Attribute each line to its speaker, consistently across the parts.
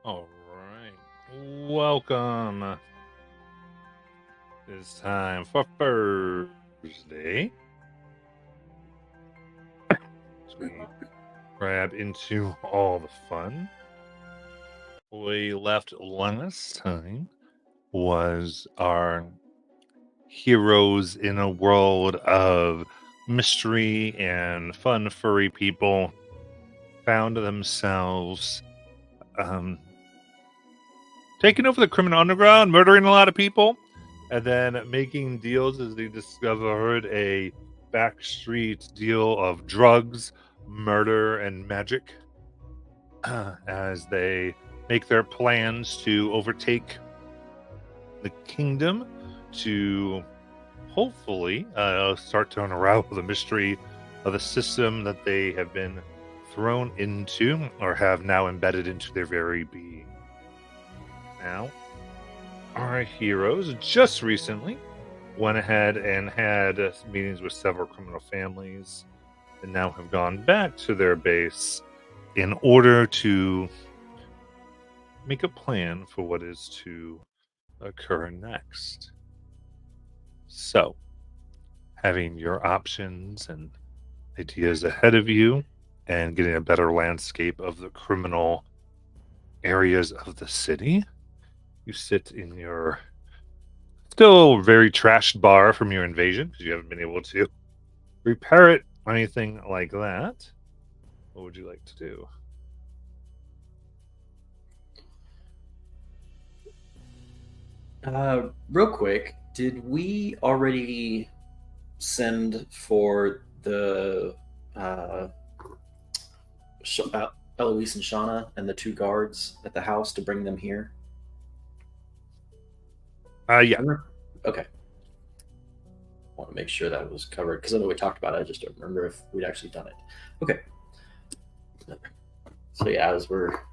Speaker 1: All right. Welcome. It's time for Thursday. As we grab into all the fun. We left last time was our heroes in a world of mystery and fun furry people found themselves taking over the criminal underground, murdering a lot of people, and then making deals as they discovered a backstreet deal of drugs, murder, and magic as they make their plans to overtake the kingdom to hopefully start to unravel the mystery of the system that they have been thrown into or have now embedded into their very being. Now, our heroes just recently went ahead and had meetings with several criminal families and now have gone back to their base in order to make a plan for what is to occur next. So, having your options and ideas ahead of you and getting a better landscape of the criminal areas of the city, you sit in your still very trashed bar from your invasion because you haven't been able to repair it or anything like that. What would you like to do?
Speaker 2: Real quick, did we already send for the Eloise and Shauna and the two guards at the house to bring them here?
Speaker 1: Yeah.
Speaker 2: Okay. I want to make sure that was covered because I know we talked about it. I just don't remember if we'd actually done it. Okay. So yeah, as we're kind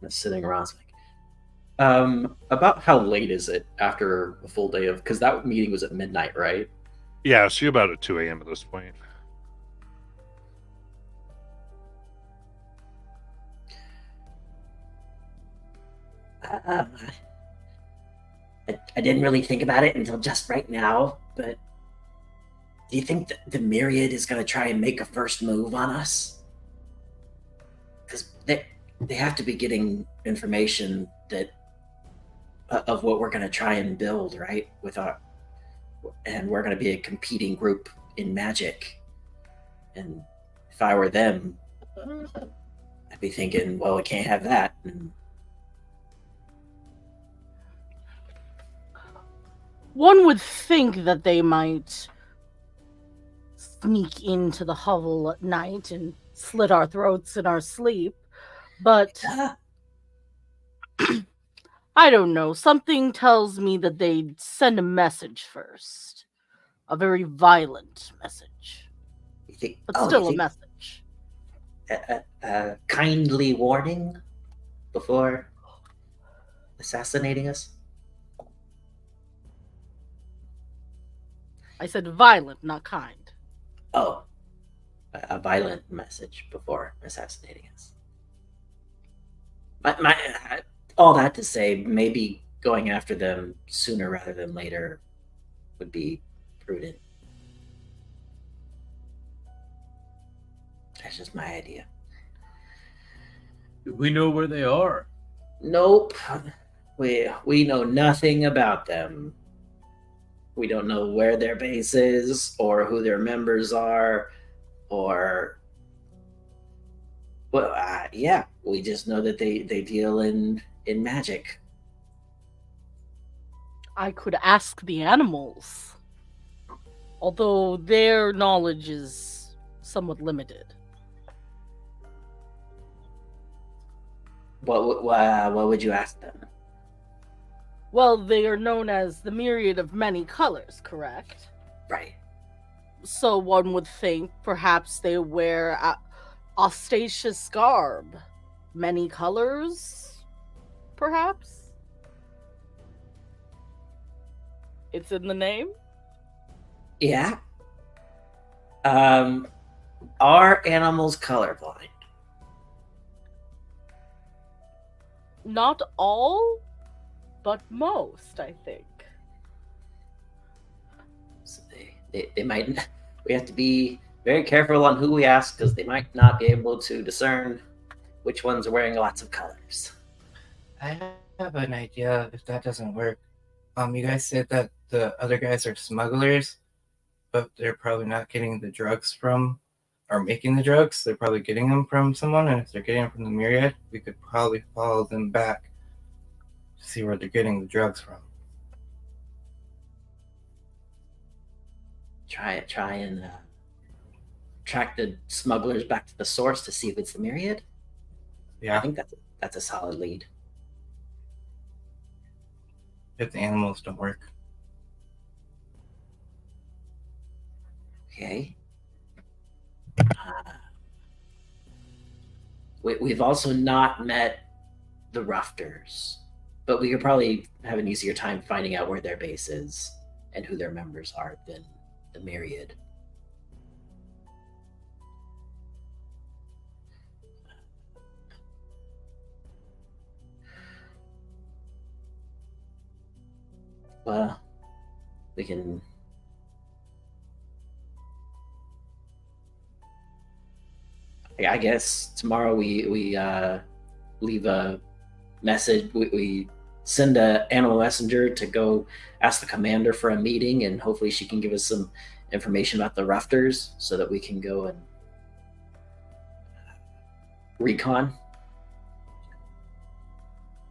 Speaker 2: of sitting around, it's like, about how late is it after a full day of? Because that meeting was at midnight, right?
Speaker 1: Yeah, so you're about at 2 a.m. at this point.
Speaker 3: I didn't really think about it until just right now, but do you think that the Myriad is going to try and make a first move on us? Because they have to be getting information that of what we're going to try and build, right? And we're going to be a competing group in Magic. And if I were them, I'd be thinking, well, we can't have that. And
Speaker 4: one would think that they might sneak into the hovel at night and slit our throats in our sleep, but I don't know. Something tells me that they'd send a message first. A very violent message.
Speaker 3: you think,
Speaker 4: but still a message.
Speaker 3: A kindly warning before assassinating us?
Speaker 4: I said violent, not kind.
Speaker 3: Oh, a violent message before assassinating us. All that to say, maybe going after them sooner rather than later would be prudent. That's just my idea.
Speaker 5: Do we know where they are?
Speaker 3: Nope. We know nothing about them.
Speaker 2: We don't know where their base is, or who their members are, or well, yeah, we just know that they deal in magic.
Speaker 4: I could ask the animals, although their knowledge is somewhat limited.
Speaker 2: What would you ask them?
Speaker 4: Well, they are known as the myriad of many colors, correct?
Speaker 2: Right.
Speaker 4: So one would think perhaps they wear ostentatious garb. Many colors, perhaps? It's in the name?
Speaker 2: Yeah. Are animals colorblind?
Speaker 4: Not all, but most, I think.
Speaker 2: So they might. We have to be very careful on who we ask because they might not be able to discern which ones are wearing lots of colors.
Speaker 5: I have an idea if that doesn't work. You guys said that the other guys are smugglers, but they're probably not getting the drugs from, or making the drugs. They're probably getting them from someone, and if they're getting them from the Myriad, we could probably follow them back to see where they're getting the drugs from.
Speaker 2: Try and track the smugglers back to the source to see if it's the Myriad. I
Speaker 5: Yeah,
Speaker 2: think that's a solid lead.
Speaker 5: if the animals don't work.
Speaker 2: Okay. We've also not met the Rufters, but we could probably have an easier time finding out where their base is and who their members are than the Myriad. Well, we can. I guess tomorrow we leave a message. We send an animal messenger to go ask the commander for a meeting, and hopefully she can give us some information about the Rufters so that we can go and recon.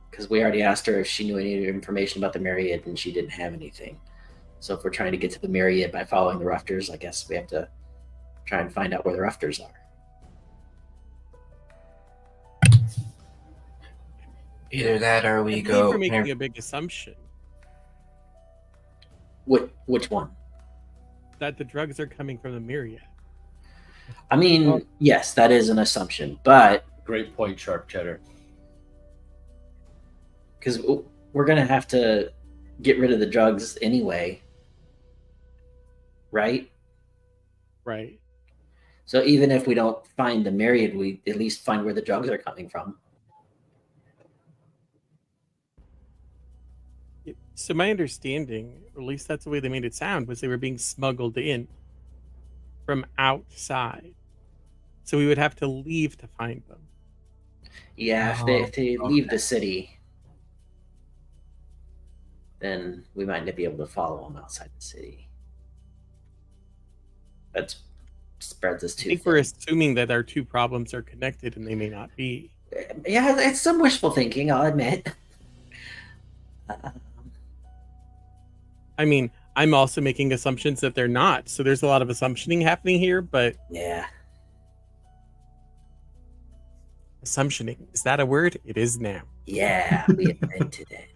Speaker 2: Because we already asked her if she knew any information about the Myriad, and she didn't have anything. So if we're trying to get to the Myriad by following the Rufters, I guess we have to try and find out where the Rufters are.
Speaker 5: Either that or we
Speaker 6: I believe
Speaker 5: go.
Speaker 6: we're making a big assumption
Speaker 2: Which one?
Speaker 6: that the drugs are coming from the Myriad.
Speaker 2: I mean, yes, that is an assumption, but
Speaker 7: Great point, Sharp Cheddar.
Speaker 2: because we're gonna have to get rid of the drugs anyway, right?
Speaker 6: Right.
Speaker 2: So even if we don't find the Myriad, we at least find where the drugs are coming from.
Speaker 6: So my understanding, or at least that's the way they made it sound, was they were being smuggled in from outside. So we would have to leave to find them.
Speaker 2: Yeah, if they leave the city, then we might not be able to follow them outside the city. That spreads us
Speaker 6: I
Speaker 2: too
Speaker 6: think we're assuming that our two problems are connected, and they may not be.
Speaker 2: Yeah, it's some wishful thinking, I'll admit.
Speaker 6: I mean, I'm also making assumptions that they're not. So there's a lot of assumptioning happening here, but
Speaker 2: Yeah.
Speaker 6: assumptioning, is that a word? It is now.
Speaker 2: Yeah, we invented it.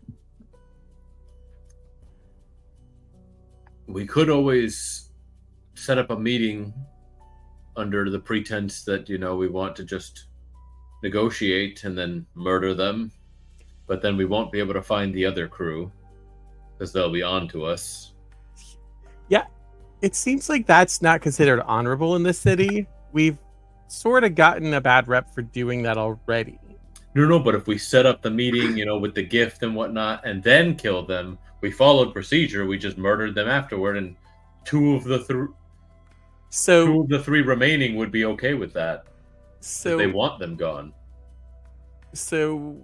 Speaker 7: We could always set up a meeting under the pretense that, we want to just negotiate and then murder them. But then we won't be able to find the other crew because they'll be on to us.
Speaker 6: Yeah, it seems like that's not considered honorable in this city. We've sort of gotten a bad rep for doing that already.
Speaker 7: No, but if we set up the meeting, with the gift and whatnot, and then kill them, we followed procedure. We just murdered them afterward, and two of the three remaining would be okay with that.
Speaker 6: So
Speaker 7: they want them gone.
Speaker 6: So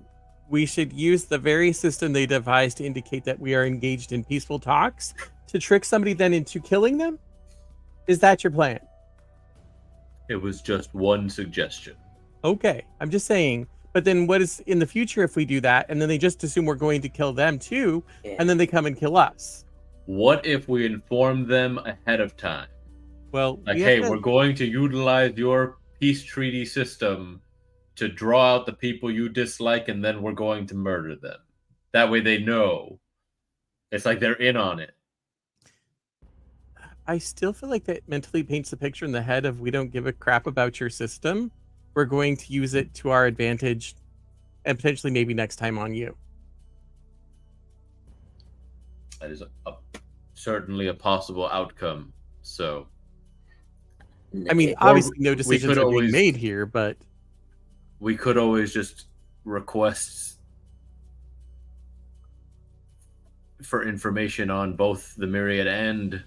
Speaker 6: we should use the very system they devised to indicate that we are engaged in peaceful talks to trick somebody then into killing them? Is that your plan?
Speaker 7: It was just one suggestion.
Speaker 6: Okay, I'm just saying. But then what is in the future if we do that, and then they just assume we're going to kill them too, and then they come and kill us?
Speaker 7: What if we inform them ahead of time?
Speaker 6: Well,
Speaker 7: Like, hey, we're going to utilize your peace treaty system to draw out the people you dislike, and then we're going to murder them. That way they know. It's like they're in on it.
Speaker 6: I still feel like that mentally paints a picture in the head of we don't give a crap about your system. We're going to use it to our advantage and potentially maybe next time on you.
Speaker 7: That is certainly a possible outcome. So,
Speaker 6: I mean, obviously no decisions are being made here, but
Speaker 7: we could always just request for information on both the Myriad and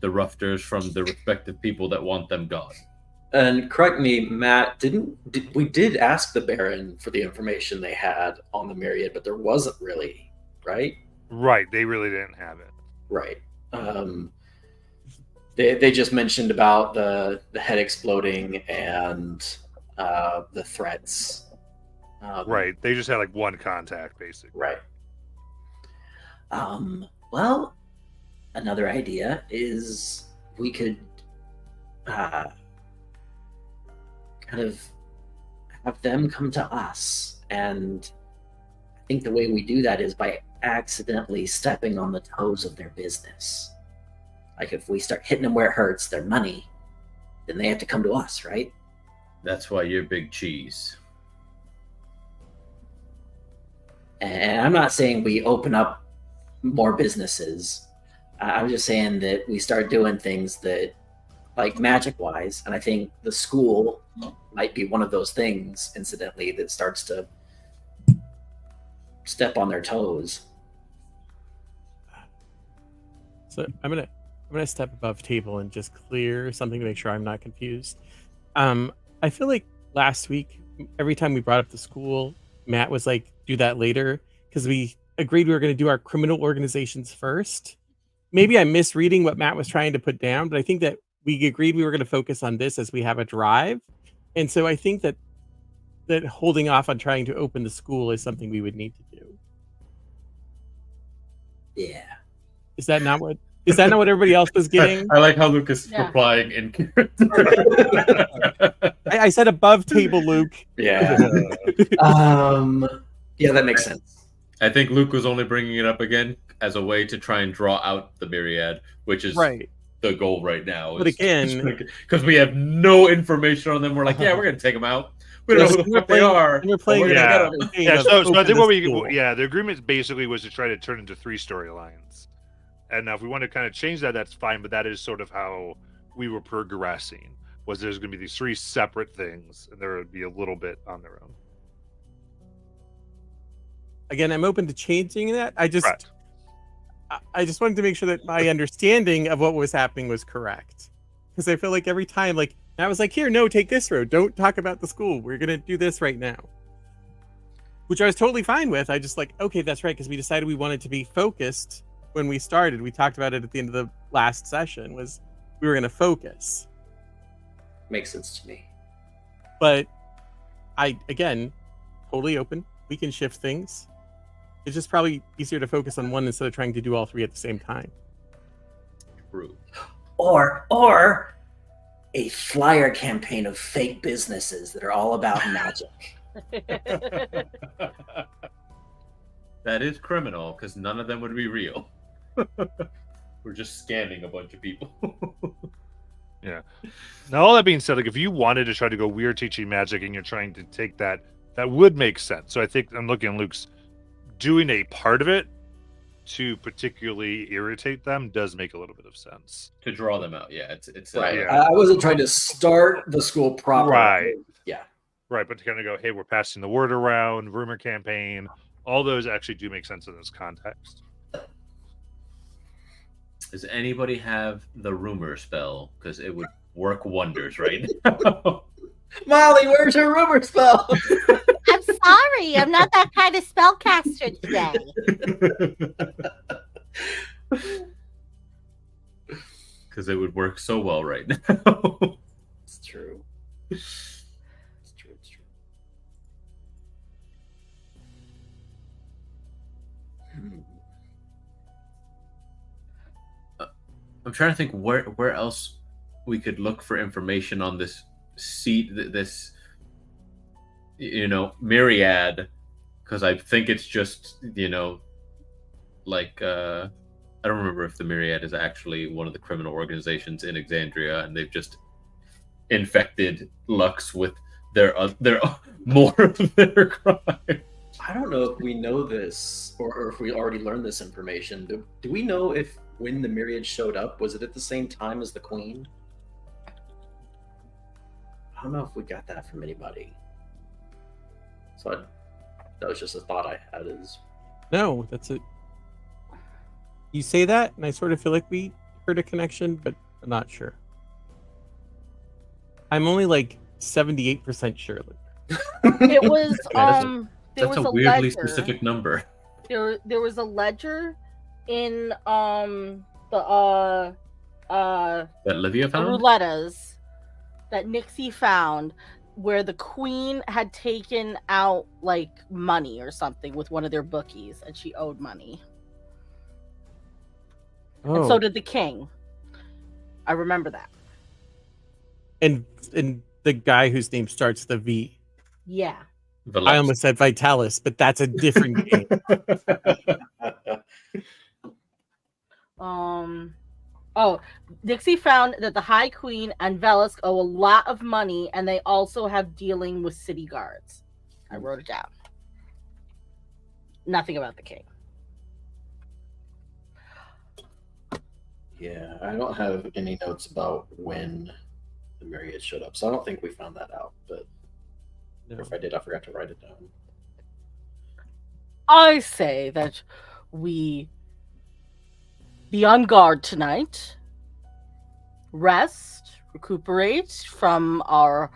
Speaker 7: the Rufters from the respective people that want them gone.
Speaker 2: And correct me, Matt, we did ask the Baron for the information they had on the Myriad, but there wasn't really, right?
Speaker 1: Right, they really didn't have it.
Speaker 2: Right. They just mentioned about the head exploding and the threats.
Speaker 1: Right, they just had like one contact, basically.
Speaker 2: Right.
Speaker 3: Well, another idea is we could kind of have them come to us, and I think the way we do that is by accidentally stepping on the toes of their business. Like if we start hitting them where it hurts, their money, then they have to come to us, right?
Speaker 7: That's why you're big cheese.
Speaker 3: And I'm not saying we open up more businesses. I'm just saying that we start doing things that, like magic-wise, and I think the school might be one of those things, incidentally, that starts to step on their toes.
Speaker 6: So I'm gonna step above table and just clear something to make sure I'm not confused. I feel like last week, every time we brought up the school, Matt was like, "Do that later," because we agreed we were going to do our criminal organizations first. Maybe I'm misreading what Matt was trying to put down, but I think that we agreed we were going to focus on this as we have a drive, and so I think that holding off on trying to open the school is something we would need to do.
Speaker 3: Yeah.
Speaker 6: Is that not what everybody else was getting?
Speaker 7: I like how Lucas is replying in character.
Speaker 6: I said above table, Luke.
Speaker 2: Yeah. Yeah, that makes sense.
Speaker 7: I think Luke was only bringing it up again as a way to try and draw out the Myriad, which is
Speaker 6: right.
Speaker 7: The goal right now.
Speaker 6: But again,
Speaker 7: because we have no information on them, we're like, yeah, we're going to take them out. We don't know who the fuck they are.
Speaker 6: We're playing.
Speaker 1: So I think the agreement basically was to try to turn into 3 storylines. And now if we want to kind of change that, that's fine. But that is sort of how we were progressing. Was there's going to be these 3 separate things, and there would be a little bit on their own.
Speaker 6: Again, I'm open to changing that. I just wanted to make sure that my understanding of what was happening was correct. Because I feel like every time, like, I was like, here, no, take this road. Don't talk about the school. We're going to do this right now. Which I was totally fine with. I just like, okay, that's right. Because we decided we wanted to be focused when we started. We talked about it at the end of the last session, was we were going to focus.
Speaker 2: Makes sense to me.
Speaker 6: But again, totally open. We can shift things. It's just probably easier to focus on one instead of trying to do all 3 at the same time.
Speaker 7: True.
Speaker 3: Or a flyer campaign of fake businesses that are all about magic.
Speaker 7: That is criminal, because none of them would be real. We're just scamming a bunch of people.
Speaker 1: Yeah. Now, all that being said, like if you wanted to try to go weird teaching magic and you're trying to take that would make sense. So I think I'm looking at Luke's doing a part of it to particularly irritate them does make a little bit of sense.
Speaker 7: To draw them out, yeah. It's
Speaker 2: right. I wasn't trying to start the school properly.
Speaker 1: Right.
Speaker 2: Yeah.
Speaker 1: Right, but to kind of go, hey, we're passing the word around, rumor campaign, all those actually do make sense in this context.
Speaker 7: Does anybody have the rumor spell? Because it would work wonders right now.
Speaker 2: Molly, where's your rumor spell?
Speaker 4: I'm sorry, I'm not that kind of spellcaster today.
Speaker 7: because it would work so well right now.
Speaker 2: It's true. It's true. It's true. Hmm.
Speaker 7: I'm trying to think where else we could look for information on this this myriad, because I think it's just like I don't remember if the myriad is actually one of the criminal organizations in Exandria, and they've just infected Lux with their more of their crime.
Speaker 2: I don't know if we know this or if we already learned this information. Do we know if when the Myriad showed up, was it at the same time as the Queen? I don't know if we got that from anybody. So that was just a thought I had.
Speaker 6: No, that's it. You say that, and I sort of feel like we heard a connection, but I'm not sure. I'm only like 78% sure.
Speaker 4: It was there
Speaker 7: That's
Speaker 4: was
Speaker 7: a
Speaker 4: a
Speaker 7: weirdly
Speaker 4: ledger.
Speaker 7: specific number.
Speaker 4: There was a ledger in the
Speaker 7: That Livia
Speaker 4: the
Speaker 7: found?
Speaker 4: roulettas that Nixie found, where the Queen had taken out like money or something with one of their bookies, and she owed money.
Speaker 6: Oh,
Speaker 4: And so did the King. I remember that.
Speaker 6: and the guy whose name starts with a V.
Speaker 4: Yeah.
Speaker 6: I almost said Vitalis, but that's a different game.
Speaker 4: Oh, Dixie found that the High Queen and Velusk owe a lot of money, and they also have dealing with city guards. I wrote it down. Nothing about the King.
Speaker 2: Yeah, I don't have any notes about when the Myriad showed up, so I don't think we found that out. But
Speaker 6: No.
Speaker 2: if I did, I forgot to write it down.
Speaker 4: I say that we be on guard tonight, rest, recuperate from our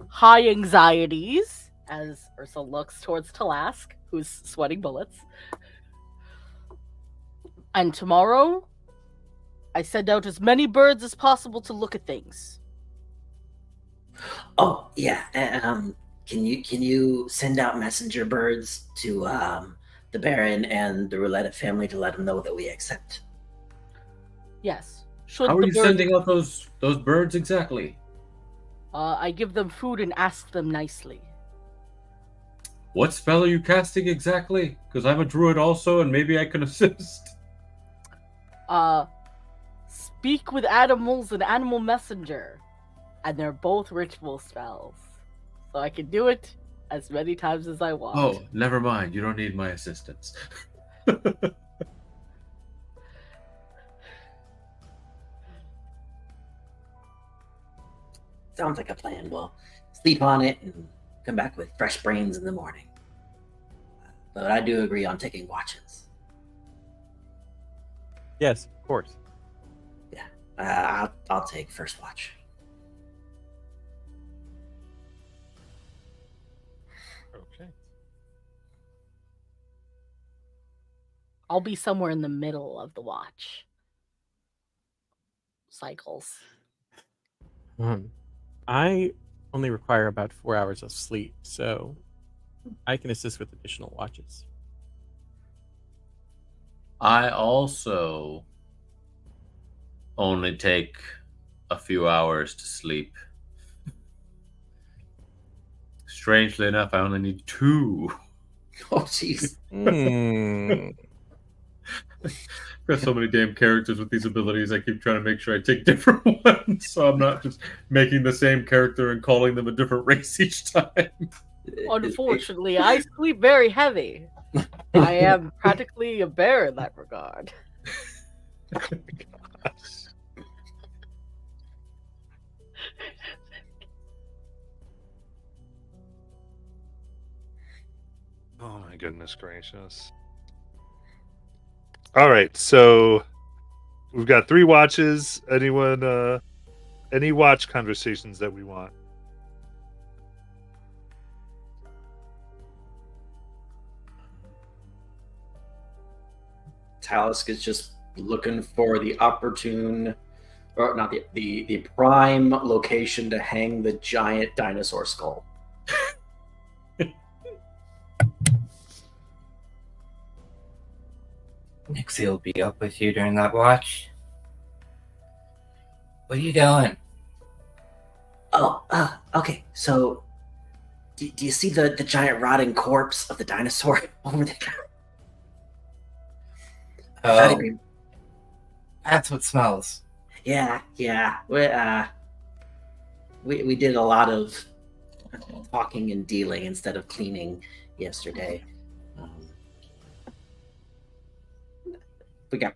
Speaker 4: high anxieties, as Ursa looks towards Talask, who's sweating bullets. And tomorrow, I send out as many birds as possible to look at things.
Speaker 3: Oh yeah. Can you send out messenger birds to the Baron and the Roulette family to let them know that we accept?
Speaker 4: Yes. Should
Speaker 7: How are
Speaker 4: the
Speaker 7: you
Speaker 4: birds,
Speaker 7: sending out those birds exactly?
Speaker 4: I give them food and ask them nicely.
Speaker 7: What spell are you casting exactly? Because I'm a druid also, and maybe I can assist.
Speaker 4: Speak with animals and animal messenger. And they're both ritual spells. So I can do it as many times as I want.
Speaker 7: Oh, never mind. You don't need my assistance.
Speaker 3: Sounds like a plan. We'll sleep on it and come back with fresh brains in the morning. But I do agree on taking watches.
Speaker 6: Yes, of course.
Speaker 3: I'll take first watch.
Speaker 1: Okay.
Speaker 4: I'll be somewhere in the middle of the watch cycles.
Speaker 6: I only require about 4 hours of sleep, so I can assist with additional watches.
Speaker 7: I also only take a few hours to sleep. Strangely enough, I only need 2.
Speaker 2: Oh, jeez.
Speaker 7: Got so many damn characters with these abilities. I keep trying to make sure I take different ones, so I'm not just making the same character and calling them a different race each time.
Speaker 4: Unfortunately, I sleep very heavy. I am practically a bear in that regard.
Speaker 1: Oh my goodness gracious. All right, so we've got 3 watches. Anyone any watch conversations that we want?
Speaker 2: Talisk is just looking for the opportune, or not the prime location to hang the giant dinosaur skull.
Speaker 5: Nixie will be up with you during that watch. What are you doing?
Speaker 3: Oh, okay. So, do you see the giant rotting corpse of the dinosaur over there?
Speaker 5: Oh, that's what smells.
Speaker 3: Yeah. We did a lot of talking and dealing instead of cleaning yesterday.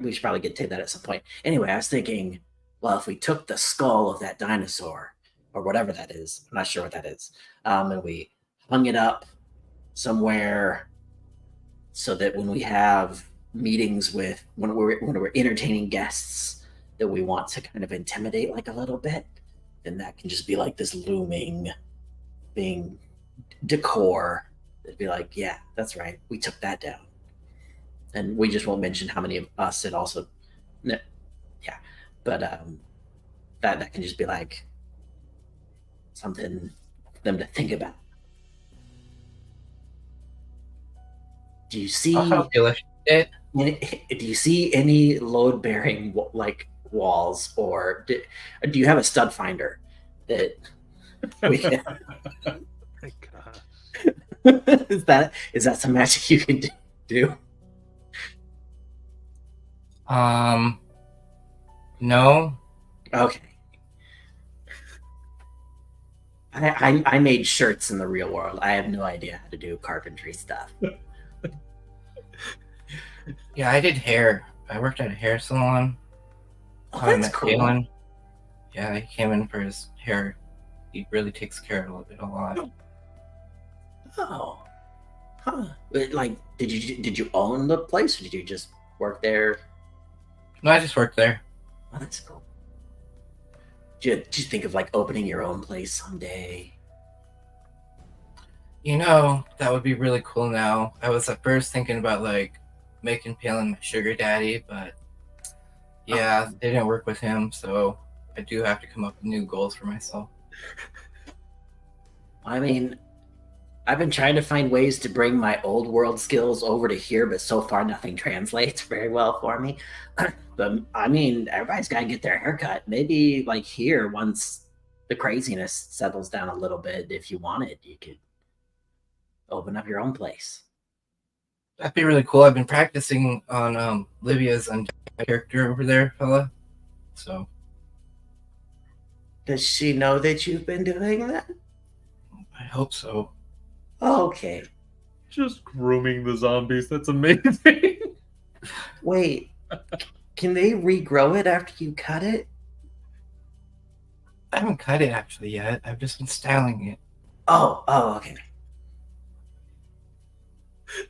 Speaker 3: We should probably get to that at some point. Anyway, I was thinking, well, if we took the skull of that dinosaur or whatever that is, I'm not sure what that is, and we hung it up somewhere so that when we have meetings with when we're entertaining guests that we want to kind of intimidate like a little bit, then that can just be like this looming being decor. It'd be like, yeah, that's right, we took that down. And we just won't mention how many of us it also, yeah. But that can just be like something for them to think about. Do you see?
Speaker 5: I'll help you lift it.
Speaker 3: Do you see any load-bearing like walls, or do you have a stud finder that we can?
Speaker 1: My God.
Speaker 3: is that some magic you can do?
Speaker 5: No.
Speaker 3: Okay. I made shirts in the real world. I have no idea how to do carpentry stuff.
Speaker 5: Yeah, I did hair. I worked at a hair salon.
Speaker 3: Oh,
Speaker 5: I
Speaker 3: that's
Speaker 5: met
Speaker 3: cool.
Speaker 5: Galen. Yeah, he came in for his hair. He really takes care of it a lot.
Speaker 3: Oh, huh. Like, did you own the place, or did you just work there?
Speaker 5: No, I just worked there.
Speaker 3: Oh, that's cool. Did you think of like opening your own place someday?
Speaker 5: You know, that would be really cool now. I was at first thinking about like making Palin my sugar daddy, but yeah, they didn't work with him, so I do have to come up with new goals for myself.
Speaker 3: I mean, I've been trying to find ways to bring my old world skills over to here, but so far nothing translates very well for me. But I mean, everybody's got to get their haircut. Maybe like here, once the craziness settles down a little bit, if you wanted, you could open up your own place.
Speaker 5: That'd be really cool. I've been practicing on Livia's character over there, fella. So
Speaker 3: Does she know that you've been doing that?
Speaker 5: I hope so.
Speaker 3: Okay.
Speaker 1: Just grooming the zombies. That's amazing.
Speaker 3: Wait, can they regrow it after you cut it?
Speaker 5: I haven't cut it actually yet. I've just been styling it.
Speaker 3: Oh, okay.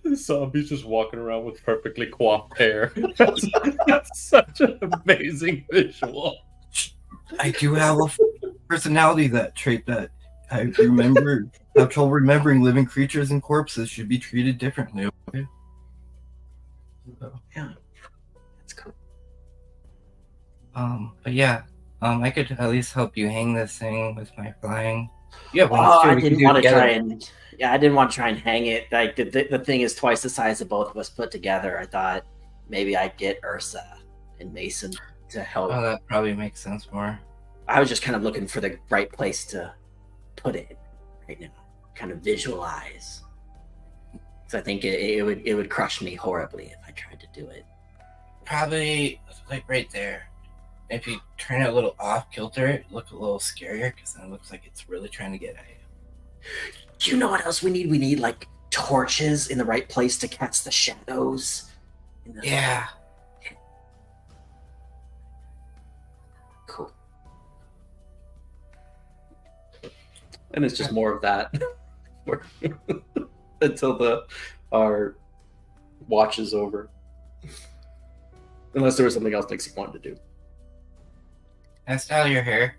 Speaker 1: The zombies just walking around with perfectly coiffed hair. That's such an amazing visual.
Speaker 5: I do have a personality trait that I remember. Have trouble remembering living creatures and corpses should be treated differently. Okay? So,
Speaker 3: Yeah, that's cool.
Speaker 5: But yeah, I could at least help you hang this thing with my flying. Yeah,
Speaker 3: I didn't want to try and I didn't want to try and hang it. Like the thing is twice the size of both of us put together. I thought maybe I'd get Ursa and Mason to help.
Speaker 5: Oh, that probably makes sense more.
Speaker 3: I was just kind of looking for the right place to put it right now, kind of visualize. So I think it would crush me horribly if I tried to do it.
Speaker 5: Probably like right there. If you turn it a little off kilter, it look a little scarier because then it looks like it's really trying to get at you.
Speaker 3: Do you know what else we need? We need like torches in the right place to catch the shadows.
Speaker 5: Yeah.
Speaker 3: Cool.
Speaker 2: And it's just more of that until our watch is over. Unless there was something else Nixie wanted to do.
Speaker 5: Can I style your hair?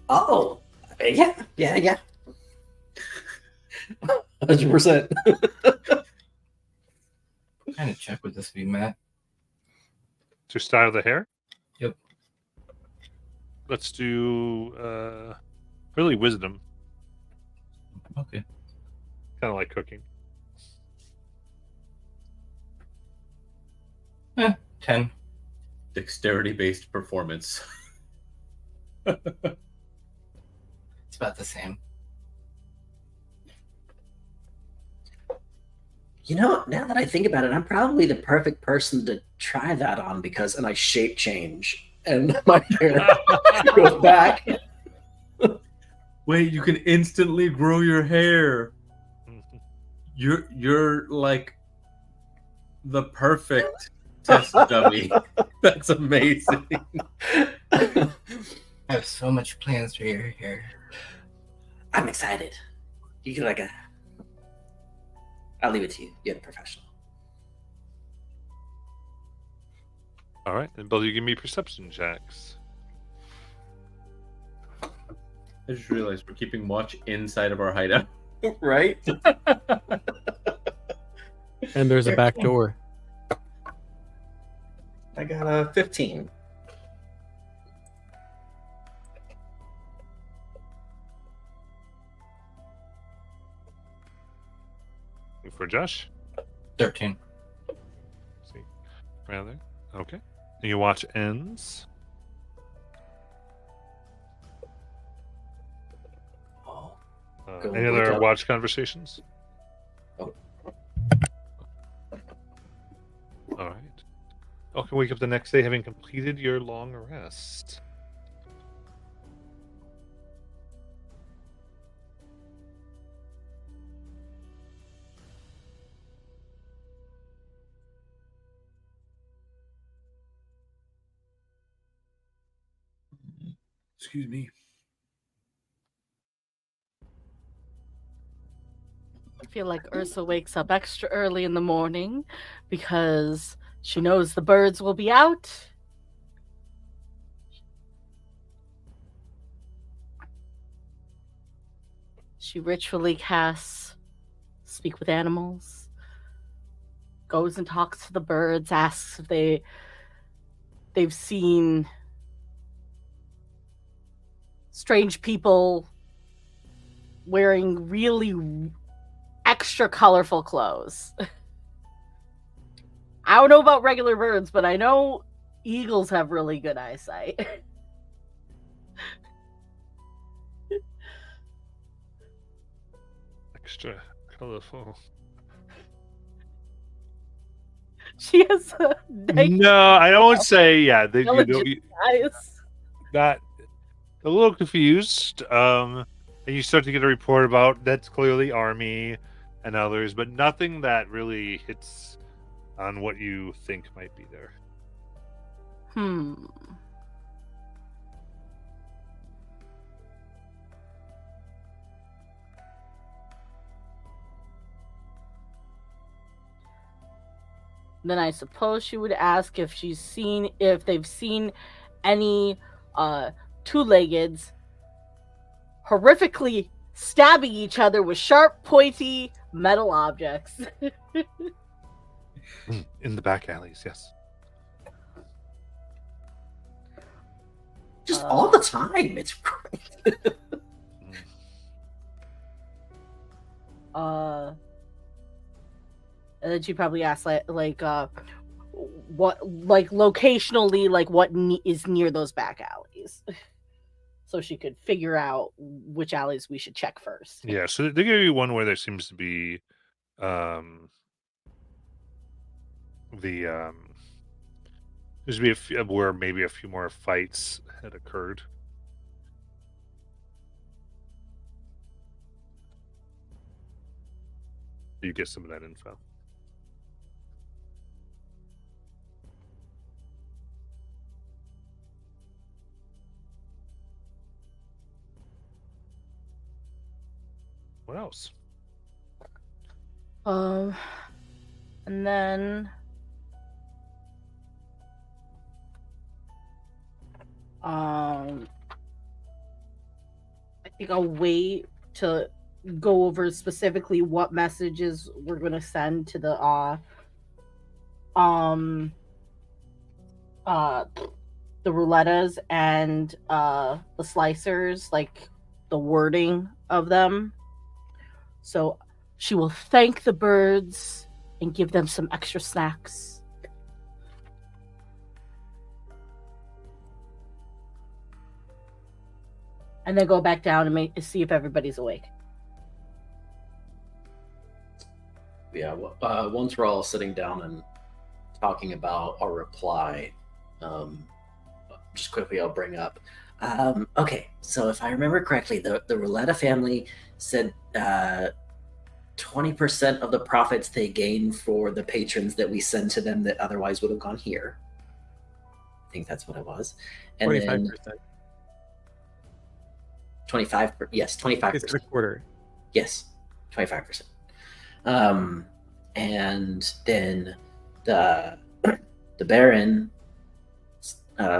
Speaker 3: Oh, yeah.
Speaker 2: 100%.
Speaker 5: What kind of check would this be, Matt?
Speaker 1: To style the hair?
Speaker 5: Yep.
Speaker 1: Let's do really wisdom.
Speaker 5: Okay.
Speaker 1: Kind of like cooking.
Speaker 5: 10.
Speaker 7: Dexterity-based performance.
Speaker 5: It's about the same.
Speaker 2: You know, now that I think about it, I'm probably the perfect person to try that on because I shape change and my hair goes back.
Speaker 7: Wait, you can instantly grow your hair. You're like the perfect test dummy. That's amazing.
Speaker 5: I have so much plans for your hair.
Speaker 2: I'm excited. You can I'll leave it to you. You're the professional.
Speaker 1: All right, then both of you give me perception checks.
Speaker 7: I just realized we're keeping watch inside of our hideout.
Speaker 2: Right?
Speaker 6: And there's a back door.
Speaker 2: I got a 15.
Speaker 1: For Josh?
Speaker 5: 13.
Speaker 1: See, rather. Okay. And you watch ends.
Speaker 2: Oh. Go
Speaker 1: Any
Speaker 2: wake
Speaker 1: other
Speaker 2: up.
Speaker 1: watch conversations?
Speaker 2: Oh.
Speaker 1: All right. Okay, wake up the next day having completed your long rest. Excuse me.
Speaker 4: I feel like Ursa wakes up extra early in the morning because she knows the birds will be out. She ritually casts Speak with Animals, goes and talks to the birds, asks if they've seen strange people wearing really extra colorful clothes. I don't know about regular birds, but I know eagles have really good eyesight.
Speaker 1: Extra colorful.
Speaker 4: She has a nice
Speaker 1: No, I don't say. Yeah, they, you know,
Speaker 4: intelligent eyes.
Speaker 1: that a little confused. And you start to get a report about that's clearly Army and others, but nothing that really hits on what you think might be there.
Speaker 4: Then I suppose she would ask if they've seen any two-leggeds horrifically stabbing each other with sharp, pointy metal objects.
Speaker 1: In the back alleys, yes.
Speaker 2: Just all the time. It's great.
Speaker 4: And then she probably asks what locationally, like what is near those back alleys, so she could figure out which alleys we should check first.
Speaker 1: Yeah, so they give you one where there seems to be there's be where maybe a few more fights had occurred. You get some of that info. What else?
Speaker 4: And then I think I'll wait to go over specifically what messages we're going to send to the the roulettas and the slicers, like the wording of them. So she will thank the birds and give them some extra snacks. And then go back down and see if everybody's awake.
Speaker 2: Yeah, once we're all sitting down and talking about our reply, just quickly I'll bring up. Okay, so if I remember correctly, the Rouletta family said 20% of the profits they gain for the patrons that we send to them that otherwise would have gone here. I think that's what it was. And
Speaker 6: 25%.
Speaker 2: then 25, yes, 25%.
Speaker 6: It's a quarter.
Speaker 2: Yes, 25%. And then the Baron,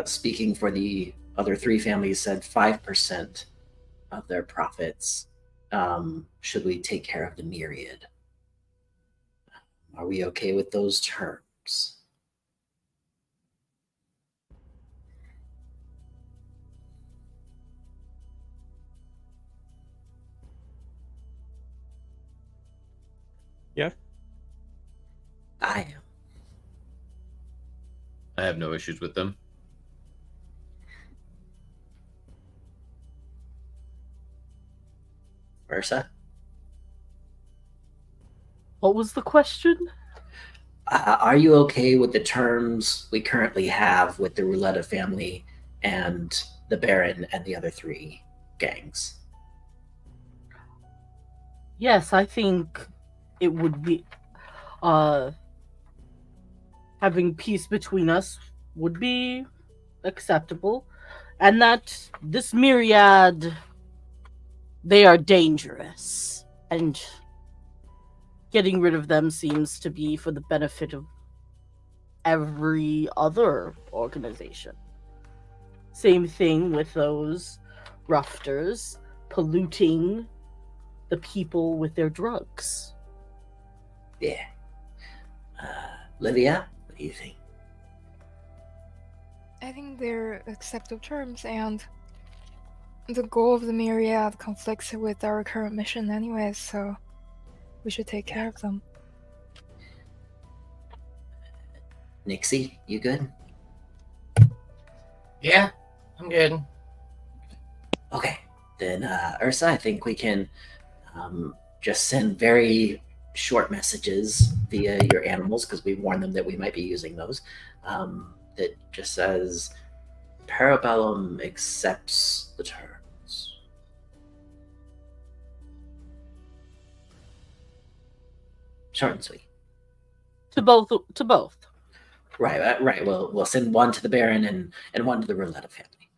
Speaker 2: speaking for the other three families, said 5% of their profits should we take care of the myriad. Are we okay with those terms?
Speaker 6: Yeah.
Speaker 2: I am.
Speaker 7: I have no issues with them.
Speaker 2: Versa?
Speaker 4: What was the question?
Speaker 2: Are you okay with the terms we currently have with the Rouletta family and the Baron and the other three gangs?
Speaker 4: Yes, I think it would be having peace between us would be acceptable, and that this myriad, they are dangerous, and getting rid of them seems to be for the benefit of every other organization. Same thing with those rufters polluting the people with their drugs.
Speaker 2: Yeah. Livia, what do you think?
Speaker 8: I think they're acceptable terms, and the goal of the myriad conflicts with our current mission anyway, so we should take care of them.
Speaker 2: Nixie, you good?
Speaker 5: Yeah, I'm good.
Speaker 2: Okay. Then, Ursa, I think we can just send very short messages via your animals, because we warned them that we might be using those, that just says Parabellum accepts the terms. Short and sweet.
Speaker 4: To both.
Speaker 2: Right. We'll send one to the Baron and one to the Rouletta family.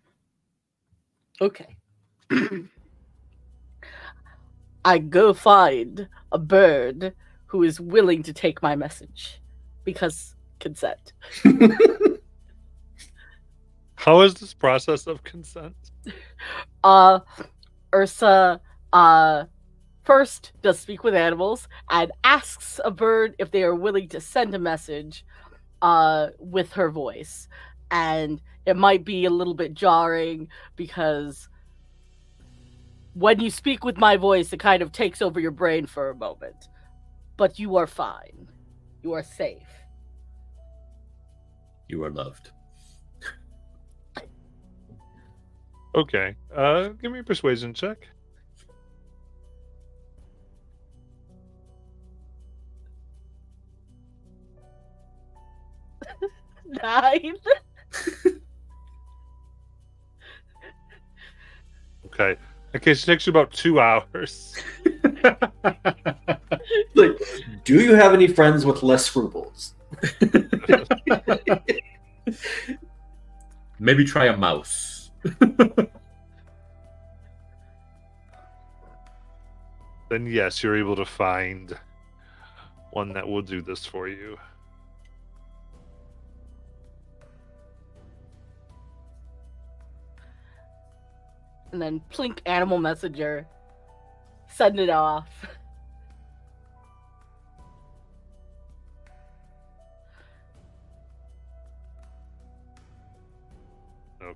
Speaker 4: Okay. I go find a bird who is willing to take my message because consent.
Speaker 1: How is this process of consent?
Speaker 4: Ursa first does speak with animals and asks a bird if they are willing to send a message with her voice. And it might be a little bit jarring because when you speak with my voice, it kind of takes over your brain for a moment. But you are fine. You are safe.
Speaker 7: You are loved.
Speaker 1: Okay. Give me a persuasion check.
Speaker 4: Nine.
Speaker 1: Okay. Okay, so it takes you about 2 hours.
Speaker 2: Like, do you have any friends with less scruples?
Speaker 7: Maybe try a mouse.
Speaker 1: Then yes, you're able to find one that will do this for you.
Speaker 4: And then plink animal messenger. Send it off.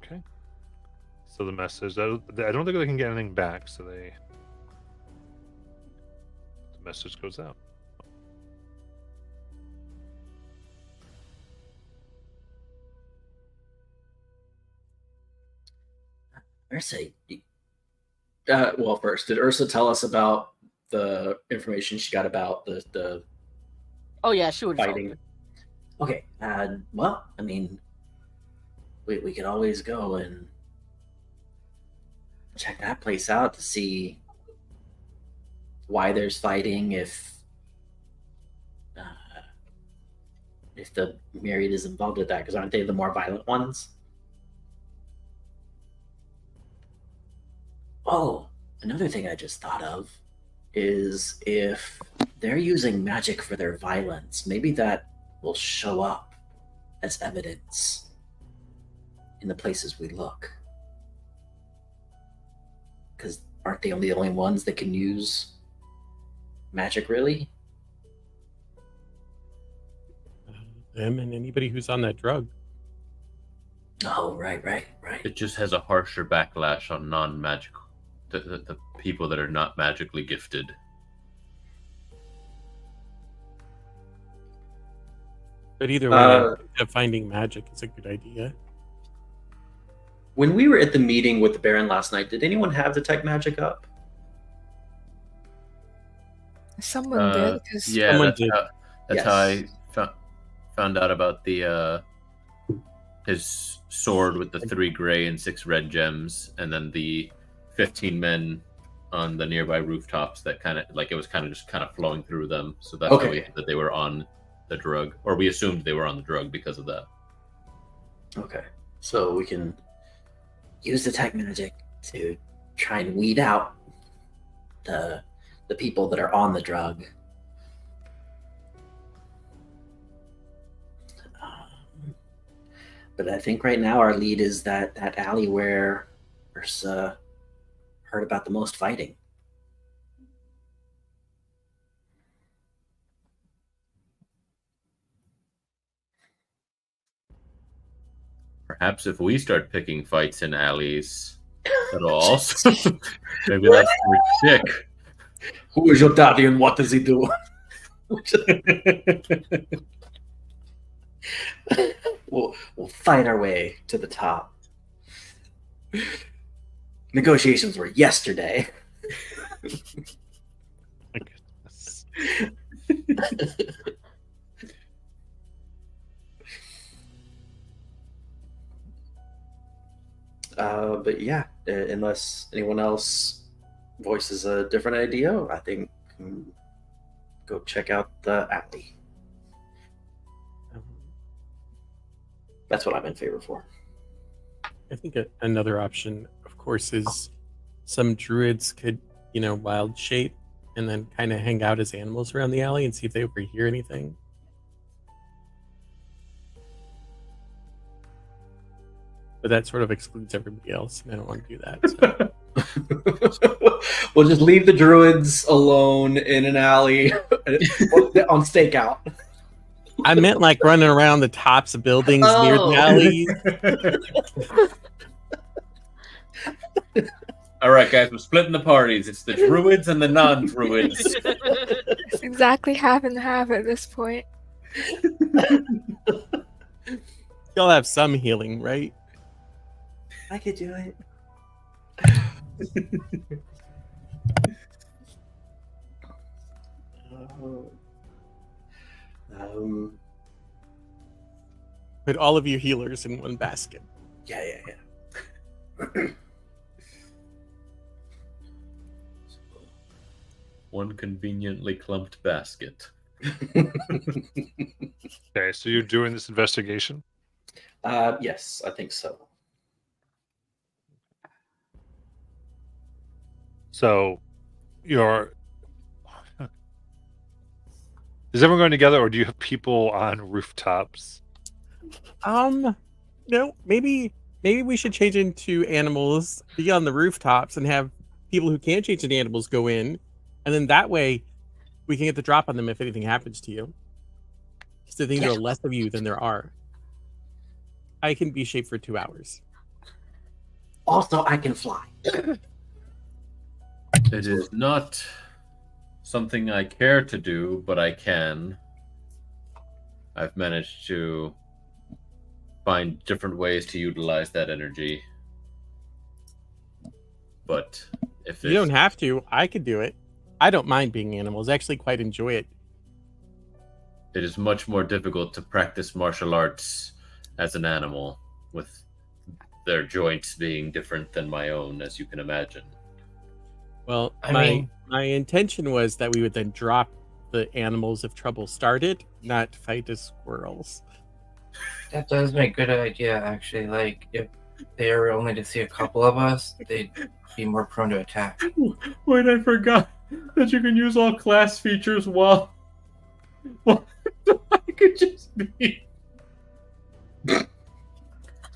Speaker 1: Okay. So the message, I don't think they can get anything back, so the message goes out.
Speaker 2: Ursa, well, first, did Ursa tell us about the information she got about the
Speaker 4: Oh yeah, she would have told
Speaker 2: fighting?
Speaker 4: you.
Speaker 2: Okay. Well, I mean, we could always go and check that place out to see why there's fighting, if the Myriad is involved with that, because aren't they the more violent ones? Oh, another thing I just thought of is if they're using magic for their violence, maybe that will show up as evidence in the places we look. Because aren't they the only ones that can use magic, really?
Speaker 6: Them and anybody who's on that drug.
Speaker 2: Oh, right.
Speaker 7: It just has a harsher backlash on non-magical, the people that are not magically gifted.
Speaker 6: But either way, I think that finding magic is a good idea.
Speaker 2: When we were at the meeting with the Baron last night, did anyone have detect magic up?
Speaker 8: Someone did, because
Speaker 7: Yeah,
Speaker 6: Someone
Speaker 7: that's
Speaker 6: did.
Speaker 7: how I found out about the his sword with the 3 gray and 6 red gems, and then the 15 men on the nearby rooftops that kind of like it was kind of just flowing through them. So that's how we that they were on the drug, or we assumed they were on the drug because of that.
Speaker 2: Okay, so we can use detect magic to try and weed out the people that are on the drug. But I think right now our lead is that alley where Ursa heard about the most fighting.
Speaker 7: Perhaps if we start picking fights in alleys, that'll also maybe that's the chick.
Speaker 2: Who is your daddy and what does he do? We'll fight our way to the top. Negotiations were yesterday.
Speaker 1: My goodness.
Speaker 2: But yeah, unless anyone else voices a different idea, I think go check out the alley. That's what I'm in favor for.
Speaker 6: I think another option, of course, is some druids could, wild shape and then kind of hang out as animals around the alley and see if they overhear anything. But that sort of excludes everybody else, and I don't want to do that. So.
Speaker 2: We'll just leave the druids alone in an alley on stakeout.
Speaker 6: I meant like running around the tops of buildings near the alley.
Speaker 7: All right, guys, we're splitting the parties. It's the druids and the non-druids.
Speaker 8: it's exactly half and half at this point.
Speaker 6: You'll have some healing, right?
Speaker 2: I could do it.
Speaker 6: Put all of your healers in one basket.
Speaker 2: Yeah.
Speaker 7: One conveniently clumped basket.
Speaker 1: Okay, so you're doing this investigation?
Speaker 2: Yes, I think so.
Speaker 1: So, is everyone going together, or do you have people on rooftops?
Speaker 6: No, maybe we should change into animals, be on the rooftops, and have people who can't change into animals go in, and then that way we can get the drop on them if anything happens to you. Just to think there are less of you than there are. I can be shaped for 2 hours.
Speaker 3: Also, I can fly.
Speaker 7: It is not something I care to do, but I can. I've managed to find different ways to utilize that energy. But if
Speaker 6: You don't have to. I could do it. I don't mind being animals. I actually quite enjoy it.
Speaker 7: it is much more difficult to practice martial arts as an animal, with their joints being different than my own, as you can imagine.
Speaker 6: Well,
Speaker 5: I
Speaker 6: my
Speaker 5: mean-
Speaker 6: my intention was that we would then drop the animals if trouble started, not fight as squirrels.
Speaker 5: That does make good idea, actually. Like, if they were only to see a couple of us, they'd be more prone to attack.
Speaker 7: Wait, I forgot that you can use all class features while I could just be.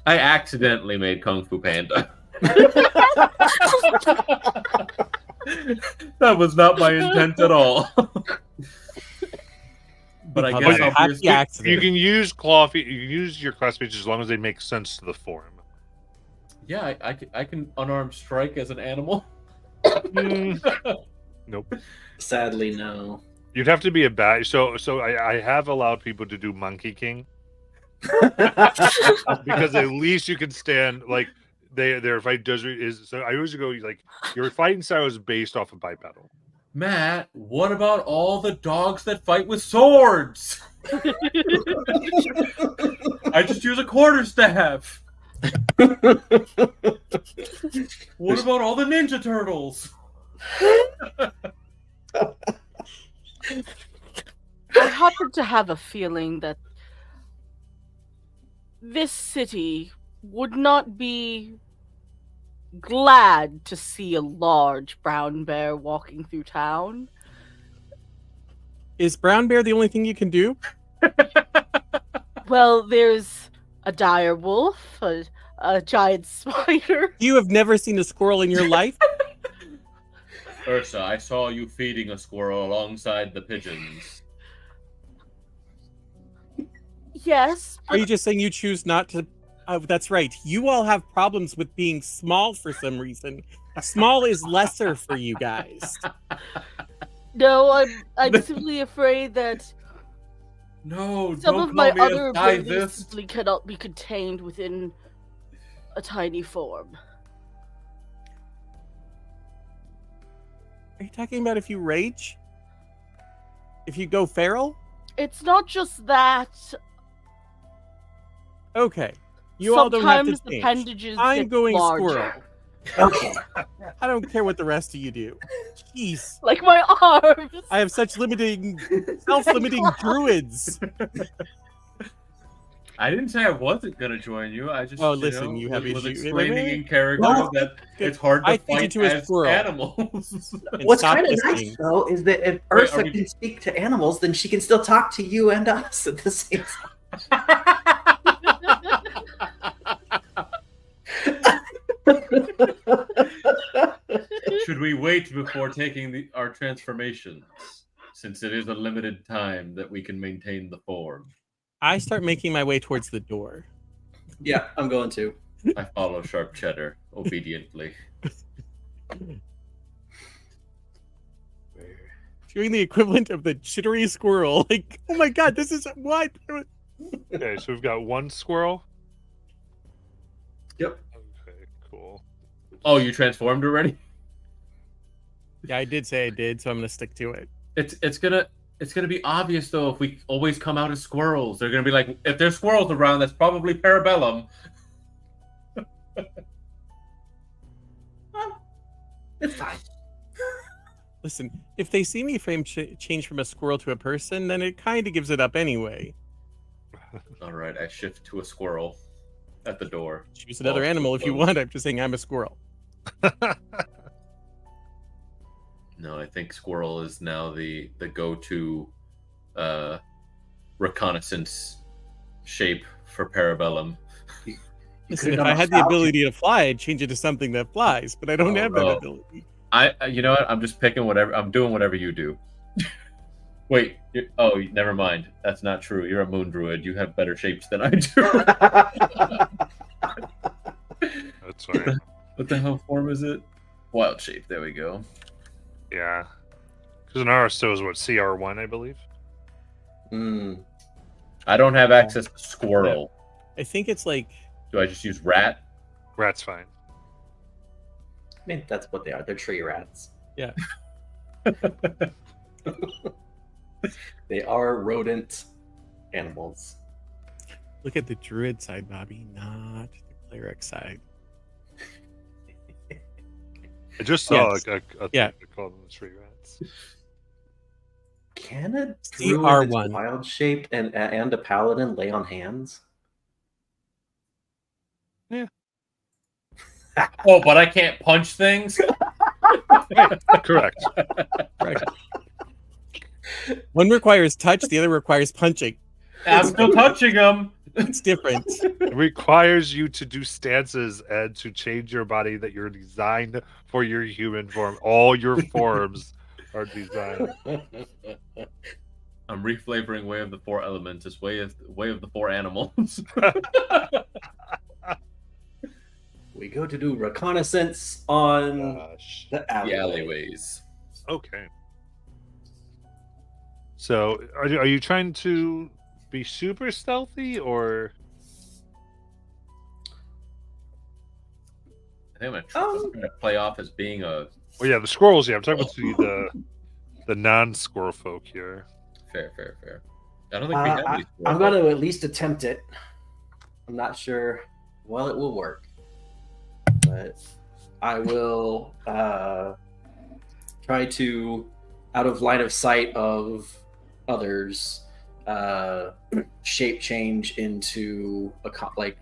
Speaker 7: I accidentally made Kung Fu Panda. That was not my intent at all. But I
Speaker 6: Because
Speaker 7: guess
Speaker 6: of
Speaker 7: I'll
Speaker 6: happy
Speaker 7: be
Speaker 6: accident.
Speaker 1: You can use you can use your class features as long as they make sense to the form.
Speaker 7: yeah, I can unarmed strike as an animal.
Speaker 1: Nope.
Speaker 2: Sadly, no.
Speaker 1: You'd have to be a bat. So I have allowed people to do Monkey King because at least you can stand like their fight is. So I always go like your fighting style is based off of bipedal.
Speaker 7: Matt, what about all the dogs that fight with swords? I just use a quarterstaff. What about all the Ninja Turtles?
Speaker 4: I happen to have a feeling that this city would not be glad to see a large brown bear walking through town.
Speaker 6: Is brown bear the only thing you can do?
Speaker 4: Well, there's a dire wolf, a giant spider.
Speaker 6: You have never seen a squirrel in your life?
Speaker 7: Ursa, I saw you feeding a squirrel alongside the pigeons.
Speaker 4: Yes,
Speaker 6: Are you just saying you choose not to? That's right. You all have problems with being small for some reason. Small is lesser for you guys.
Speaker 4: no, I'm simply afraid that
Speaker 7: No,
Speaker 4: some
Speaker 7: don't
Speaker 4: of my
Speaker 7: call me
Speaker 4: other
Speaker 7: a
Speaker 4: abilities
Speaker 7: divist.
Speaker 4: simply cannot be contained within a tiny form.
Speaker 6: Are you talking about if you rage? If you go feral?
Speaker 4: It's not just that.
Speaker 6: Okay. You all don't have to
Speaker 4: Sometimes the
Speaker 6: change.
Speaker 4: appendages
Speaker 6: I'm
Speaker 4: get
Speaker 6: going
Speaker 4: larger.
Speaker 6: squirrel.
Speaker 3: Okay.
Speaker 6: I don't care what the rest of you do. Jeez.
Speaker 4: Like my arms.
Speaker 6: I have such self-limiting druids.
Speaker 7: I didn't say I wasn't gonna join you. I just
Speaker 6: Oh, listen, you have
Speaker 7: was
Speaker 6: issues.
Speaker 7: explaining in character
Speaker 3: No.
Speaker 7: that it's hard to
Speaker 6: I think
Speaker 7: fight
Speaker 6: you to a
Speaker 7: as
Speaker 6: squirrel.
Speaker 7: animals.
Speaker 6: And
Speaker 3: What's
Speaker 6: stop
Speaker 3: kind of
Speaker 6: listening.
Speaker 3: nice though is that if
Speaker 7: Wait,
Speaker 3: Ursa
Speaker 7: are we-
Speaker 3: can speak to animals, then she can still talk to you and us at the same time.
Speaker 7: Should we wait before taking our transformations, since it is a limited time that we can maintain the form?
Speaker 6: I start making my way towards the door.
Speaker 2: Yeah, I'm going to.
Speaker 7: I follow Sharp Cheddar obediently.
Speaker 6: Doing the equivalent of the jittery squirrel. Like, oh my god, this is what?
Speaker 1: Okay, so we've got one squirrel.
Speaker 2: Yep.
Speaker 1: Okay, cool.
Speaker 7: Oh, you transformed already?
Speaker 6: Yeah, I did say I did, so I'm gonna stick to it.
Speaker 7: It's gonna be obvious though if we always come out as squirrels. They're gonna be like, if there's squirrels around, that's probably Parabellum.
Speaker 3: It's fine.
Speaker 6: Listen, if they see me change from a squirrel to a person, then it kind of gives it up anyway.
Speaker 7: All right, I shift to a squirrel at the door.
Speaker 6: Choose another
Speaker 7: Walls
Speaker 6: animal if you
Speaker 7: closed.
Speaker 6: want. I'm just saying I'm a squirrel.
Speaker 7: No, I think squirrel is now the go-to reconnaissance shape for Parabellum.
Speaker 6: Listen, if I had the ability to fly, I'd change it to something that flies, but I don't
Speaker 7: Oh,
Speaker 6: have that
Speaker 7: no.
Speaker 6: ability.
Speaker 7: You know what? I'm just picking whatever. I'm doing whatever you do. Wait. Never mind. That's not true. You're a moon druid. You have better shapes than I do.
Speaker 1: That's fine.
Speaker 7: What the hell form is it? Wild shape. There we go.
Speaker 1: Yeah. Because an RSO is what, CR1, I believe?
Speaker 7: I don't have access to squirrel.
Speaker 6: I think it's like
Speaker 7: Do I just use rat?
Speaker 1: Rat's fine.
Speaker 2: I mean, that's what they are. They're tree rats.
Speaker 6: yeah.
Speaker 2: They are rodent animals.
Speaker 6: Look at the druid side, Bobby, not the cleric side.
Speaker 1: I just saw
Speaker 6: Yes.
Speaker 1: a
Speaker 6: Yeah.
Speaker 1: thing called them the tree rats.
Speaker 2: Can a
Speaker 6: CR1.
Speaker 2: druid that's wild shaped and a paladin lay on hands?
Speaker 7: Oh, but I can't punch things?
Speaker 1: Correct.
Speaker 6: Right. One requires touch, the other requires punching.
Speaker 7: I'm still touching them.
Speaker 6: It's different.
Speaker 1: It requires you to do stances and to change your body that you're designed for your human form. All your forms are designed.
Speaker 7: I'm reflavoring Way of the Four Elements. It's Way of the Four Animals.
Speaker 2: We go to do reconnaissance on
Speaker 1: Gosh.
Speaker 2: the
Speaker 7: The
Speaker 2: alleyway.
Speaker 7: alleyways.
Speaker 1: Okay. So, are you trying to be super stealthy, or
Speaker 7: I think I'm trying to play off as being a
Speaker 1: well, yeah, the squirrels? Yeah, I'm talking about the non-squirrel folk here.
Speaker 7: fair. I don't think we have these.
Speaker 2: I'm going to at least attempt it. I'm not sure. Well, it will work. But I will try to, out of line of sight of others, shape change into like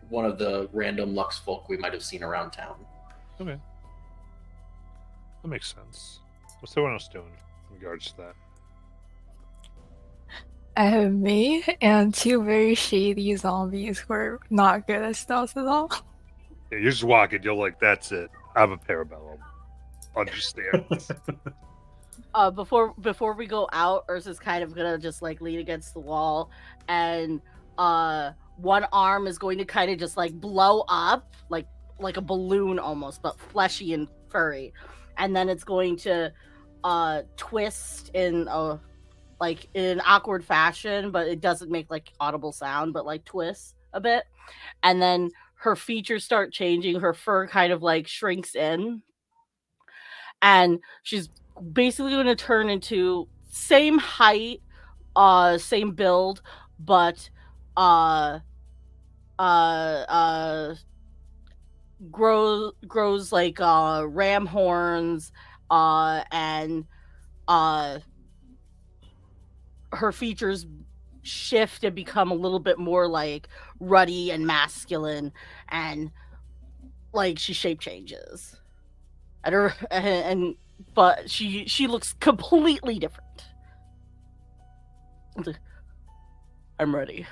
Speaker 2: one of the random Lux folk we might have seen around town.
Speaker 1: Okay, that makes sense. What's everyone else doing in regards to that?
Speaker 8: I have me and two very shady zombies who are not good at stealth at all.
Speaker 1: Yeah, you're just walking. You're like, that's it. I'm a Parabellum. Understand?
Speaker 4: Before we go out, Ursa's kind of gonna just like lean against the wall, and one arm is going to kind of just like blow up like a balloon almost, but fleshy and furry, and then it's going to twist in a like in an awkward fashion, but it doesn't make like audible sound, but like twists a bit, and then her features start changing. Her fur kind of like shrinks in, and she's basically going to turn into same height, same build, but grows like ram horns, and her features shift and become a little bit more like ruddy and masculine, and like she shape changes. But she looks completely different. I'm ready.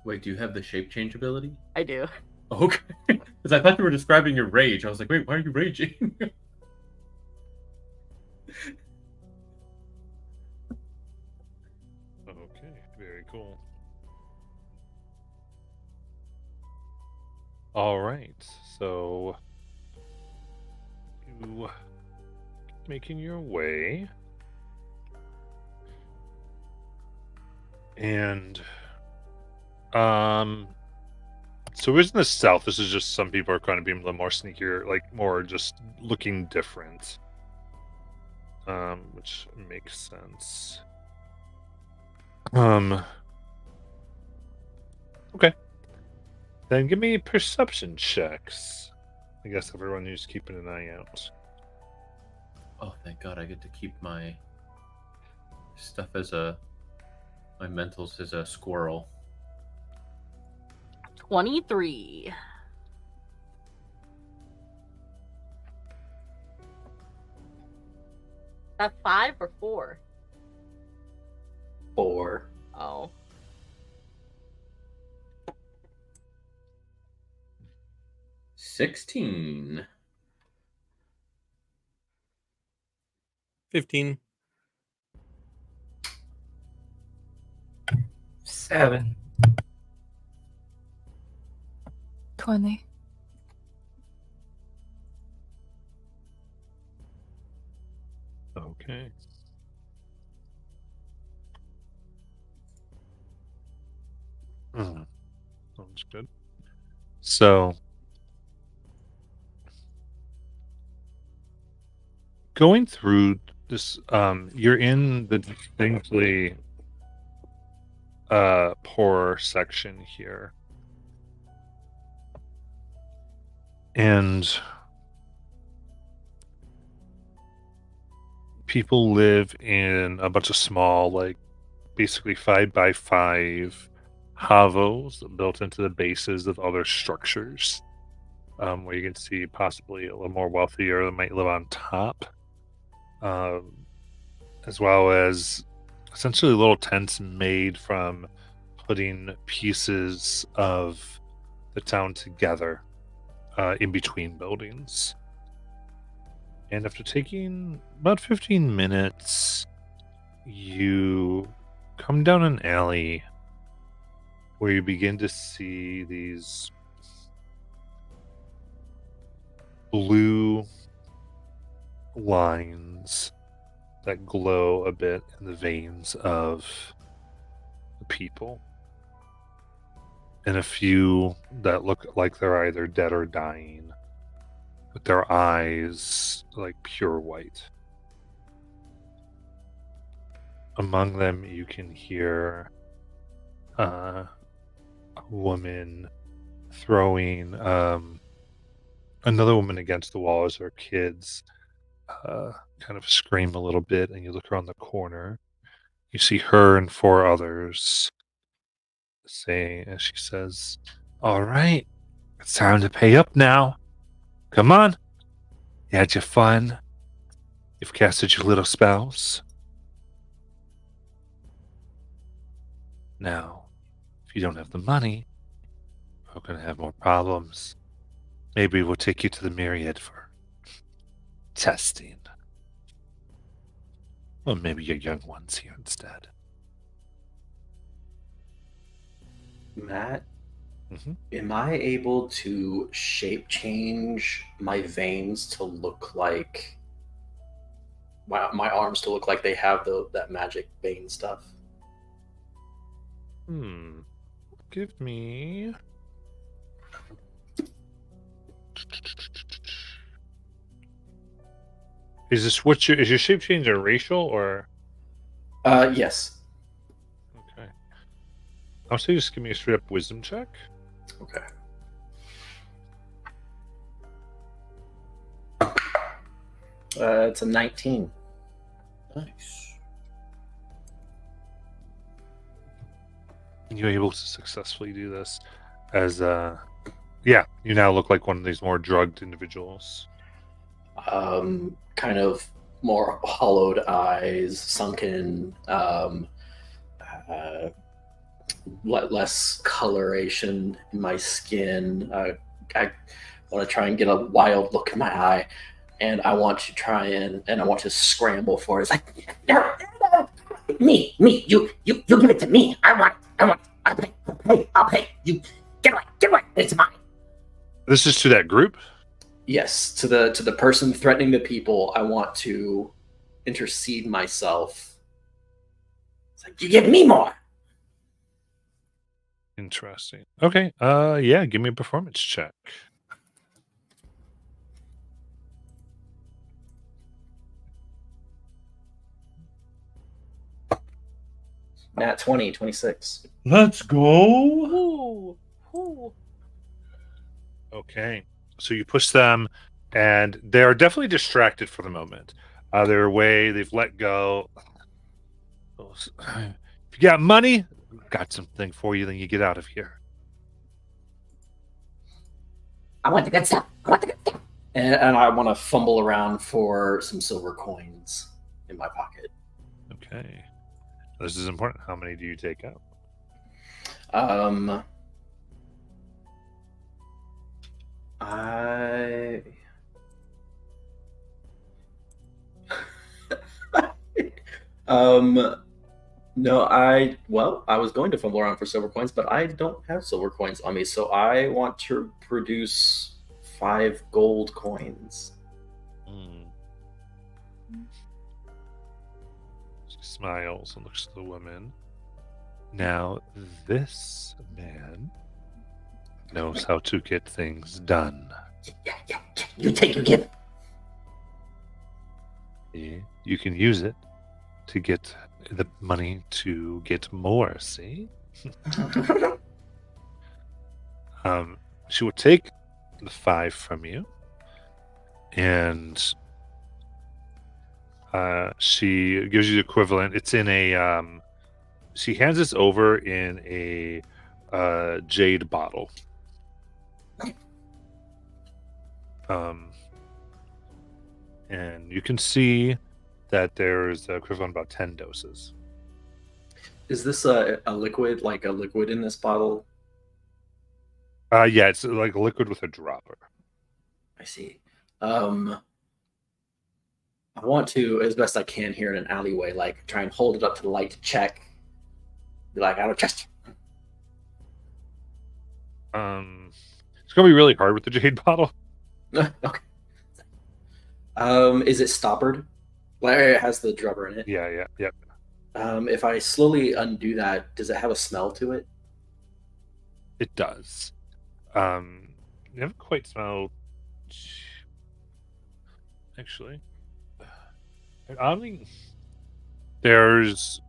Speaker 7: Wait, do you have the shape change ability?
Speaker 4: I do.
Speaker 7: Okay. Because I thought you were describing your rage. I was like, wait, why are you raging?
Speaker 1: Okay, very cool. All right, so you making your way, and so where's in the south? This is just some people are kind of being a little more sneakier, like more just looking different, which makes sense. Okay. Then give me perception checks. I guess everyone who's keeping an eye out.
Speaker 7: Oh, thank God I get to keep my stuff my mentals as a squirrel.
Speaker 4: 23. That 5 or 4?
Speaker 2: 4.
Speaker 4: Oh.
Speaker 7: 16.
Speaker 6: 15.
Speaker 5: 7.
Speaker 8: 20.
Speaker 1: Okay. Sounds good. So, going through this, you're in the distinctly poorer section here, and people live in a bunch of small, like basically 5x5 hovels built into the bases of other structures, where you can see possibly a little more wealthier that might live on top, um, as well as essentially little tents made from putting pieces of the town together in between buildings. And after taking about 15 minutes, you come down an alley where you begin to see these blue lines that glow a bit in the veins of the people, and a few that look like they're either dead or dying, with their eyes like pure white. Among them, you can hear a woman throwing another woman against the wall as her kids kind of scream a little bit, and you look around the corner. You see her and 4 others saying, as she says, "All right, it's time to pay up now. Come on. You had your fun. You've casted your little spells. Now, if you don't have the money, we're going to have more problems. Maybe we'll take you to the Myriad for testing. Well, maybe your young ones here instead."
Speaker 2: Matt,
Speaker 1: Mhm.
Speaker 2: am I able to shape change my veins to look like my arms to look like they have that magic vein stuff?
Speaker 1: Give me. Is your shape change a racial or?
Speaker 2: Yes.
Speaker 1: Okay. I'll say just give me a straight up wisdom check.
Speaker 2: Okay. It's a 19.
Speaker 7: Nice.
Speaker 1: You're able to successfully do this as yeah, you now look like one of these more drugged individuals.
Speaker 2: Kind of more hollowed eyes, sunken, less coloration in my skin. I want to try and get a wild look in my eye, and I want to try and I want to scramble for it. It's like, no,
Speaker 3: Me, you give it to me. I'll pay. You get away, it's mine.
Speaker 1: This is to that group?
Speaker 2: yes, to the person threatening the people. I want to intercede myself.
Speaker 3: It's like, you give me more.
Speaker 1: Interesting. Okay. Yeah, give me a performance check.
Speaker 2: Nat 20, 26.
Speaker 7: Let's go.
Speaker 4: Ooh. Ooh.
Speaker 1: Okay. So you push them, and they're definitely distracted for the moment. They're away, they've let go. If you got money, got something for you, then you get out of here.
Speaker 3: I want the good stuff.
Speaker 2: And I want to fumble around for some silver coins in my pocket.
Speaker 1: Okay. This is important. How many do you take out?
Speaker 2: I No, I was going to fumble around for silver coins, but I don't have silver coins on me, so I want to produce 5 gold coins.
Speaker 1: Mm. She smiles and looks at the woman. Now, this man knows how to get things done.
Speaker 3: Yeah. You take your gift.
Speaker 1: You can use it to get the money to get more, see? She will take the 5 from you, and she gives you the equivalent. It's in a she hands this over in a jade bottle. And you can see that there's the equivalent of about 10 doses.
Speaker 2: Is this a liquid, like a liquid in this bottle?
Speaker 1: Yeah, it's like a liquid with a dropper.
Speaker 2: I see. I want to, as best I can here in an alleyway, like try and hold it up to the light to check. Be like, I don't trust you.
Speaker 1: It's gonna be really hard with the jade bottle.
Speaker 2: Okay. Is it stoppered? Like it has the dropper in it.
Speaker 1: Yeah.
Speaker 2: If I slowly undo that, does it have a smell to it?
Speaker 1: It does. You haven't quite smelled. Actually, I mean, there's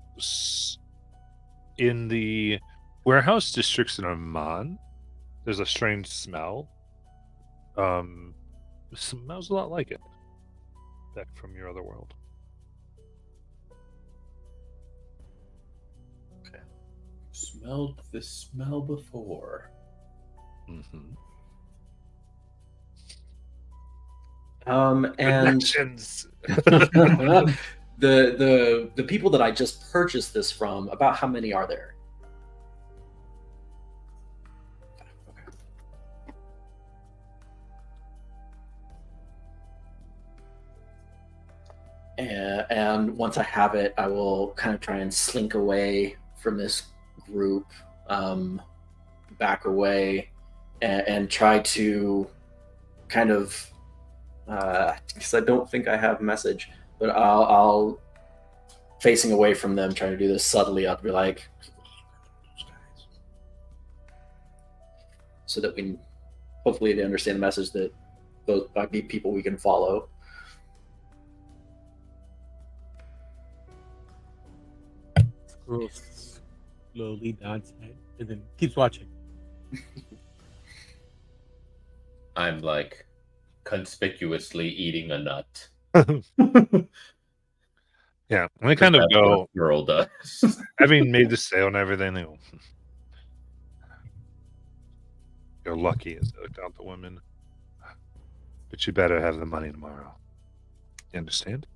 Speaker 1: in the warehouse districts in Oman, there's a strange smell. It smells a lot like it. Back from your other world.
Speaker 7: Okay. Smelled this smell before.
Speaker 1: Mm-hmm.
Speaker 2: And
Speaker 1: Connections.
Speaker 2: the people that I just purchased this from, about how many are there? And once I have it, I will kind of try and slink away from this group, back away, and try to kind of, because I don't think I have message, but I'll facing away from them, trying to do this subtly. I'll be like, so that we, hopefully, they understand the message that those might be people we can follow.
Speaker 6: Scrolls slowly nods head and then keeps watching.
Speaker 7: I'm like conspicuously eating a nut.
Speaker 1: Yeah, and they kind of
Speaker 7: That's what
Speaker 1: go,
Speaker 7: a girl does.
Speaker 1: having made the sale and everything, they go, you're lucky as they look down at the women. But you better have the money tomorrow. You understand?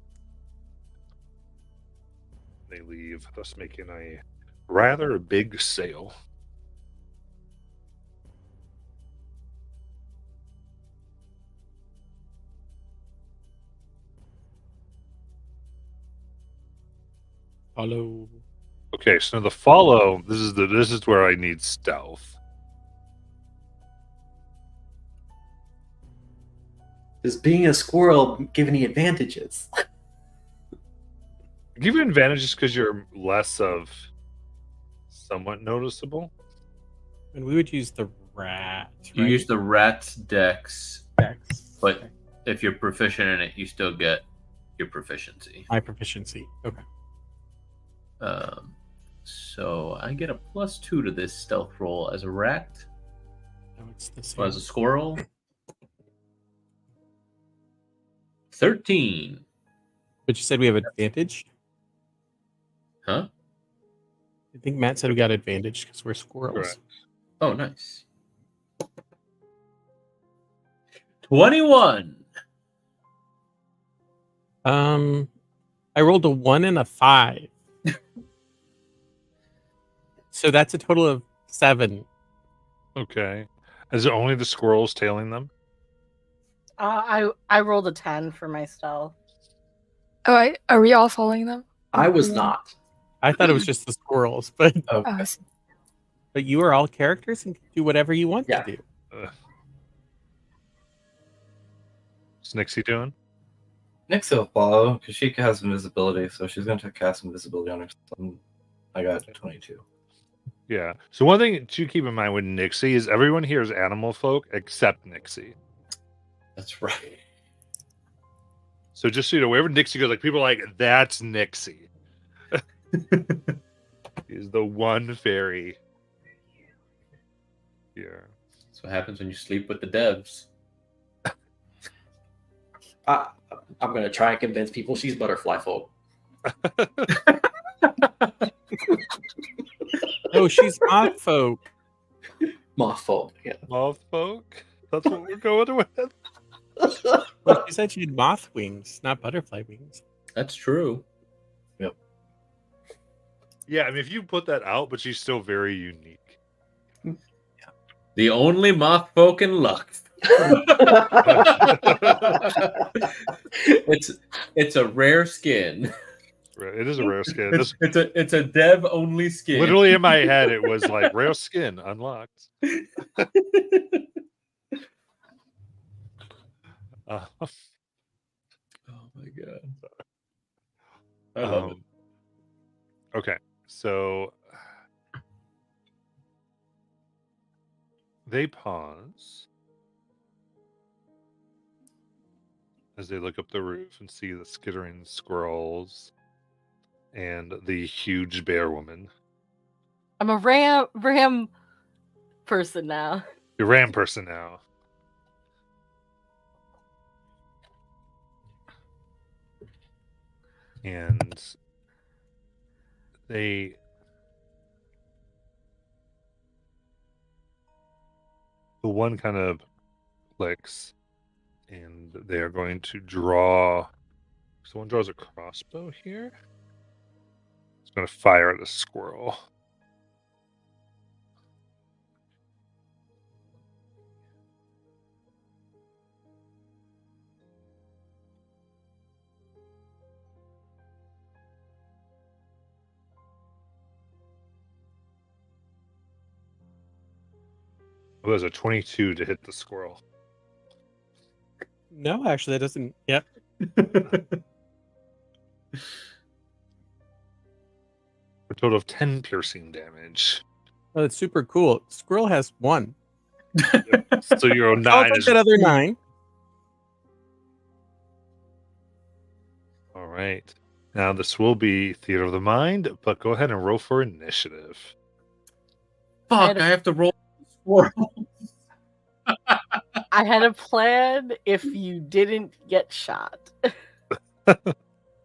Speaker 1: They leave, thus making a rather big sale.
Speaker 6: Follow.
Speaker 1: Okay, so the follow. This is where I need stealth.
Speaker 2: Does being a squirrel give any advantages?
Speaker 1: Give you advantages because you're less of somewhat noticeable.
Speaker 6: And we would use the rat.
Speaker 7: You
Speaker 6: right?
Speaker 7: use the rat's dex,
Speaker 6: Dex.
Speaker 7: but if you're proficient in it, you still get your proficiency.
Speaker 6: My proficiency. Okay.
Speaker 7: So I get a +2 to this stealth roll as a rat.
Speaker 6: No, it's the same.
Speaker 7: Or as a squirrel. 13.
Speaker 6: But you said we have advantage?
Speaker 7: Huh?
Speaker 6: I think Matt said we got advantage because we're squirrels.
Speaker 1: Correct.
Speaker 7: Oh, nice. 21.
Speaker 6: I rolled a 1 and a 5. So that's a total of 7.
Speaker 1: Okay. Is it only the squirrels tailing them?
Speaker 4: I rolled a 10 for my stealth.
Speaker 8: Oh, are we all following them?
Speaker 2: I was not.
Speaker 6: I thought it was just the squirrels, but
Speaker 5: Okay.
Speaker 6: but you are all characters and can do whatever you want
Speaker 2: Yeah.
Speaker 6: to do.
Speaker 1: What's Nixie doing?
Speaker 5: Nyx will follow because she has invisibility, so she's going to cast invisibility on herself. I got 22.
Speaker 1: Yeah. So one thing to keep in mind with Nixie is everyone here is animal folk except Nixie.
Speaker 7: That's right.
Speaker 1: So just so you know, wherever Nixie goes, like people are like, that's Nixie. He's the one fairy here.
Speaker 7: That's what happens when you sleep with the devs.
Speaker 2: I'm gonna try and convince people she's butterfly folk.
Speaker 6: Oh, she's moth folk.
Speaker 2: Moth folk. Yeah.
Speaker 1: Moth folk? That's what we're going with.
Speaker 6: Well, she said she had moth wings, not butterfly wings.
Speaker 7: That's true.
Speaker 1: Yeah, I mean, if you put that out, but she's still very unique.
Speaker 7: The only moth folk in Lux. It's a rare skin.
Speaker 1: It is a rare skin.
Speaker 7: It's a dev only skin.
Speaker 1: Literally in my head, it was like rare skin unlocked.
Speaker 7: Oh my god! I love it.
Speaker 1: Okay, so they pause as they look up the roof and see the skittering squirrels and the huge bear woman.
Speaker 4: I'm a ram person now.
Speaker 1: You're ram person now. And the one kind of clicks, and they are going to draw. Someone draws a crossbow here. It's going to fire at a squirrel. It was a 22 to hit the squirrel.
Speaker 6: No, actually, that doesn't. Yep.
Speaker 1: A total of 10 piercing damage.
Speaker 6: Oh, that's super cool. Squirrel has 1.
Speaker 1: So your
Speaker 6: I'll
Speaker 1: 9
Speaker 6: take
Speaker 1: is
Speaker 6: that other 9.
Speaker 1: all right. Now this will be Theater of the Mind, but go ahead and roll for initiative.
Speaker 7: Fuck! I have to roll squirrel.
Speaker 4: I had a plan if you didn't get shot.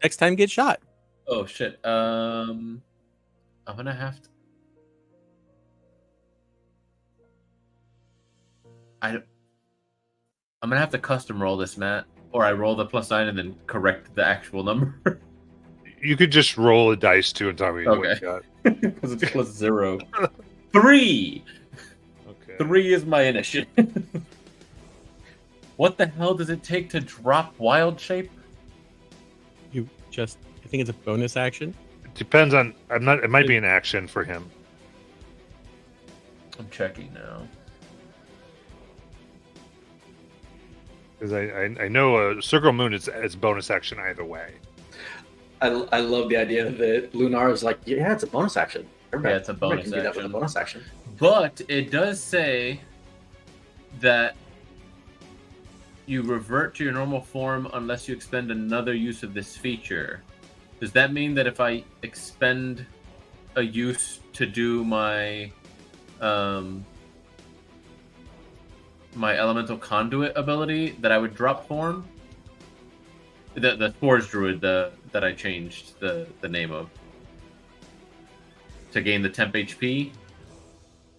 Speaker 6: Next time, get shot.
Speaker 7: Oh shit. I'm gonna have to. I'm gonna have to custom roll this, Matt, or I roll the +9 and then correct the actual number.
Speaker 1: You could just roll a dice too and tell me what you
Speaker 7: Okay.
Speaker 1: got.
Speaker 7: Because it's +0. 3.
Speaker 1: Okay.
Speaker 7: 3 is my initiative. What the hell does it take to drop Wild Shape?
Speaker 6: You just. I think it's a bonus action.
Speaker 1: It depends on. I'm not. It might be an action for him.
Speaker 7: I'm checking now.
Speaker 1: Because I know Circle Moon is bonus action either way.
Speaker 2: I love the idea that Lunar is like, yeah, it's a bonus action.
Speaker 7: Yeah, it's a bonus
Speaker 2: can do that with a
Speaker 7: action.
Speaker 2: bonus action.
Speaker 7: But it does say that you revert to your normal form unless you expend another use of this feature. Does that mean that if I expend a use to do my my elemental conduit ability, that I would drop form? The Spores Druid that I changed the name of to gain the temp HP.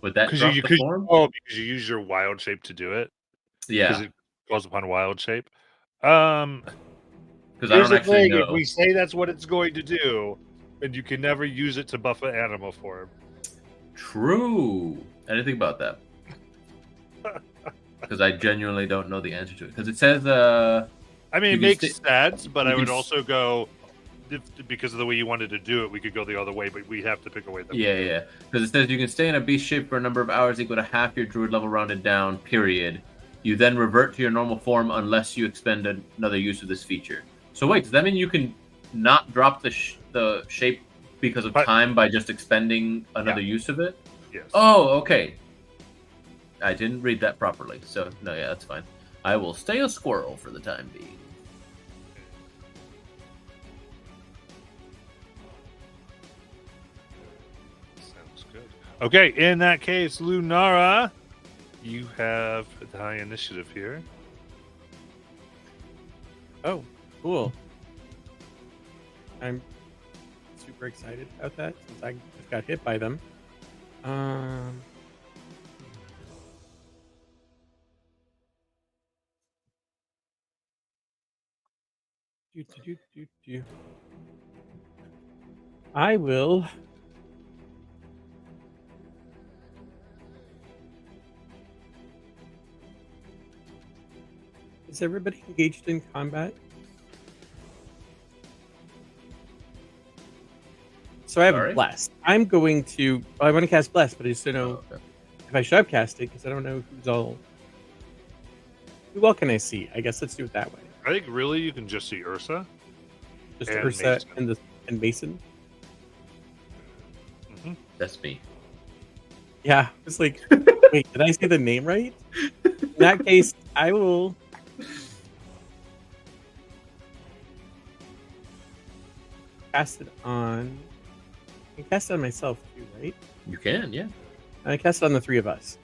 Speaker 7: Would that drop the form?
Speaker 1: Oh, because you use your wild shape to do it.
Speaker 7: Yeah,
Speaker 1: Because it calls upon wild shape.
Speaker 7: because I
Speaker 1: Here's
Speaker 7: don't
Speaker 1: the
Speaker 7: actually
Speaker 1: thing:
Speaker 7: know.
Speaker 1: if we say that's what it's going to do, then you can never use it to buff an animal form.
Speaker 7: True. I didn't think about that. Because I genuinely don't know the answer to it. Because it says,
Speaker 1: I mean,
Speaker 7: You
Speaker 1: it
Speaker 7: can
Speaker 1: makes
Speaker 7: sti-
Speaker 1: sense, but
Speaker 7: you
Speaker 1: I would
Speaker 7: can
Speaker 1: also go. because of the way you wanted to do it, we could go the other way, but we have to pick a way.
Speaker 7: Yeah. Because it says you can stay in a beast shape for a number of hours equal to half your druid level rounded down, period. You then revert to your normal form unless you expend another use of this feature. So wait, does that mean you can not drop the shape because of time by just expending another use of it?
Speaker 1: Yes.
Speaker 7: Oh, okay. I didn't read that properly, so no, yeah, that's fine. I will stay a squirrel for the time being.
Speaker 1: Sounds good. Okay, in that case, Lunara, you have the high initiative here.
Speaker 6: Oh, cool. I'm super excited about that since I just got hit by them. I will. Is everybody engaged in combat? So I have a bless. I'm going to. I want to cast bless, but I just don't know if I should cast it because I don't know who's all. Who all can I see? I guess let's do it that way.
Speaker 1: I think really you can just see Ursa.
Speaker 6: Just Ursa Mason. and Mason.
Speaker 1: Mm-hmm.
Speaker 7: That's me.
Speaker 6: Yeah, it's like, wait, did I say the name right? In that case, I will. Cast it on. I can cast it on myself too, right?
Speaker 7: You can, yeah.
Speaker 6: I cast it on the three of us.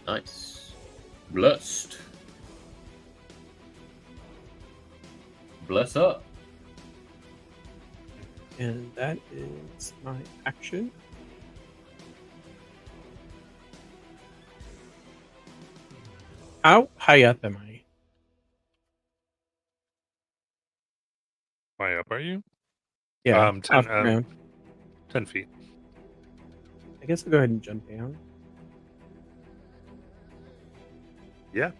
Speaker 7: Nice. Blessed. Bless up.
Speaker 6: And that is my action. How high up am I?
Speaker 1: How high up are you?
Speaker 6: Yeah,
Speaker 1: 10 feet.
Speaker 6: I guess I'll go ahead and jump down.
Speaker 1: Yeah.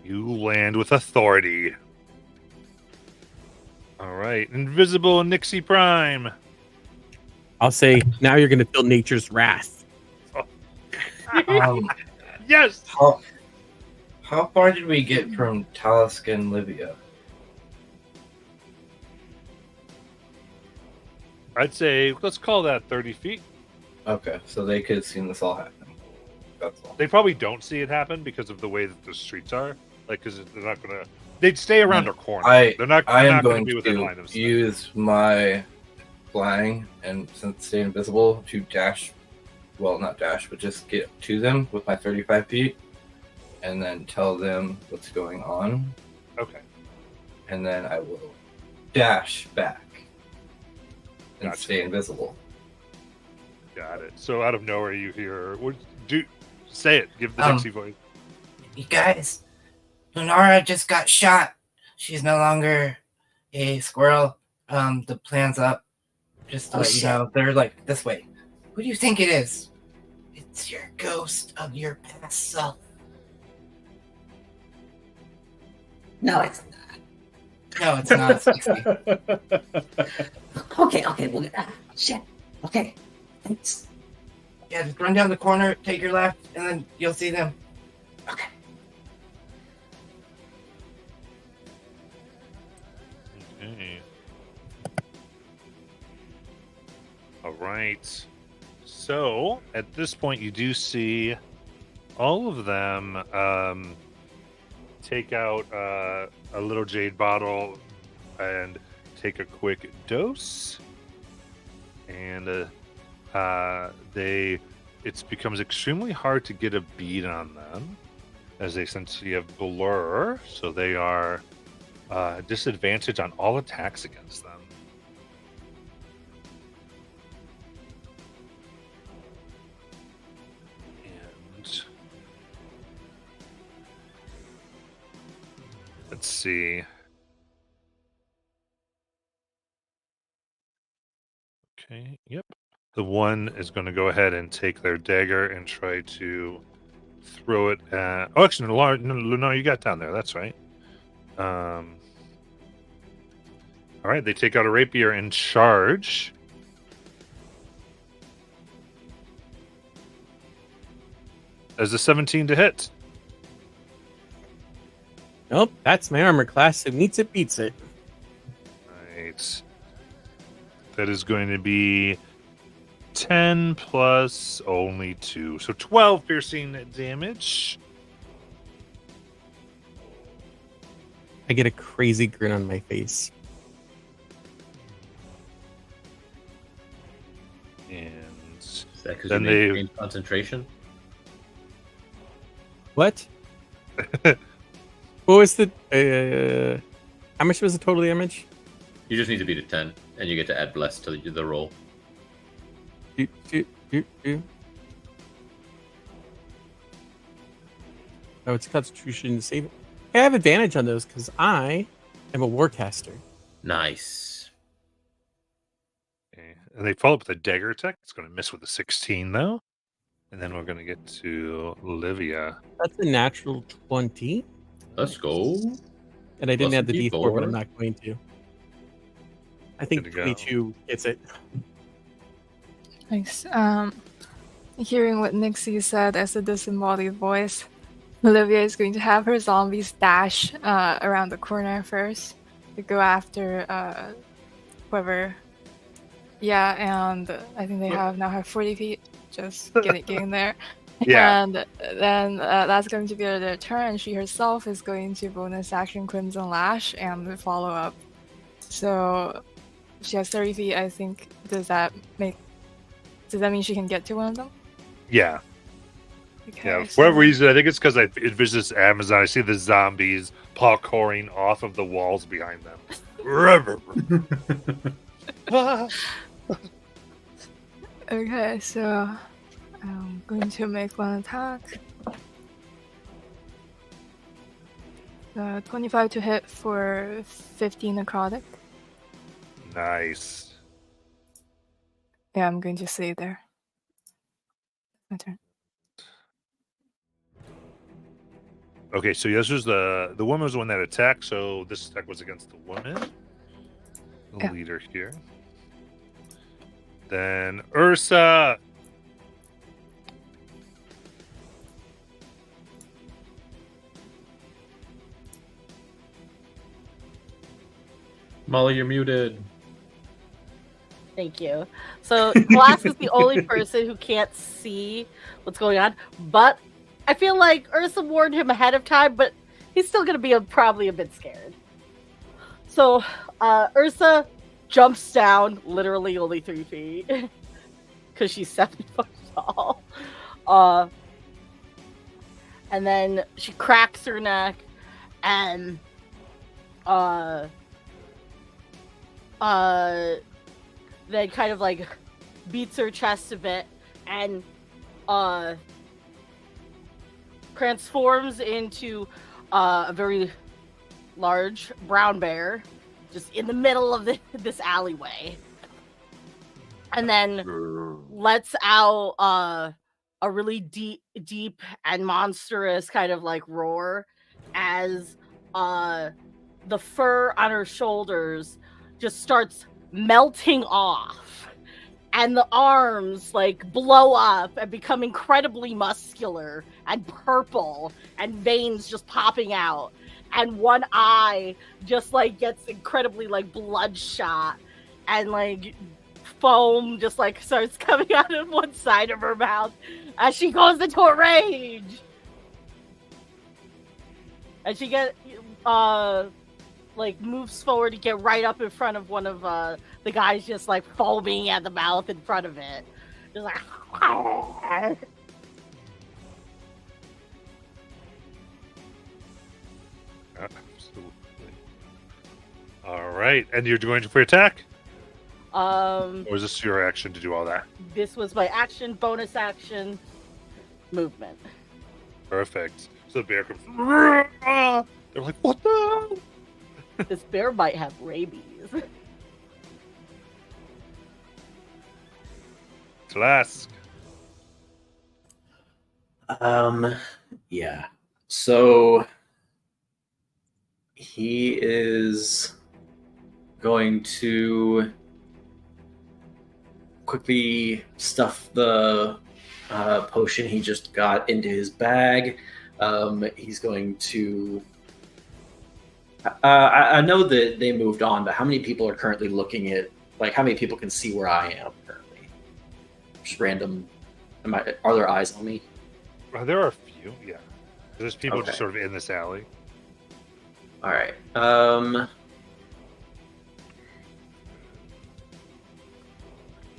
Speaker 1: You land with authority. All right. Invisible Nixie Prime.
Speaker 6: I'll say, now you're going to feel nature's wrath.
Speaker 1: Yes!
Speaker 5: How far did we get from Talisk and Livia?
Speaker 1: I'd say, let's call that 30 feet.
Speaker 5: Okay, so they could have seen this all happen. That's all.
Speaker 1: They probably don't see it happen because of the way that the streets are. Like, because they're not going to... They'd stay around a corner. They're not going to be within line of sight.
Speaker 5: Use my flying and since stay invisible to dash. Well, not dash, but just get to them with my 35 feet and then tell them what's going on.
Speaker 1: Okay.
Speaker 5: And then I will dash back and
Speaker 1: Gotcha.
Speaker 5: stay invisible.
Speaker 1: Got it. So out of nowhere you hear... Say it. Give the Nixie voice.
Speaker 9: You guys, Lunara just got shot. She's no longer a squirrel. The plan's up. Just to let you know, they're like this way. Who do you think it is? It's your ghost of your past self.
Speaker 3: No, it's not.
Speaker 9: No, it's not. It's Nixie.
Speaker 3: Okay. Well, shit. Okay. Thanks.
Speaker 9: Yeah, just run down the corner, take your left, and then you'll see them.
Speaker 3: Okay.
Speaker 1: Okay. All right. So at this point, you do see all of them take out a little jade bottle and take a quick dose, and it becomes extremely hard to get a bead on them as they essentially have blur, so they are disadvantaged on all attacks against them. And let's see. Okay, yep. The one is going to go ahead and take their dagger and try to throw it at... Oh, actually, no, Lunar, you got down there. That's right. All right, they take out a rapier and charge. As a 17 to hit.
Speaker 6: Nope, that's my armor class. It meets it, beats it.
Speaker 1: Right. That is going to be 10 plus only 2. So 12 piercing damage.
Speaker 6: I get a crazy grin on my face.
Speaker 1: And
Speaker 7: Is that because
Speaker 1: then
Speaker 7: you
Speaker 1: they
Speaker 7: maintain concentration?
Speaker 6: What? What was the... how much was the total damage?
Speaker 7: You just need to beat a 10, and you get to add bless to the roll.
Speaker 6: Oh, it's Constitution to save it. Hey, I have advantage on those because I am a warcaster.
Speaker 7: Nice.
Speaker 1: Okay. And they follow up with a dagger attack. It's going to miss with a 16, though. And then we're going to get to Olivia.
Speaker 6: That's a natural 20.
Speaker 7: Let's go.
Speaker 6: And I didn't
Speaker 7: Plus
Speaker 6: add the
Speaker 7: a
Speaker 6: D4, but
Speaker 7: D4.
Speaker 6: I'm not going to. I think
Speaker 1: Good to go.
Speaker 6: 22 gets it.
Speaker 8: Nice. Hearing what Nixie said as a disembodied voice, Olivia is going to have her zombies dash around the corner first to go after whoever. Yeah, and I think they now have 40 feet. Just getting there.
Speaker 1: Yeah.
Speaker 8: And then that's going to be their turn. She herself is going to bonus action Crimson Lash and follow up. So she has 30 feet, I think. Does that mean she can get to one of them?
Speaker 1: Yeah.
Speaker 8: Okay,
Speaker 1: Yeah. For
Speaker 8: so-
Speaker 1: whatever reason, I think it's because I envision this Amazon. I see the zombies parkouring off of the walls behind them.
Speaker 8: Okay, so I'm going to make one attack. 25 to hit for 15 necrotic.
Speaker 1: Nice.
Speaker 8: Yeah, I'm going to stay there. My turn.
Speaker 1: Okay, so this was the woman was the one that attacked, so this attack was against the woman. The
Speaker 8: Yeah.
Speaker 1: leader here. Then Ursa.
Speaker 7: Molly, you're muted.
Speaker 4: Thank you. So Glass is the only person who can't see what's going on, but I feel like Ursa warned him ahead of time, but he's still going to be probably a bit scared. So Ursa jumps down, literally only 3 feet, because she's 7 foot tall. And then she cracks her neck, and then kind of like beats her chest a bit, and transforms into a very large brown bear just in the middle of this alleyway, and then lets out a really deep and monstrous kind of like roar as the fur on her shoulders just starts melting off, and the arms like blow up and become incredibly muscular and purple, and veins just popping out, and one eye just like gets incredibly like bloodshot, and like foam just like starts coming out of one side of her mouth as she goes into a rage, and she gets like moves forward to get right up in front of one of the guys just like foaming at the mouth in front of it. Just like
Speaker 1: Absolutely. All right, and you're going for your attack, or is this your action to do all that?
Speaker 4: this was my action, bonus action, movement.
Speaker 1: Perfect. So the bear comes. They're like, what the hell?
Speaker 4: This bear might have rabies.
Speaker 1: Flask.
Speaker 2: Yeah. So he is going to quickly stuff the potion he just got into his bag. He's going to. I know that they moved on, but how many people are currently looking at? Like, how many people can see where I am currently? Just random. Are there eyes on me?
Speaker 1: There are a few. Yeah, there's people
Speaker 2: Okay.
Speaker 1: just sort of in this alley.
Speaker 2: All right.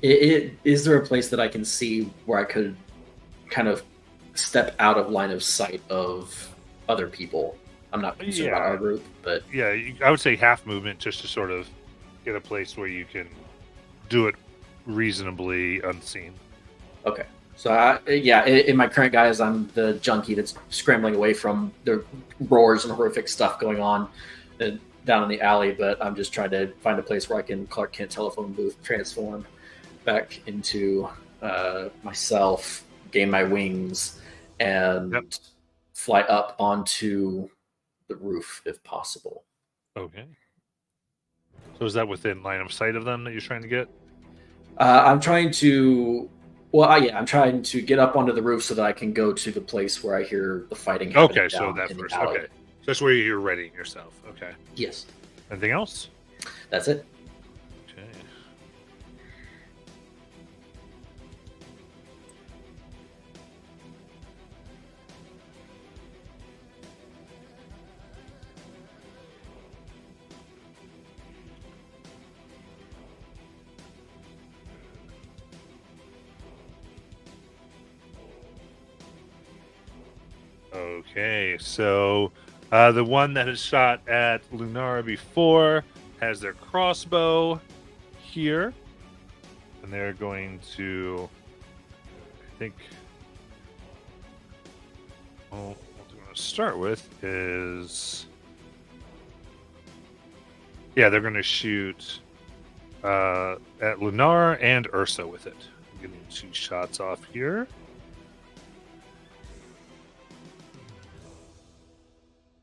Speaker 2: Is there a place that I can see where I could kind of step out of line of sight of other people? I'm not concerned about our group, but
Speaker 1: yeah, I would say half movement just to sort of get a place where you can do it reasonably unseen.
Speaker 2: Okay. So, in my current guise, I'm the junkie that's scrambling away from the roars and horrific stuff going on down in the alley, but I'm just trying to find a place where I can Clark Kent telephone booth transform back into myself, gain my wings, and fly up onto the roof if possible.
Speaker 1: Okay. So is that within line of sight of them that you're trying to get?
Speaker 2: I'm trying to. Well, I'm trying to get up onto the roof so that I can go to the place where I hear the fighting happening.
Speaker 1: Okay, so that first. Okay, so that's where you're readying yourself. Okay.
Speaker 2: Yes.
Speaker 1: Anything else?
Speaker 2: That's it.
Speaker 1: Okay. Okay, so the one that has shot at Lunara before has their crossbow here, and they're going to, I think, well, what they're going to start with is, yeah, they're going to shoot at Lunar and Ursa with it. I'm getting 2 shots off here.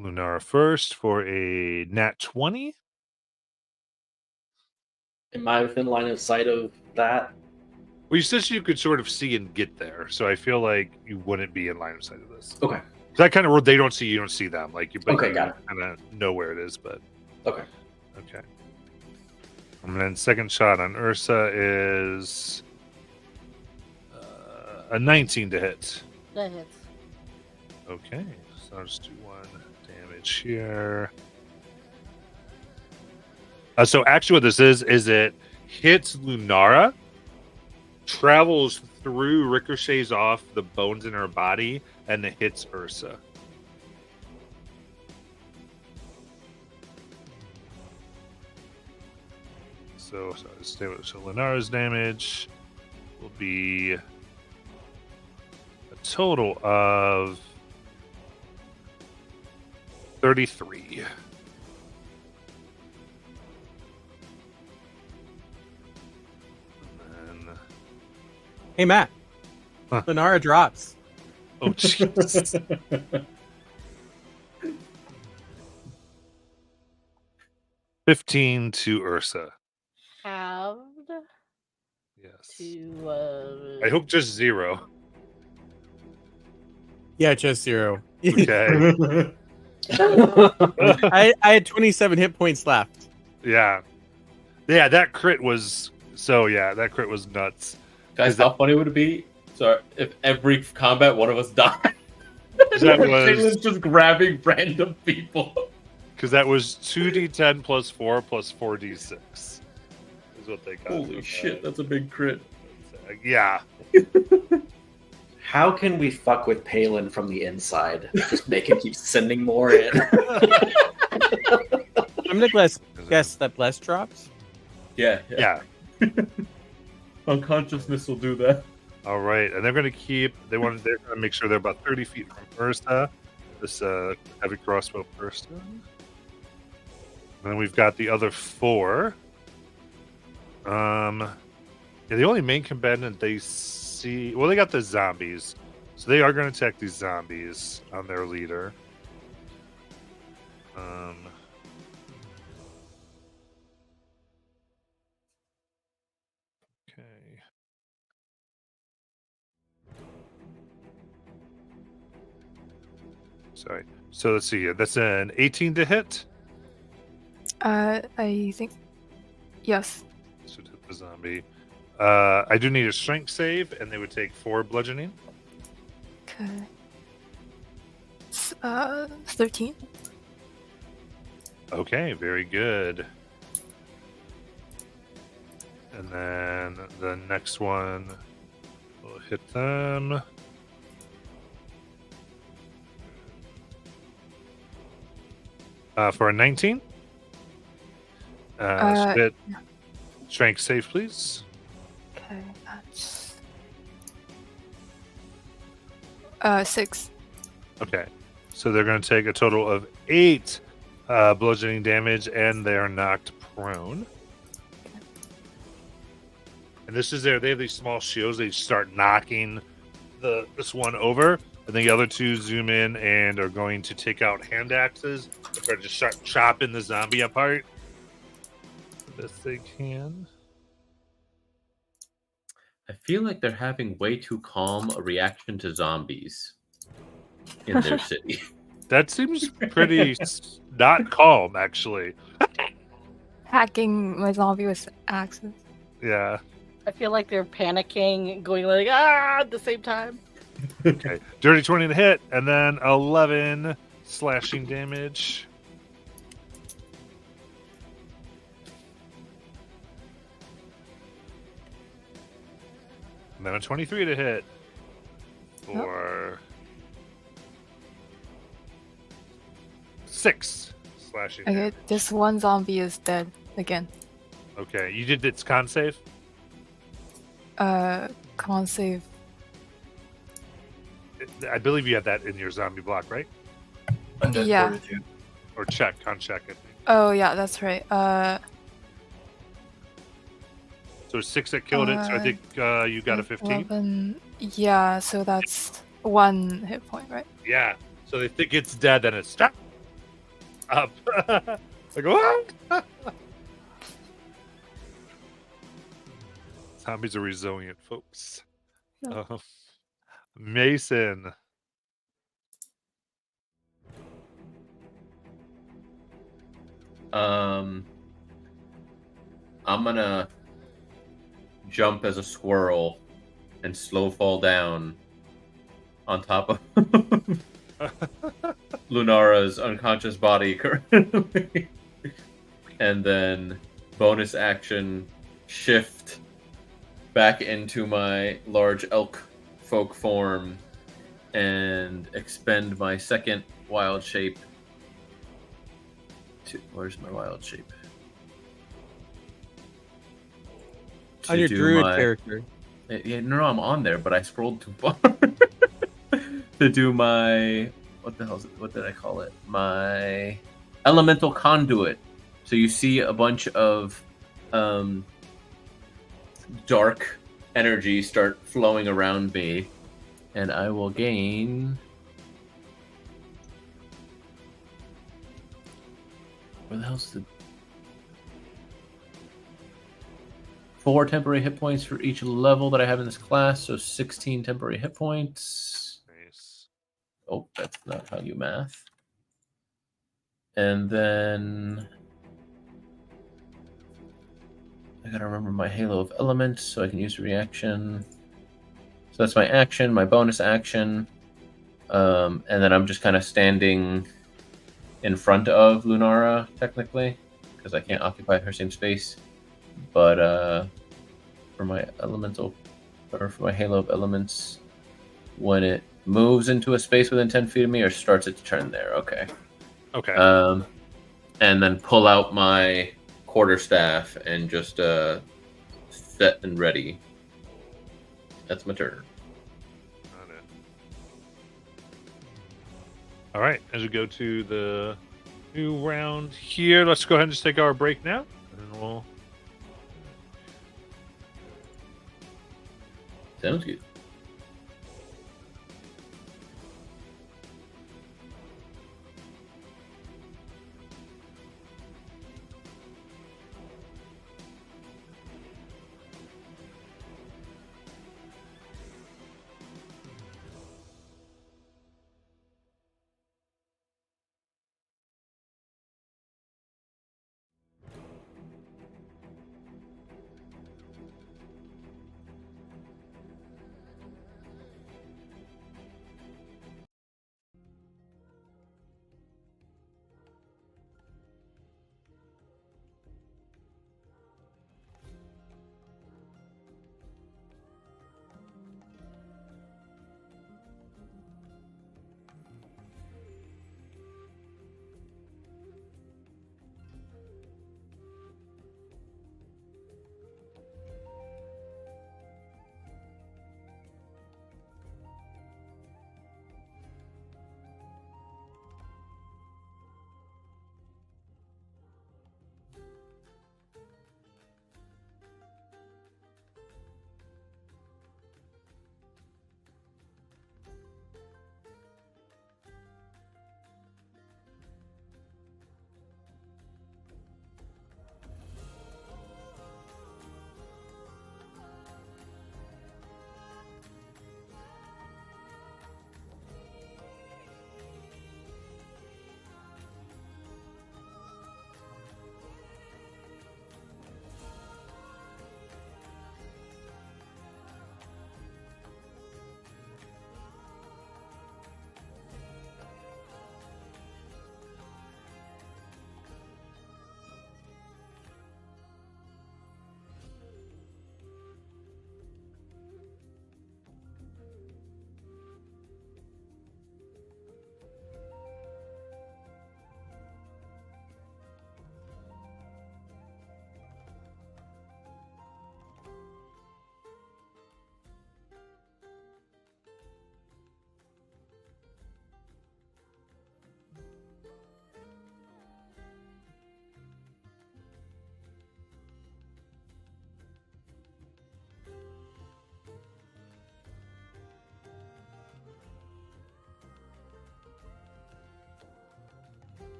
Speaker 1: Lunara first for a nat 20.
Speaker 2: Am I within line of sight of that?
Speaker 1: Well, you said you could sort of see and get there, so I feel like you wouldn't be in line of sight of this.
Speaker 2: Okay.
Speaker 1: That kind of they don't see you, don't see them. Like you,
Speaker 2: okay, got it.
Speaker 1: Kind of know where it is, but
Speaker 2: okay.
Speaker 1: And then second shot on Ursa is a 19 to hit.
Speaker 4: That hits.
Speaker 1: Okay, so I'll just do 1 damage here. So actually what this is it hits Lunara, travels through, ricochets off the bones in her body, and it hits Ursa. So Lunara's damage will be a total of 33. And then...
Speaker 6: Hey, Matt.
Speaker 1: Huh.
Speaker 6: Lunara drops.
Speaker 1: Oh, jeez. 15 to Ursa.
Speaker 4: Halved
Speaker 1: Yes.
Speaker 4: to.
Speaker 1: I hope just 0.
Speaker 6: Yeah, just 0.
Speaker 1: Okay.
Speaker 6: I had 27 hit points left.
Speaker 1: Yeah. Yeah, that crit was that crit was nuts.
Speaker 7: Guys, how funny would it be? So if every combat one of us died,
Speaker 1: That was
Speaker 7: Jalen's just grabbing random people.
Speaker 1: because that was 2d10 plus 4 plus 4d6. Is what they got.
Speaker 7: Holy shit, that's a big crit.
Speaker 1: Yeah.
Speaker 2: How can we fuck with Palin from the inside? Just make him keep sending more in.
Speaker 6: I'm gonna guess that Bless drops.
Speaker 7: Yeah.
Speaker 1: Unconsciousness
Speaker 7: will do that.
Speaker 1: All right, and they're going to make sure they're about 30 feet from Ursa, this heavy crossbow person. And then we've got the other 4. The only main combatant they see, well, they got the zombies, so they are going to attack these zombies on their leader. Sorry. So let's see here. That's an 18 to hit.
Speaker 8: I think yes.
Speaker 1: So to the zombie. I do need a strength save, and they would take 4 bludgeoning.
Speaker 8: Okay. 13.
Speaker 1: Okay, very good. And then the next one will hit them. For a 19. Spit. Strength save, please.
Speaker 8: Okay, that's 6.
Speaker 1: Okay. So they're going to take a total of 8 bludgeoning damage, and they are knocked prone. And this is they have these small shields. They start knocking this one over, and then the other 2 zoom in and are going to take out hand axes and try to just start chopping the zombie apart the best they can.
Speaker 7: I feel like they're having way too calm a reaction to zombies in their city.
Speaker 1: That seems pretty not calm, actually.
Speaker 8: Hacking my zombie with axes.
Speaker 1: Yeah.
Speaker 4: I feel like they're panicking, going like at the same time.
Speaker 1: Okay. Dirty 20 to hit, and then 11 slashing damage. And then a 23 to hit for 6 slashing
Speaker 8: Okay,
Speaker 1: damage.
Speaker 8: this one zombie is dead again.
Speaker 1: Okay, you did its con save?
Speaker 8: Con save.
Speaker 1: I believe you have that in your zombie block, right?
Speaker 5: Undead
Speaker 8: Yeah.
Speaker 5: Fortitude.
Speaker 1: Or con check, I think.
Speaker 8: Oh yeah, that's right.
Speaker 1: So 6 that killed it, so I think you got a 15.
Speaker 8: 11. Yeah, so that's 1 hit point, right?
Speaker 1: Yeah. So they think it's dead, then it's stop up. Like what? Zombies are resilient, folks.
Speaker 8: Yeah.
Speaker 1: Mason.
Speaker 7: I'm gonna jump as a squirrel and slow fall down on top of Lunara's unconscious body currently. And then bonus action shift back into my large elk folk form and expend my second wild shape. Where's my wild shape?
Speaker 6: On your druid character.
Speaker 7: Yeah, no, I'm on there, but I scrolled too far to do my what did I call it? My elemental conduit. So you see a bunch of dark energy start flowing around me, and I will gain. Where the hell's the 4 temporary hit points for each level that I have in this class, so 16 temporary hit points.
Speaker 1: Nice.
Speaker 7: Oh, that's not how you math. And then I gotta remember my Halo of Elements so I can use a reaction. So that's my action, my bonus action. And then I'm just kind of standing in front of Lunara, technically, because I can't occupy her same space. But for my elemental, or for my Halo of Elements, when it moves into a space within 10 feet of me or starts its turn there, okay.
Speaker 1: Okay.
Speaker 7: And then pull out my quarterstaff and just set and ready. That's my turn.
Speaker 1: Got it. All right, as we go to the new round here, let's go ahead and just take our break now, and then we'll.
Speaker 7: Sounds good.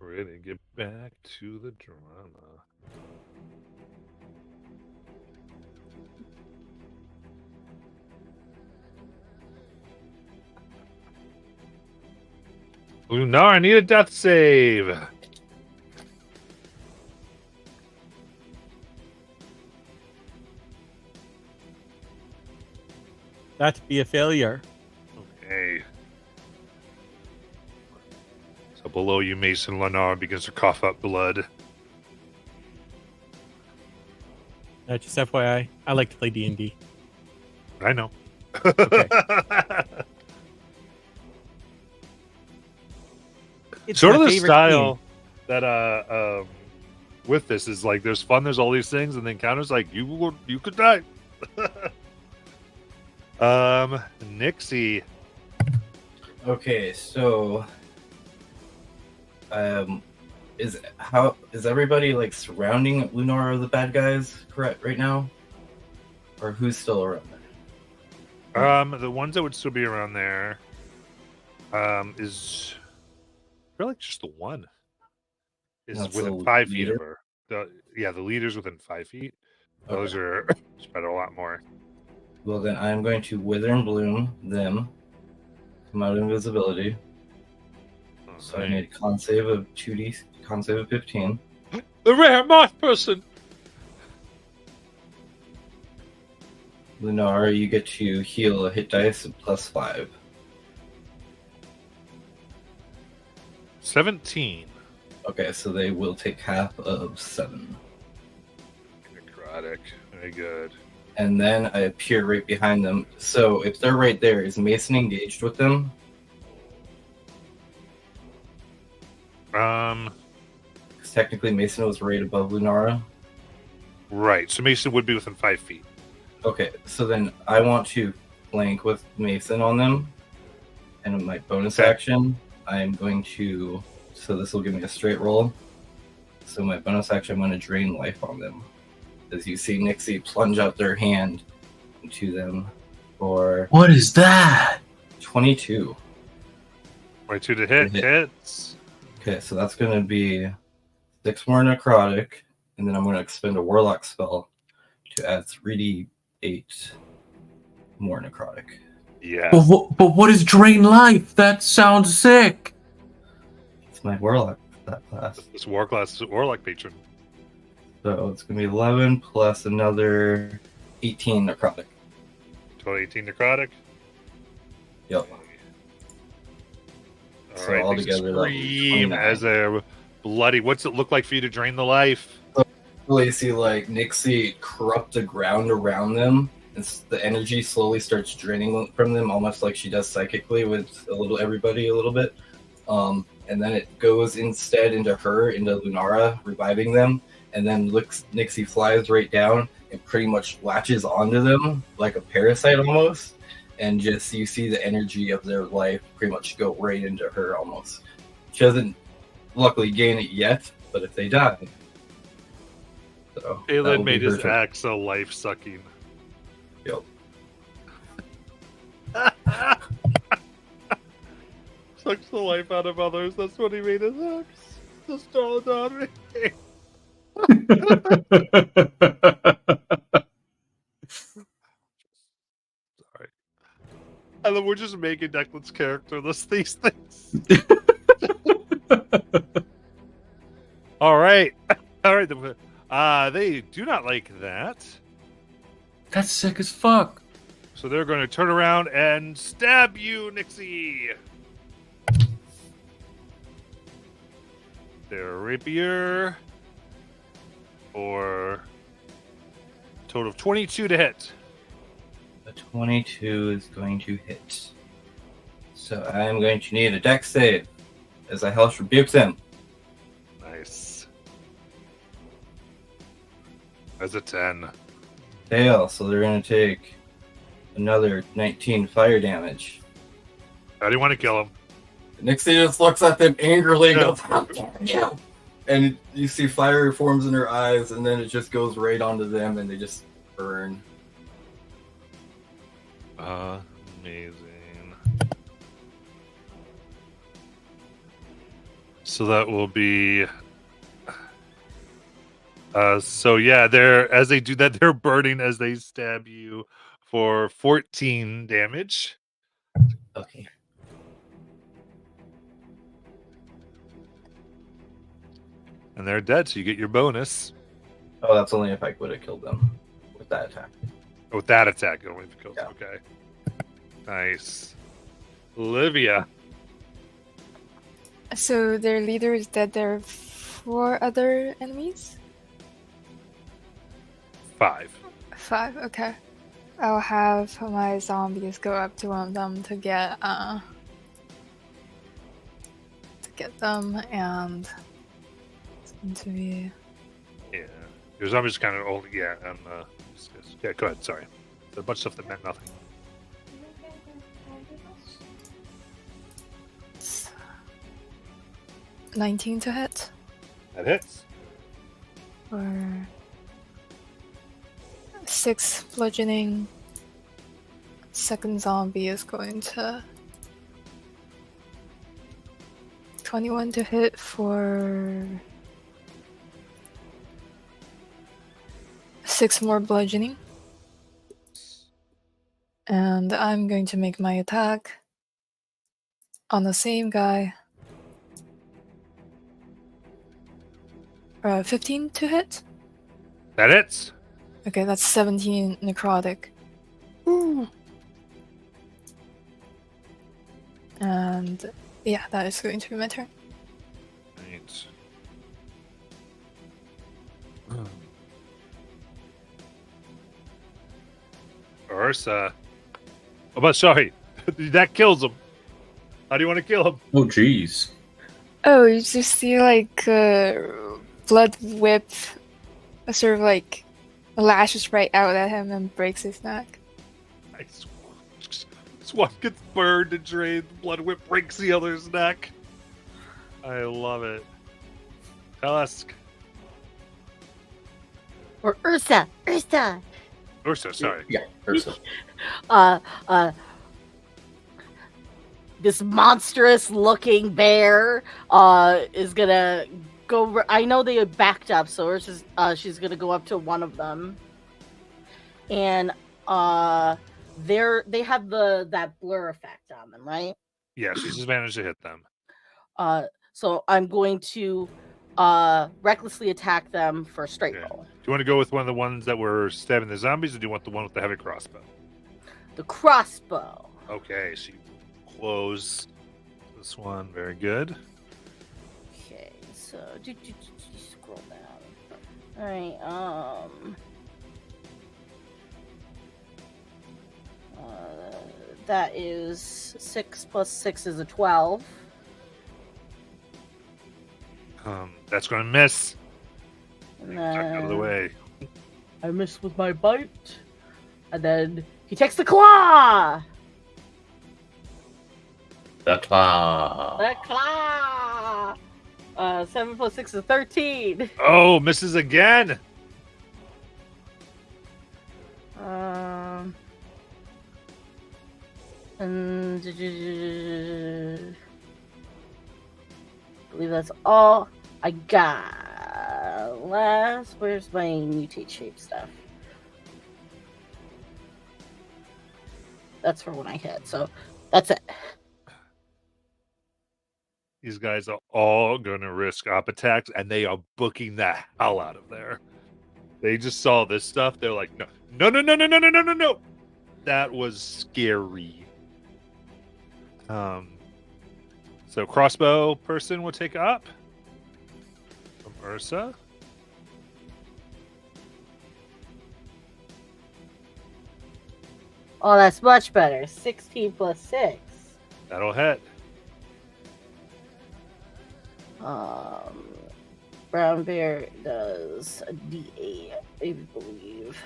Speaker 1: Ready to get back to the drama. Lunar, I need a death save.
Speaker 6: That'd be a failure.
Speaker 1: Okay. So below you, Mason Lunar begins to cough up blood.
Speaker 6: Just FYI, I like to play D&D.
Speaker 1: I know.
Speaker 6: Okay. It's
Speaker 1: Sort
Speaker 6: my
Speaker 1: of the
Speaker 6: favorite
Speaker 1: style
Speaker 6: game.
Speaker 1: that with this is like there's fun, there's all these things, and then counters like you could die. Nixie.
Speaker 5: Okay, so is everybody like surrounding Lunar the bad guys correct right now? Or who's still around there?
Speaker 1: The ones that would still be around there is I feel like just the one is
Speaker 5: That's
Speaker 1: within
Speaker 5: the
Speaker 1: 5 feet
Speaker 5: leader?
Speaker 1: of her. The leader's within 5 feet. Those
Speaker 5: Okay.
Speaker 1: are spread a lot more.
Speaker 5: Well, then I'm going to Wither and Bloom them. Come out of invisibility. So I made a con save of 2d, con save of 15.
Speaker 1: The rare moth person.
Speaker 5: Lunar, you get to heal a hit dice of +5.
Speaker 1: 17.
Speaker 5: Okay, so they will take half of 7.
Speaker 1: Necrotic. Very good.
Speaker 5: And then I appear right behind them. So if they're right there, is Mason engaged with them? Because technically Mason was right above Lunara.
Speaker 1: Right. So Mason would be within 5 feet.
Speaker 5: Okay, so then I want to flank with Mason on them. And in my bonus action, I'm going to... So this will give me a straight roll. So my bonus action, I'm going to drain life on them. As you see Nixie plunge out their hand to them for...
Speaker 7: What is that?
Speaker 5: 22.
Speaker 1: 22 to hit. Hits.
Speaker 5: Okay, so that's going to be 6 more necrotic, and then I'm going to expend a warlock spell to add 3d8 more necrotic.
Speaker 1: Yeah.
Speaker 7: But what is drain life? That sounds sick.
Speaker 5: It's my warlock that class.
Speaker 1: This war class is warlock patron.
Speaker 5: So it's going to be 11 plus another 18 necrotic.
Speaker 1: Total 18 necrotic.
Speaker 5: Yep.
Speaker 1: All
Speaker 5: So
Speaker 1: right.
Speaker 5: altogether, that would be
Speaker 1: Scream
Speaker 5: 29.
Speaker 1: as a bloody. What's it look like for you to drain the life?
Speaker 5: You see like Nixie corrupt the ground around them, and the energy slowly starts draining from them, almost like she does psychically with everybody a little bit. And then it goes instead into Lunara, reviving them, and then Nixie flies right down and pretty much latches onto them like a parasite almost, and just you see the energy of their life pretty much go right into her almost. She doesn't luckily gain it yet, but if they die. So
Speaker 1: Aelin made his axe so life sucking.
Speaker 5: Yep.
Speaker 1: Sucks the life out of others. That's what he made his axe. Just dawned on me. Sorry. And then we're just making Declan's character list these things. All right. All right. They do not like that.
Speaker 7: That's sick as fuck.
Speaker 1: So they're going to turn around and stab you, Nixie. Their rapier for a total of 22 to hit.
Speaker 5: A 22 is going to hit. So I am going to need a dex save as I hellish rebuke them.
Speaker 1: Nice. As a 10.
Speaker 5: Fail, so they're going to take another 19 fire damage.
Speaker 1: How do you want to kill him?
Speaker 5: Nixie just looks at them angrily and goes, "How dare you!"
Speaker 10: and you see fire forms in her eyes, and then it just goes right onto them, and they just burn.
Speaker 1: Amazing. So that will be. So yeah, as they do that, they're burning as they stab you for 14 damage.
Speaker 5: Okay.
Speaker 1: And they're dead, so you get your bonus.
Speaker 10: Oh, that's only if I would have killed them with that attack.
Speaker 1: With that attack, it only kills.
Speaker 10: Yeah.
Speaker 1: Okay. Nice. Olivia.
Speaker 8: So their leader is dead. There are 4 other enemies?
Speaker 1: 5.
Speaker 8: 5, okay. I'll have my zombies go up to one of them to get them, and it's going to be...
Speaker 1: Yeah. Your zombies kind of old. Yeah. Yeah, go ahead. Sorry. There's a bunch of stuff that meant nothing.
Speaker 8: It's 19 to hit.
Speaker 1: That hits.
Speaker 8: Or 6 bludgeoning. Second zombie is going to 21 to hit for 6 more bludgeoning. And I'm going to make my attack on the same guy. 15 to hit.
Speaker 1: That hits.
Speaker 8: Okay, that's 17 necrotic.
Speaker 1: Ooh.
Speaker 8: And yeah, that is going to be my turn.
Speaker 1: Right. Ursa. Oh, but sorry. That kills him. How do you want to kill him?
Speaker 7: Oh, jeez.
Speaker 8: Oh, you just see like blood whip, sort of like lashes right out at him and breaks his neck.
Speaker 1: Nice. This one gets burned and drained. The blood whip breaks the other's neck. I love it. Tusk.
Speaker 4: Or Ursa. Ursa.
Speaker 1: Ursa, sorry.
Speaker 2: Yeah, Ursa.
Speaker 4: This monstrous looking bear is gonna go. I know they backed up, so Ursa's, she's gonna go up to one of them, and they have that blur effect on them, right?
Speaker 1: Yeah, she's just managed to hit them.
Speaker 4: So I'm going to recklessly attack them for straight
Speaker 1: Yeah.
Speaker 4: roll.
Speaker 1: Do you want to go with one of the ones that were stabbing the zombies, or do you want the one with the heavy crossbow?
Speaker 4: The crossbow.
Speaker 1: Okay, so you close this one. Very good.
Speaker 4: Okay, so scroll down. All right. That is 6 plus 6 is a 12.
Speaker 1: That's going to miss.
Speaker 4: And
Speaker 1: Tuck out of the
Speaker 4: then
Speaker 1: way.
Speaker 4: I miss with my bite. And then he takes the claw!
Speaker 7: The claw.
Speaker 4: The claw! 7 plus 6 is 13.
Speaker 1: Oh, misses again.
Speaker 4: And I believe that's all I got. Where's my mutate shape stuff? That's for when I hit, so that's it.
Speaker 1: These guys are all going to risk op attacks, and they are booking the hell out of there. They just saw this stuff. They're like, no. That was scary. So crossbow person will take up from Ursa.
Speaker 4: Oh, that's much better. 16 plus 6.
Speaker 1: That'll hit.
Speaker 4: Brown bear does a D8, I believe.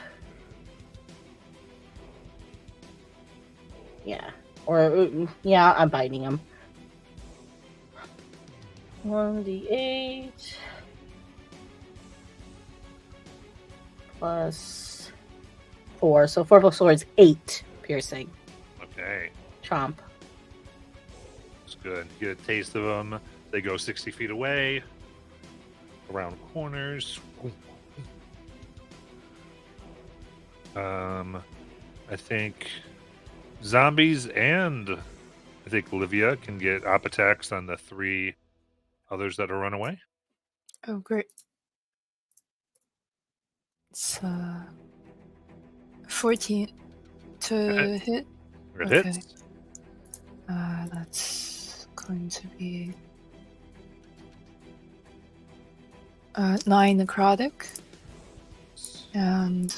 Speaker 4: Yeah. Or, yeah, I'm biting him. 1d8. plus 4. So 4 plus 4 is 8 piercing.
Speaker 1: Okay,
Speaker 4: Chomp.
Speaker 1: it's good. You get a taste of them. They go 60 feet away, around corners. I think zombies and I think Olivia can get op attacks on the 3 others that are run away.
Speaker 8: Oh, great. It's 14 to hit.
Speaker 1: It
Speaker 8: Okay.
Speaker 1: hits.
Speaker 8: That's going to be 9 necrotic and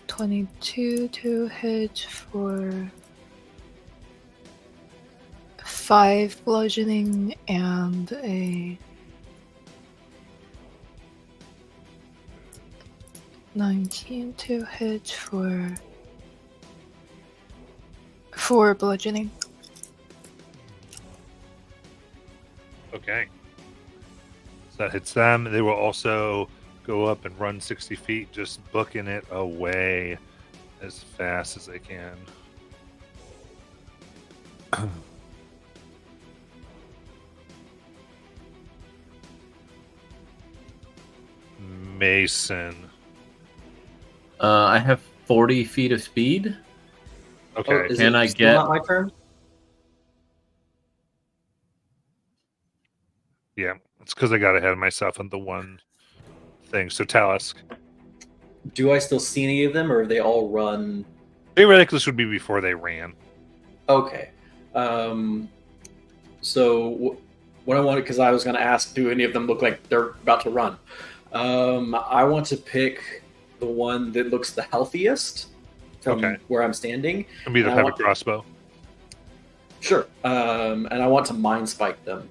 Speaker 8: 22 to hit for 5 bludgeoning and a 19 to hit for 4 bludgeoning.
Speaker 1: Okay. So that hits them. They will also go up and run 60 feet, just booking it away as fast as they can. Mason.
Speaker 7: I have 40 feet of speed.
Speaker 1: Okay.
Speaker 2: Is
Speaker 7: Can
Speaker 2: it
Speaker 7: I
Speaker 2: still
Speaker 7: get-
Speaker 2: not my turn?
Speaker 1: Yeah, it's because I got ahead of myself on the one thing. So Talisk.
Speaker 2: Do I still see any of them, or have they all run?
Speaker 1: Theoretically, this would be before they ran.
Speaker 2: Okay. So what I wanted, because I was going to ask, do any of them look like they're about to run? I want to pick the one that looks the healthiest from
Speaker 1: Okay.
Speaker 2: where I'm standing.
Speaker 1: Can be the
Speaker 2: And I
Speaker 1: heavy
Speaker 2: want-
Speaker 1: crossbow.
Speaker 2: Sure. And I want to mind spike them.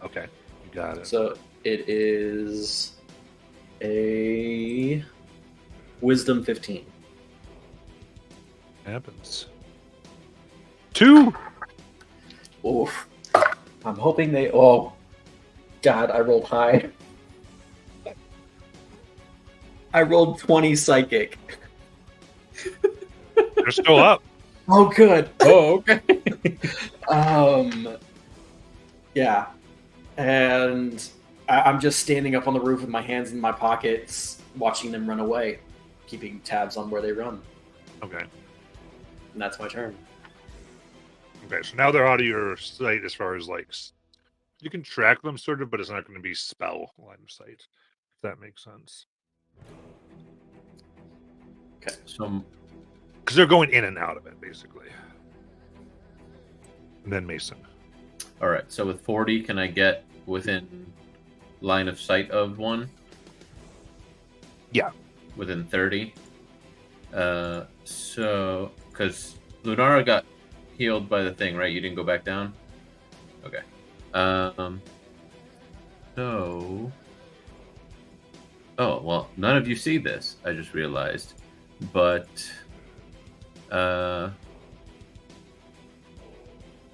Speaker 1: Okay, you got it.
Speaker 2: So it is a wisdom 15.
Speaker 1: Happens. 2.
Speaker 2: Oof. I'm hoping they. Oh, God! I rolled high. I rolled 20 psychic.
Speaker 1: They're still up.
Speaker 2: Oh, good.
Speaker 7: Oh, okay.
Speaker 2: Yeah, and I'm just standing up on the roof with my hands in my pockets, watching them run away, keeping tabs on where they run,
Speaker 1: Okay.
Speaker 2: and that's my turn.
Speaker 1: Okay, so now they're out of your sight as far as like you can track them sort of, but it's not going to be spell line of sight. If that makes sense.
Speaker 2: Okay.
Speaker 7: So
Speaker 1: Because they're going in and out of it, basically. And then Mason.
Speaker 7: all right. So with 40, can I get within line of sight of one?
Speaker 1: Yeah.
Speaker 7: Within 30. So because Lunara got healed by the thing, right? You didn't go back down. Okay. So. Oh well, none of you see this. I just realized, but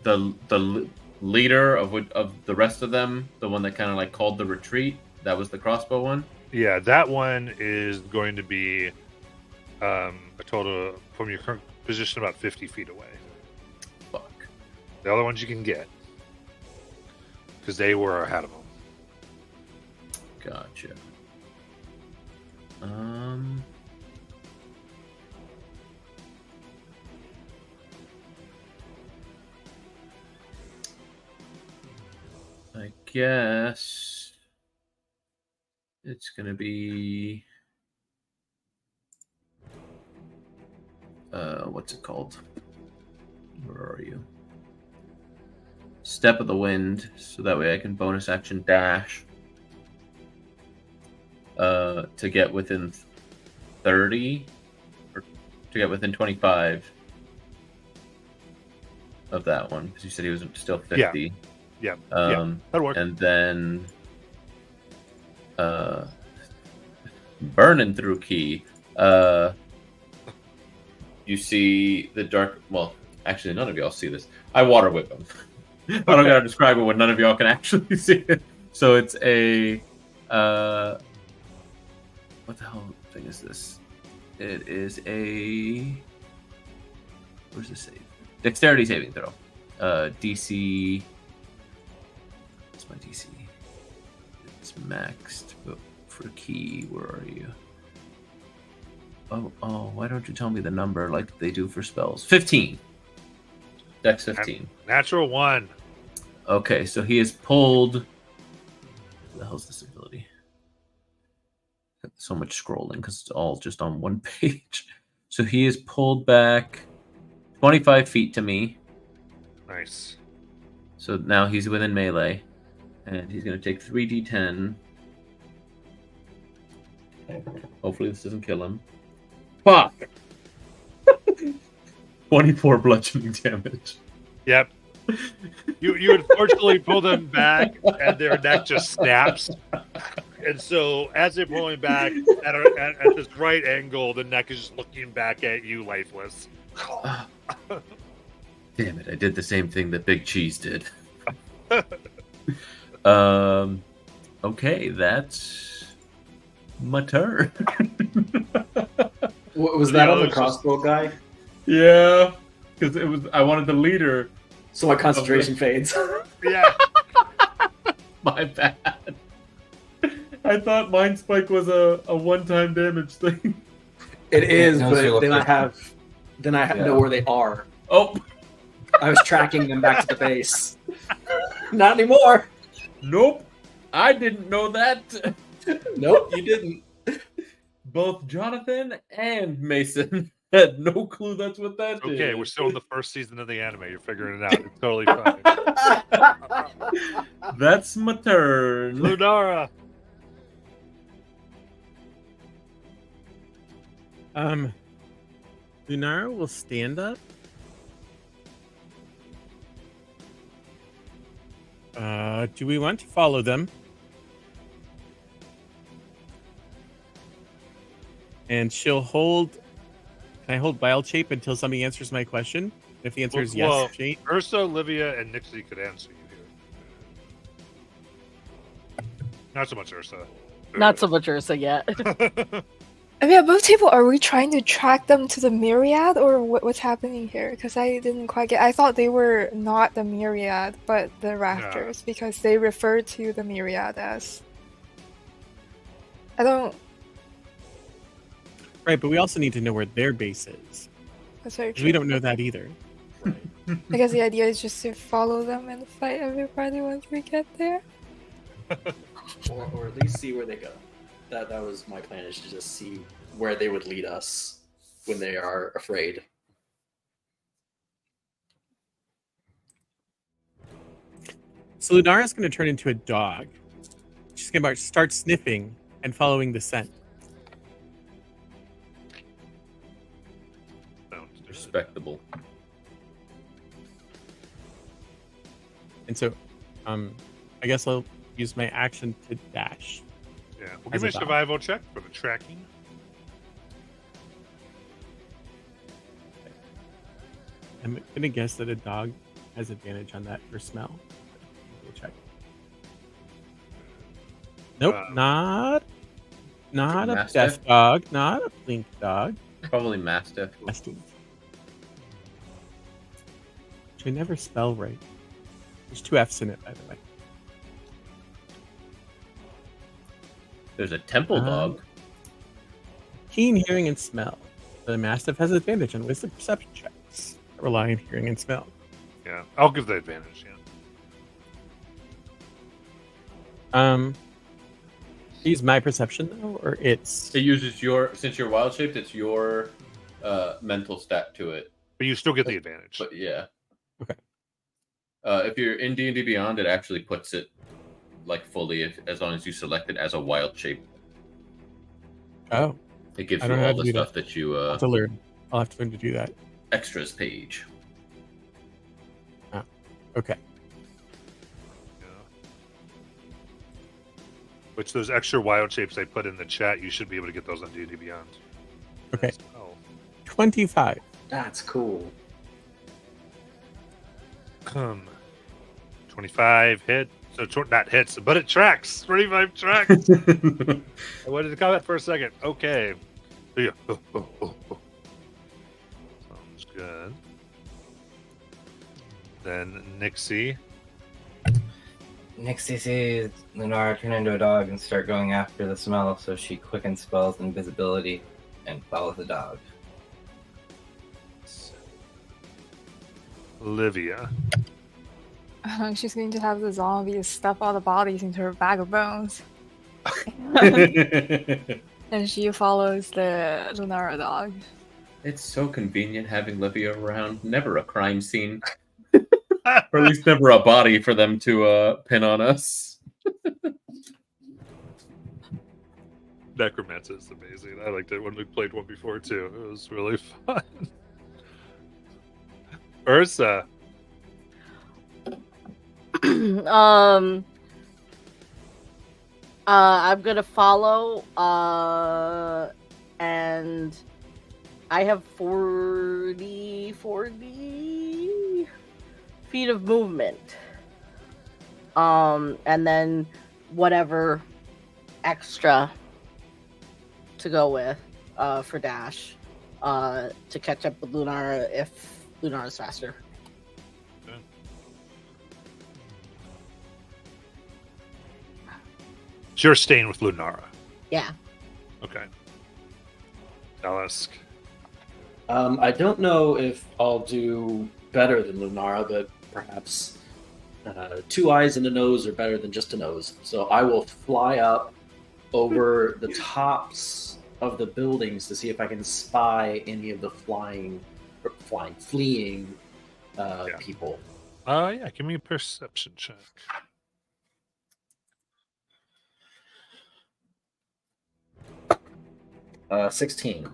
Speaker 7: the leader of the rest of them, the one that kind of like called the retreat, that was the crossbow one.
Speaker 1: Yeah, that one is going to be a total from your current position about 50 feet away.
Speaker 7: Fuck.
Speaker 1: The other ones you can get because they were ahead of them.
Speaker 7: Gotcha. I guess it's gonna be what's it called? Where are you? Step of the Wind, so that way I can bonus action dash to get within 30 or to get within 25 of that one, because you said he was still 50.
Speaker 1: Yeah,
Speaker 7: Um,
Speaker 1: that'll work.
Speaker 7: and then burning through key. You see the dark. Well, actually, none of y'all see this. I water whip him. I don't gotta describe it when none of y'all can actually see it. So it's a what the hell thing is this? It is a where's the save? Dexterity saving throw. DC. What's my DC? It's maxed, but for key, where are you? Oh, why don't you tell me the number like they do for spells? 15. Dex 15.
Speaker 1: Natural 1.
Speaker 7: Okay, so he is pulled. What the hell's this ability? So much scrolling because it's all just on one page. So he is pulled back 25 feet to me.
Speaker 1: Nice.
Speaker 7: So now he's within melee. And he's going to take 3d10. Hopefully this doesn't kill him. Fuck! 24 bludgeoning damage.
Speaker 1: Yep. You unfortunately pull them back, and their neck just snaps. And so, as they're pulling back at this right angle, the neck is just looking back at you, lifeless.
Speaker 7: Damn it! I did the same thing that Big Cheese did. Okay, that's my turn.
Speaker 2: Was that on the crossbow guy?
Speaker 7: Yeah, because it was. I wanted the leader.
Speaker 2: So my concentration fades.
Speaker 1: Yeah.
Speaker 7: My bad. I thought Mind Spike was a one-time damage thing.
Speaker 2: It is,
Speaker 10: Yeah,
Speaker 2: but then I know where they are.
Speaker 7: Oh,
Speaker 2: I was tracking them back to the base. Not anymore.
Speaker 7: nope. I didn't know that.
Speaker 2: Nope, you didn't.
Speaker 7: Both Jonathan and Mason had no clue that's what that is.
Speaker 1: Okay, we're still in the first season of the anime. You're figuring it out. It's totally fine.
Speaker 7: That's my turn.
Speaker 1: Lunara.
Speaker 6: Lunara will stand up. Do we want to follow them? And she'll hold. Can I hold wild shape until somebody answers my question? If the answer is yes, Jane.
Speaker 1: Ursa, Olivia, and Nixie could answer you here. Not so much Ursa.
Speaker 4: Not so much Ursa yet.
Speaker 8: I mean, at both table, are we trying to track them to the Myriad, or what's happening here? Because I didn't quite get. I thought they were not the Myriad, but the Raptors, because they refer to the Myriad as. I don't.
Speaker 6: Right, but we also need to know where their base is.
Speaker 8: That's very
Speaker 6: 'Cause
Speaker 8: true.
Speaker 6: we don't know that either.
Speaker 8: I guess the idea is just to follow them and fight everybody once we get there.
Speaker 2: Or at least see where they go. That was my plan, is to just see where they would lead us when they are afraid.
Speaker 6: So Lunara's going to turn into a dog. She's going to start sniffing and following the scent.
Speaker 7: Respectable.
Speaker 6: And so, I guess I'll use my action to dash.
Speaker 1: Yeah, we'll
Speaker 6: As
Speaker 1: give me a
Speaker 6: a dog.
Speaker 1: survival check for the tracking.
Speaker 6: I'm going to guess that a dog has advantage on that for smell. We'll check. Nope, not a
Speaker 7: Mastiff?
Speaker 6: deaf dog, not a blink dog.
Speaker 7: Probably Mastiff.
Speaker 6: Mastiff. Which I never spell right. There's 2 F's in it, by the way.
Speaker 7: There's a temple dog.
Speaker 6: Keen hearing and smell. The Mastiff has advantage on wisdom perception checks that rely on hearing and smell.
Speaker 1: Yeah, I'll give the advantage. Yeah.
Speaker 6: Use my perception though, or it's
Speaker 7: It uses since you're wild shaped, it's your mental stat to it.
Speaker 1: But you still get the advantage.
Speaker 7: But yeah.
Speaker 6: Okay.
Speaker 7: If you're in D&D Beyond, it actually puts it like fully as long as you select it as a wild shape.
Speaker 6: oh,
Speaker 7: It gives
Speaker 6: I
Speaker 7: you
Speaker 6: don't know
Speaker 7: all
Speaker 6: how to
Speaker 7: the
Speaker 6: do
Speaker 7: stuff
Speaker 6: that.
Speaker 7: that you
Speaker 6: I'll have to learn. I'll have to learn to do that.
Speaker 7: extras page.
Speaker 6: Okay.
Speaker 1: Yeah. Which those extra wild shapes I put in the chat, you should be able to get those on D&D Beyond.
Speaker 6: Okay.
Speaker 1: As well.
Speaker 6: 25.
Speaker 2: That's cool.
Speaker 1: 25 hits. So that hits, but it tracks. 25 tracks. I wanted to comment for a second. Okay. Yeah. Sounds good. Then Nixie.
Speaker 5: Nixie sees Lunara turn into a dog and start going after the smell, so she quickens spells invisibility and follows the dog.
Speaker 1: Olivia.
Speaker 8: She's going to have the zombies stuff all the bodies into her bag of bones. And she follows the Lunara dog.
Speaker 7: It's so convenient having Livia around. Never a crime scene. Or at least never a body for them to pin on us.
Speaker 1: Necromancer is amazing. I liked it when we played one before too. It was really fun. Ursa.
Speaker 4: I'm gonna follow, and I have 40 feet of movement. And then whatever extra to go with, for Dash, to catch up with Lunara if Lunara's faster.
Speaker 1: So you're staying with Lunara.
Speaker 4: Yeah.
Speaker 1: Okay. Dalisk.
Speaker 2: I don't know if I'll do better than Lunara, but perhaps 2 eyes and a nose are better than just a nose. So I will fly up over the tops of the buildings to see if I can spy any of the fleeing people.
Speaker 1: Yeah, give me a perception check.
Speaker 2: 16.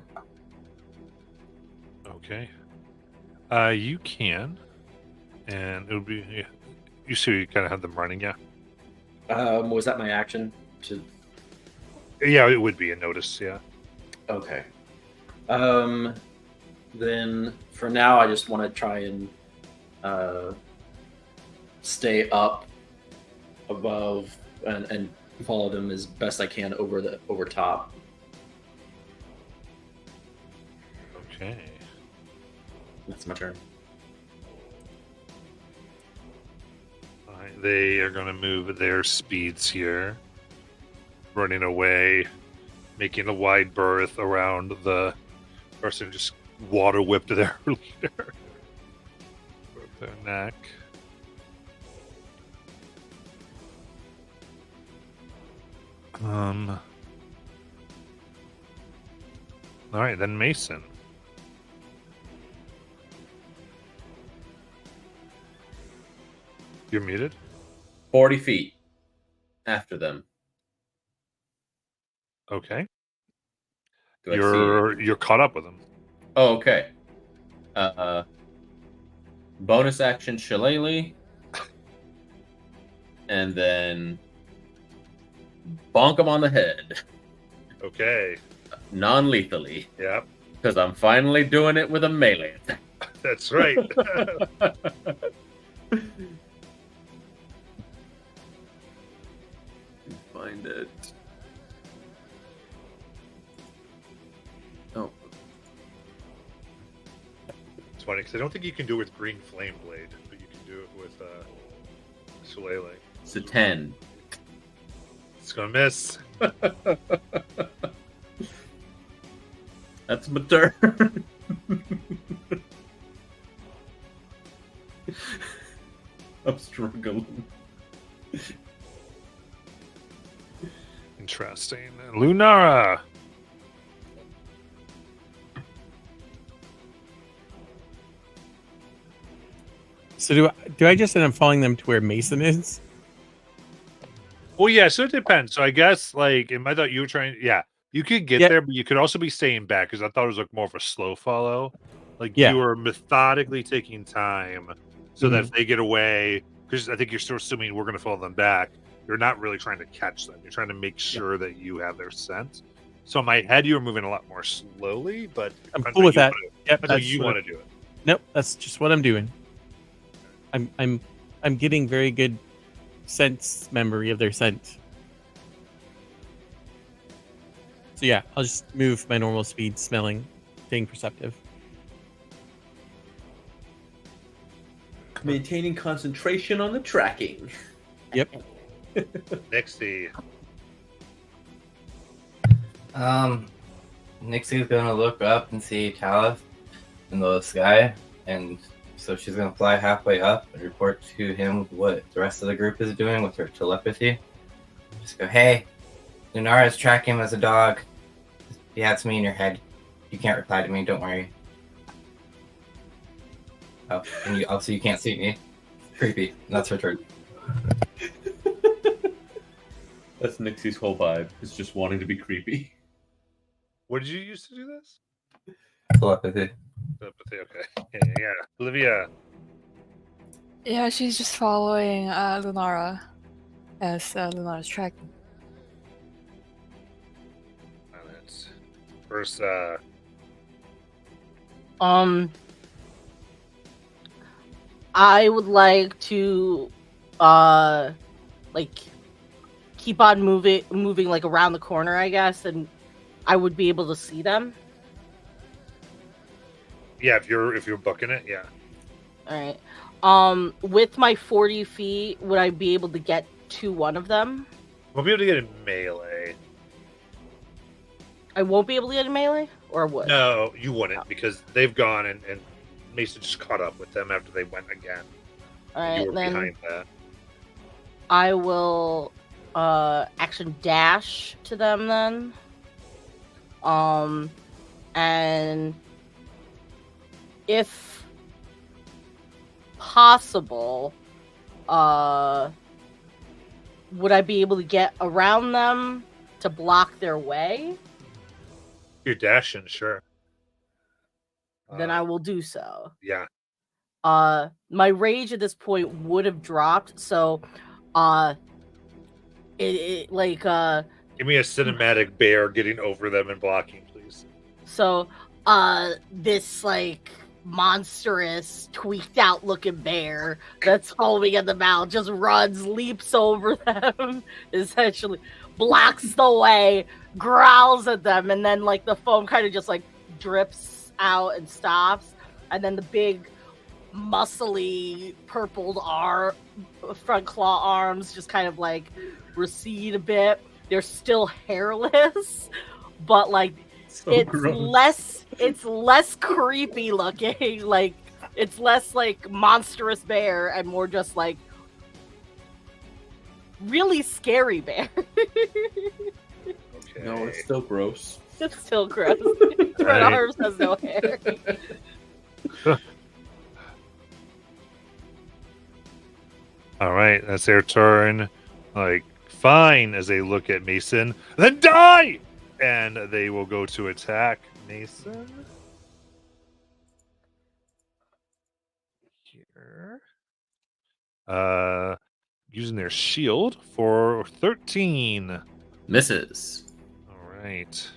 Speaker 1: Okay. You can, and it'll be. Yeah, you see, you kind of have them running. Yeah.
Speaker 2: Was that my action?
Speaker 1: Yeah, it would be a notice. Yeah.
Speaker 2: Okay. Then for now, I just want to try and stay up above and follow them as best I can over top.
Speaker 1: Okay.
Speaker 2: That's my turn.
Speaker 1: All right, they are going to move their speeds here, running away, making a wide berth around the person, just water whipped their leader with their neck. All right, then Mason. You're muted.
Speaker 7: 40 feet after them.
Speaker 1: Okay.
Speaker 7: Do I
Speaker 1: You're caught up with them.
Speaker 7: Oh, okay. Bonus action Shillelagh. And then bonk him on the head.
Speaker 1: Okay.
Speaker 7: Non-lethally.
Speaker 1: Yep.
Speaker 7: Because I'm finally doing it with a melee attack.
Speaker 1: That's right.
Speaker 7: Find it. Oh.
Speaker 1: It's funny because I don't think you can do it with Green Flame Blade, but you can do it with Shillelagh.
Speaker 7: It's a 10.
Speaker 1: It's gonna miss.
Speaker 7: That's my turn. I'm struggling.
Speaker 1: Interesting. Lunara.
Speaker 6: So do I just end up following them to where Mason is?
Speaker 1: Well, yeah. So it depends. So I guess like I thought you were trying. Yeah, you could get there, but you could also be staying back because I thought it was like more of a slow follow. Like you were methodically taking time so that if they get away, because I think you're still assuming we're going to follow them back. You're not really trying to catch them. You're trying to make sure that you have their scent. So in my head, you were moving a lot more slowly, but
Speaker 6: I'm cool with that. Yep,
Speaker 1: that's how you want to do it.
Speaker 6: Nope, that's just what I'm doing. I'm getting very good sense memory of their scent. So yeah, I'll just move my normal speed, smelling, staying perceptive.
Speaker 7: Maintaining concentration on the tracking.
Speaker 6: Yep.
Speaker 1: Nixie.
Speaker 5: Nixie's gonna look up and see Talith in the sky, and so she's gonna fly halfway up and report to him what the rest of the group is doing with her telepathy. Just go, hey, Lunara's tracking him as a dog. He has me in your head. You can't reply to me, don't worry. Oh, and you also you can't see me. Creepy. And that's her turn.
Speaker 7: That's Nixie's whole vibe. Is just wanting to be creepy.
Speaker 1: What did you use to do this?
Speaker 5: Telepathy.
Speaker 1: Telepathy, okay. Yeah. Olivia.
Speaker 8: Yeah, she's just following Lunara as Lunara's tracking.
Speaker 1: That's first.
Speaker 4: I would like to, like, keep on moving like around the corner, I guess, and I would be able to see them.
Speaker 1: Yeah, if you're booking it, yeah.
Speaker 4: All right. With my 40 feet, would I be able to get to one of them?
Speaker 1: We'll be able to get in melee.
Speaker 4: I won't be able to get in melee, or would?
Speaker 1: No, you wouldn't, because they've gone and Mason just caught up with them after they went again.
Speaker 4: All right,
Speaker 1: you were
Speaker 4: then
Speaker 1: behind that.
Speaker 4: I will action dash to them then. And if possible, would I be able to get around them to block their way?
Speaker 1: You're dashing, sure.
Speaker 4: Then I will do so.
Speaker 1: Yeah.
Speaker 4: My rage at this point would have dropped, so it like
Speaker 1: Give me a cinematic bear getting over them and blocking, please.
Speaker 4: so this like monstrous tweaked out looking bear that's foaming at the mouth just runs, leaps over them, essentially blocks the way, growls at them, and then like the foam kind of just like drips out and stops, and then the big muscly purpled front claw arms just kind of like recede a bit. They're still hairless, but like it's less creepy looking. Like it's less like monstrous bear and more just like really scary bear.
Speaker 1: Okay.
Speaker 7: No, it's still gross.
Speaker 4: It's still gross. Red
Speaker 1: Right.
Speaker 4: arms has no hair.
Speaker 1: All right, that's their turn. Like, fine, as they look at Mason. Then die! And they will go to attack Mason. Here. Using their shield for 13.
Speaker 7: Misses.
Speaker 1: All right.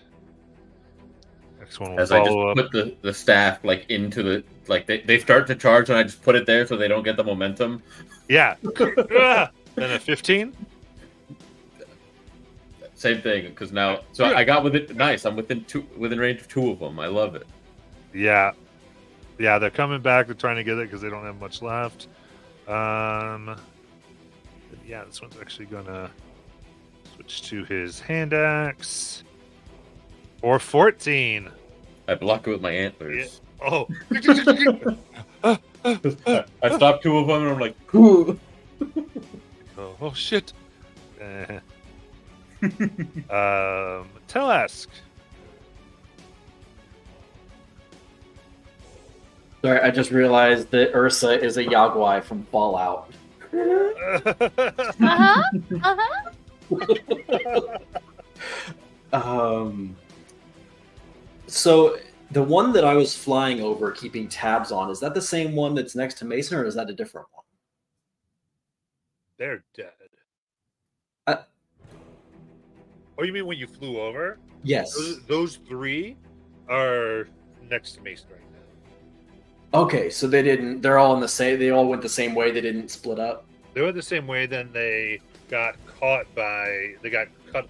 Speaker 1: Next one will
Speaker 7: As I just
Speaker 1: follow up.
Speaker 7: put the staff like into the like they start to charge and I just put it there so they don't get the momentum.
Speaker 1: Yeah. Ah! Then a 15.
Speaker 7: Same thing because now so I got with it nice. I'm within range of 2 of them. I love it.
Speaker 1: Yeah. Yeah, they're coming back. They're trying to get it because they don't have much left. Yeah, this one's actually gonna switch to his hand axe. Or 14.
Speaker 7: I block it with my antlers.
Speaker 1: Oh.
Speaker 7: I stopped 2 of them and I'm like, "Ooh."
Speaker 1: Oh shit. Telesk.
Speaker 2: Sorry, I just realized that Ursa is a Yagwai from Fallout. So the one that I was flying over, keeping tabs on, is that the same one that's next to Mason, or is that a different one?
Speaker 1: They're dead.
Speaker 2: Uh,
Speaker 1: Oh, you mean when you flew over?
Speaker 2: Yes.
Speaker 1: Those 3 are next to Mason right now.
Speaker 2: Okay, so they didn't. They're all in the same. They all went the same way. They didn't split up.
Speaker 1: They went the same way. Then they got cut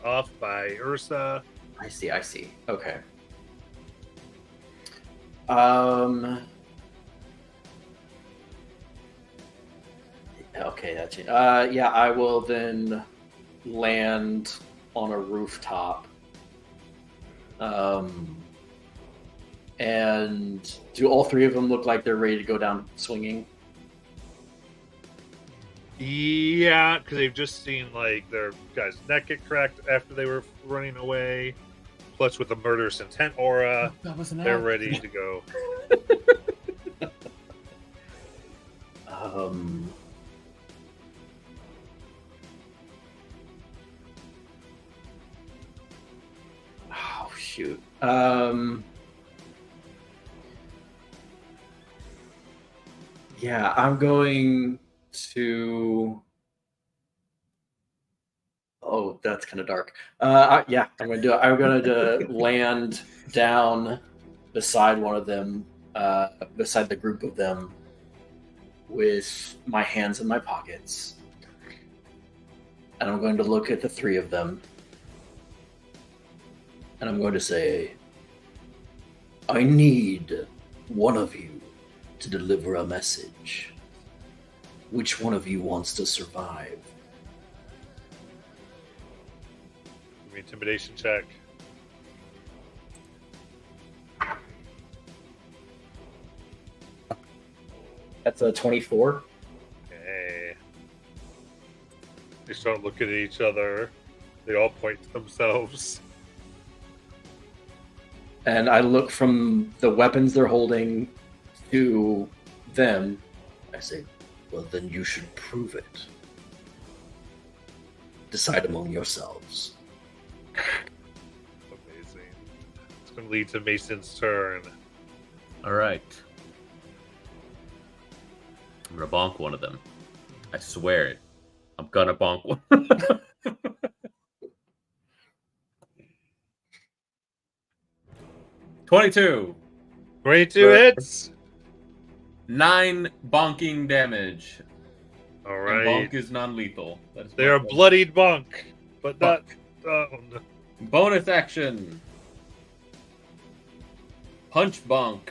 Speaker 1: off by Ursa.
Speaker 2: I see. Okay. Okay, that's it. Yeah, I will then land on a rooftop. And do all three of them look like they're ready to go down swinging?
Speaker 1: Yeah, because they've just seen like their guy's neck get cracked after they were running away. Plus, with the murderous intent aura, they're ready to go.
Speaker 2: Oh shoot. Yeah, I'm going to. Oh, that's kind of dark. Yeah, I'm going to do it. I'm going to land down beside one of them, beside the group of them, with my hands in my pockets. And I'm going to look at the three of them. And I'm going to say, I need one of you to deliver a message. Which one of you wants to survive?
Speaker 1: Intimidation check.
Speaker 2: That's a 24.
Speaker 1: Okay. They start looking at each other. They all point to themselves.
Speaker 2: And I look from the weapons they're holding to them. I say, well, then you should prove it. Decide among yourselves.
Speaker 1: Amazing. It's going to lead to Mason's turn.
Speaker 7: All right. I'm going to bonk one of them. I swear it. I'm going to bonk one. 22.
Speaker 1: 22 hits.
Speaker 7: 9 bonking damage.
Speaker 1: All
Speaker 7: And
Speaker 1: right.
Speaker 7: bonk is non-lethal.
Speaker 1: They are bloodied bonk, but not down.
Speaker 7: Bonus action. Punch bonk.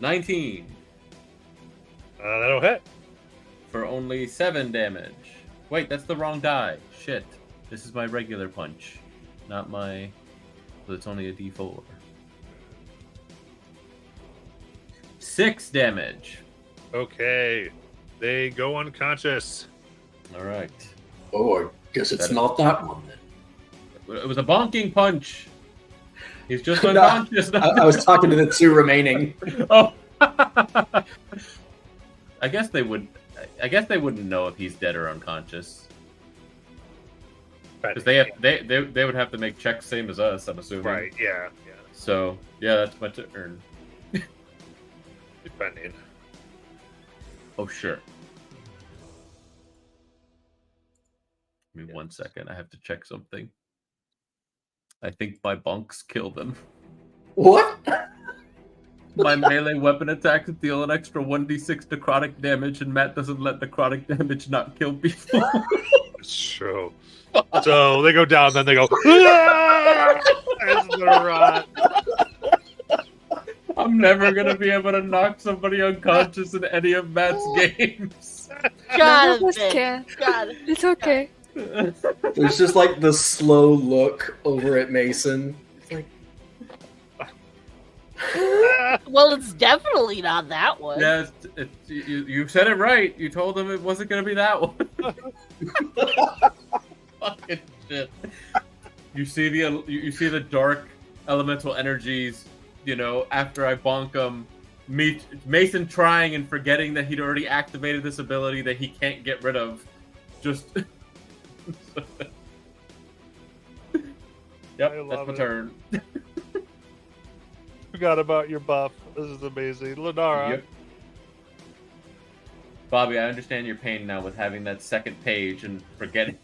Speaker 7: 19.
Speaker 1: That'll hit.
Speaker 7: For only 7 damage. Wait, that's the wrong die. Shit. This is my regular punch. Not my... So it's only a d4. 6 damage.
Speaker 1: Okay. They go unconscious.
Speaker 7: Alright.
Speaker 2: Oh, I guess it's not that one then.
Speaker 7: It was a bonking punch. He's just unconscious.
Speaker 2: I was talking to the two remaining.
Speaker 7: Oh. I guess they wouldn't know if he's dead or unconscious. Because they would have to make checks same as us, I'm assuming.
Speaker 1: Right, yeah.
Speaker 7: So yeah, that's my turn.
Speaker 1: Depending.
Speaker 7: Oh sure. Give me 1 second. I have to check something. I think my bonks kill them.
Speaker 2: What?
Speaker 7: My melee weapon attacks deal an extra 1d6 necrotic damage, and Matt doesn't let necrotic damage not kill people.
Speaker 1: It's true. So they go down, then they go as they run.
Speaker 7: I'm never gonna be able to knock somebody unconscious in any of Matt's games.
Speaker 8: None of us can.
Speaker 4: God.
Speaker 8: It's okay.
Speaker 2: There's just like the slow look over at Mason. It's like,
Speaker 4: Well, it's definitely not that one.
Speaker 7: Yeah, you said it right. You told him it wasn't gonna be that one. Fucking shit. You see the dark elemental energies. You know, after I bonk him, Mason trying and forgetting that he'd already activated this ability that he can't get rid of. Just. Yep, that's my turn.
Speaker 1: Forgot about your buff. This is amazing. Lenara.
Speaker 7: Yep. Bobby, I understand your pain now with having that second page and forgetting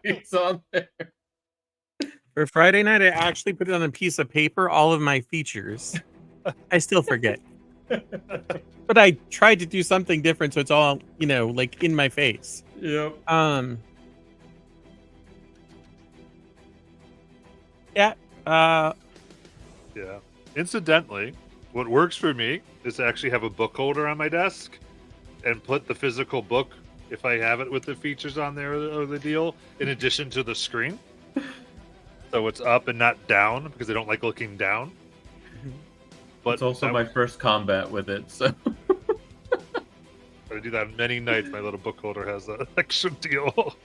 Speaker 7: it's on there.
Speaker 6: For Friday night, I actually put it on a piece of paper, all of my features. I still forget. But I tried to do something different, so it's all, like in my face.
Speaker 7: Yep.
Speaker 6: Yeah.
Speaker 1: Yeah. Incidentally, what works for me is to actually have a book holder on my desk and put the physical book, if I have it with the features on there or the deal, in addition to the screen. So it's up and not down because I don't like looking down. But
Speaker 7: It's also my first combat with it, so
Speaker 1: I do that many nights. My little book holder has that extra deal.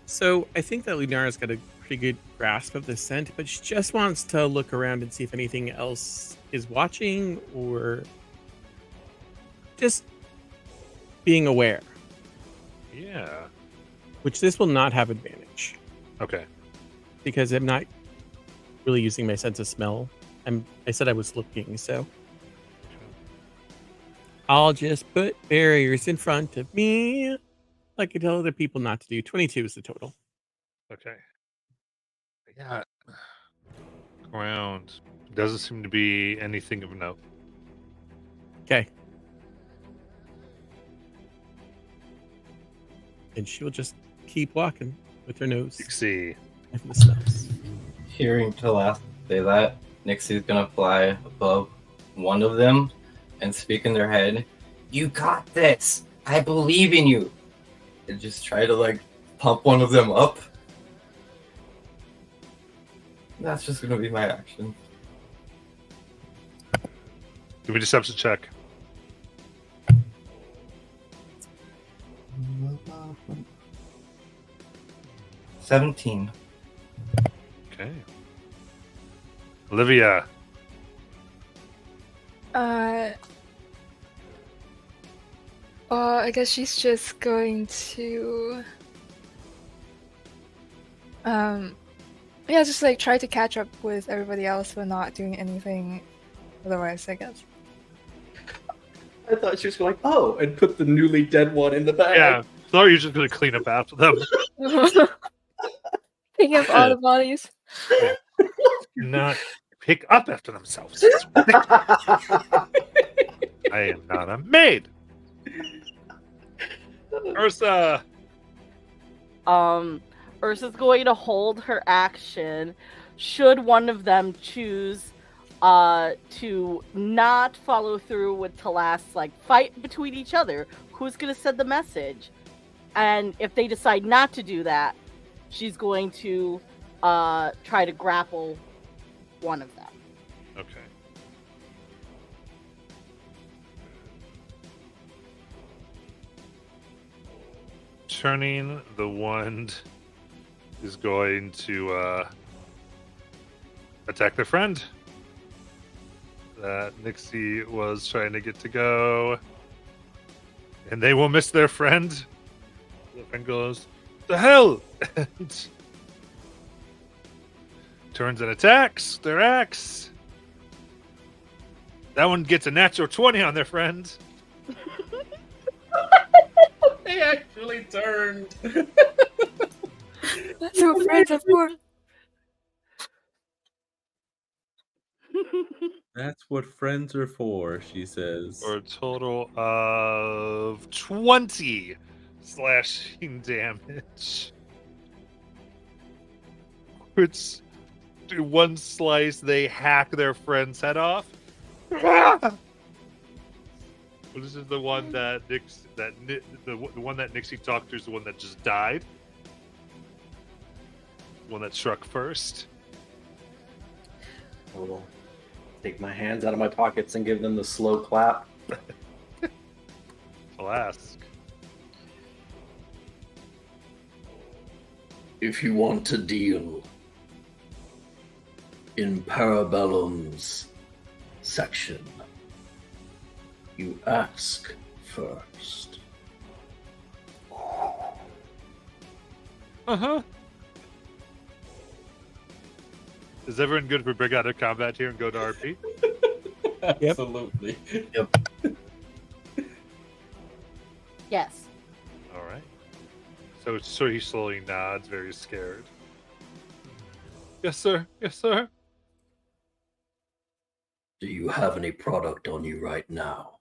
Speaker 6: So I think that Lunara's got a pretty good grasp of the scent, but she just wants to look around and see if anything else is watching or just being aware.
Speaker 1: Yeah.
Speaker 6: Which this will not have advantage.
Speaker 1: Okay.
Speaker 6: Because I'm not really using my sense of smell. I said I was looking, so I'll just put barriers in front of me, like I tell other people not to do. 22 is the total.
Speaker 1: Okay. Yeah. Ground. Doesn't seem to be anything of note.
Speaker 6: Okay. And she'll just keep walking with her nose.
Speaker 1: See.
Speaker 6: And the smells.
Speaker 10: Hearing Talas say that, Nixie's gonna fly above one of them and speak in their head. You got this! I believe in you! And just try to pump one of them up. That's just gonna be my action.
Speaker 1: Give me a deception check.
Speaker 10: $17.
Speaker 1: Okay. Olivia.
Speaker 8: I guess she's just going to just try to catch up with everybody else but not doing anything otherwise, I guess.
Speaker 2: I thought she was going, and put the newly dead one in the bag.
Speaker 1: Yeah. So you're just going to clean up after them.
Speaker 8: Picking up all the bodies.
Speaker 1: Not pick up after themselves. It's ridiculous. I am not a maid. Ursa.
Speaker 4: Ursa's going to hold her action should one of them choose to not follow through with Talas fight between each other. Who's going to send the message? And if they decide not to do that, she's going to try to grapple one of them.
Speaker 1: Okay. Turning the wand is going to attack their friend that Nixie was trying to get to go. And they will miss their friend. The friend goes, "The hell!" Turns and attacks their axe. That one gets a natural 20 on their friend.
Speaker 7: they actually turned.
Speaker 8: That's what friends are for.
Speaker 7: That's what friends are for, she says.
Speaker 1: For a total of 20 slashing damage. Which, do one slice, they hack their friend's head off. This is the one that the one that Nixie talked to is the one that just died. The one that struck first.
Speaker 2: I will take my hands out of my pockets and give them the slow clap.
Speaker 1: I'll ask.
Speaker 11: If you want to deal in Parabellum's section, you ask first.
Speaker 1: Uh-huh. Is everyone good if we break out of combat here and go to RP?
Speaker 7: Absolutely.
Speaker 10: Yep.
Speaker 4: Yes.
Speaker 1: All right. So he slowly nods, very scared. Yes, sir. Yes, sir.
Speaker 11: Do you have any product on you right now?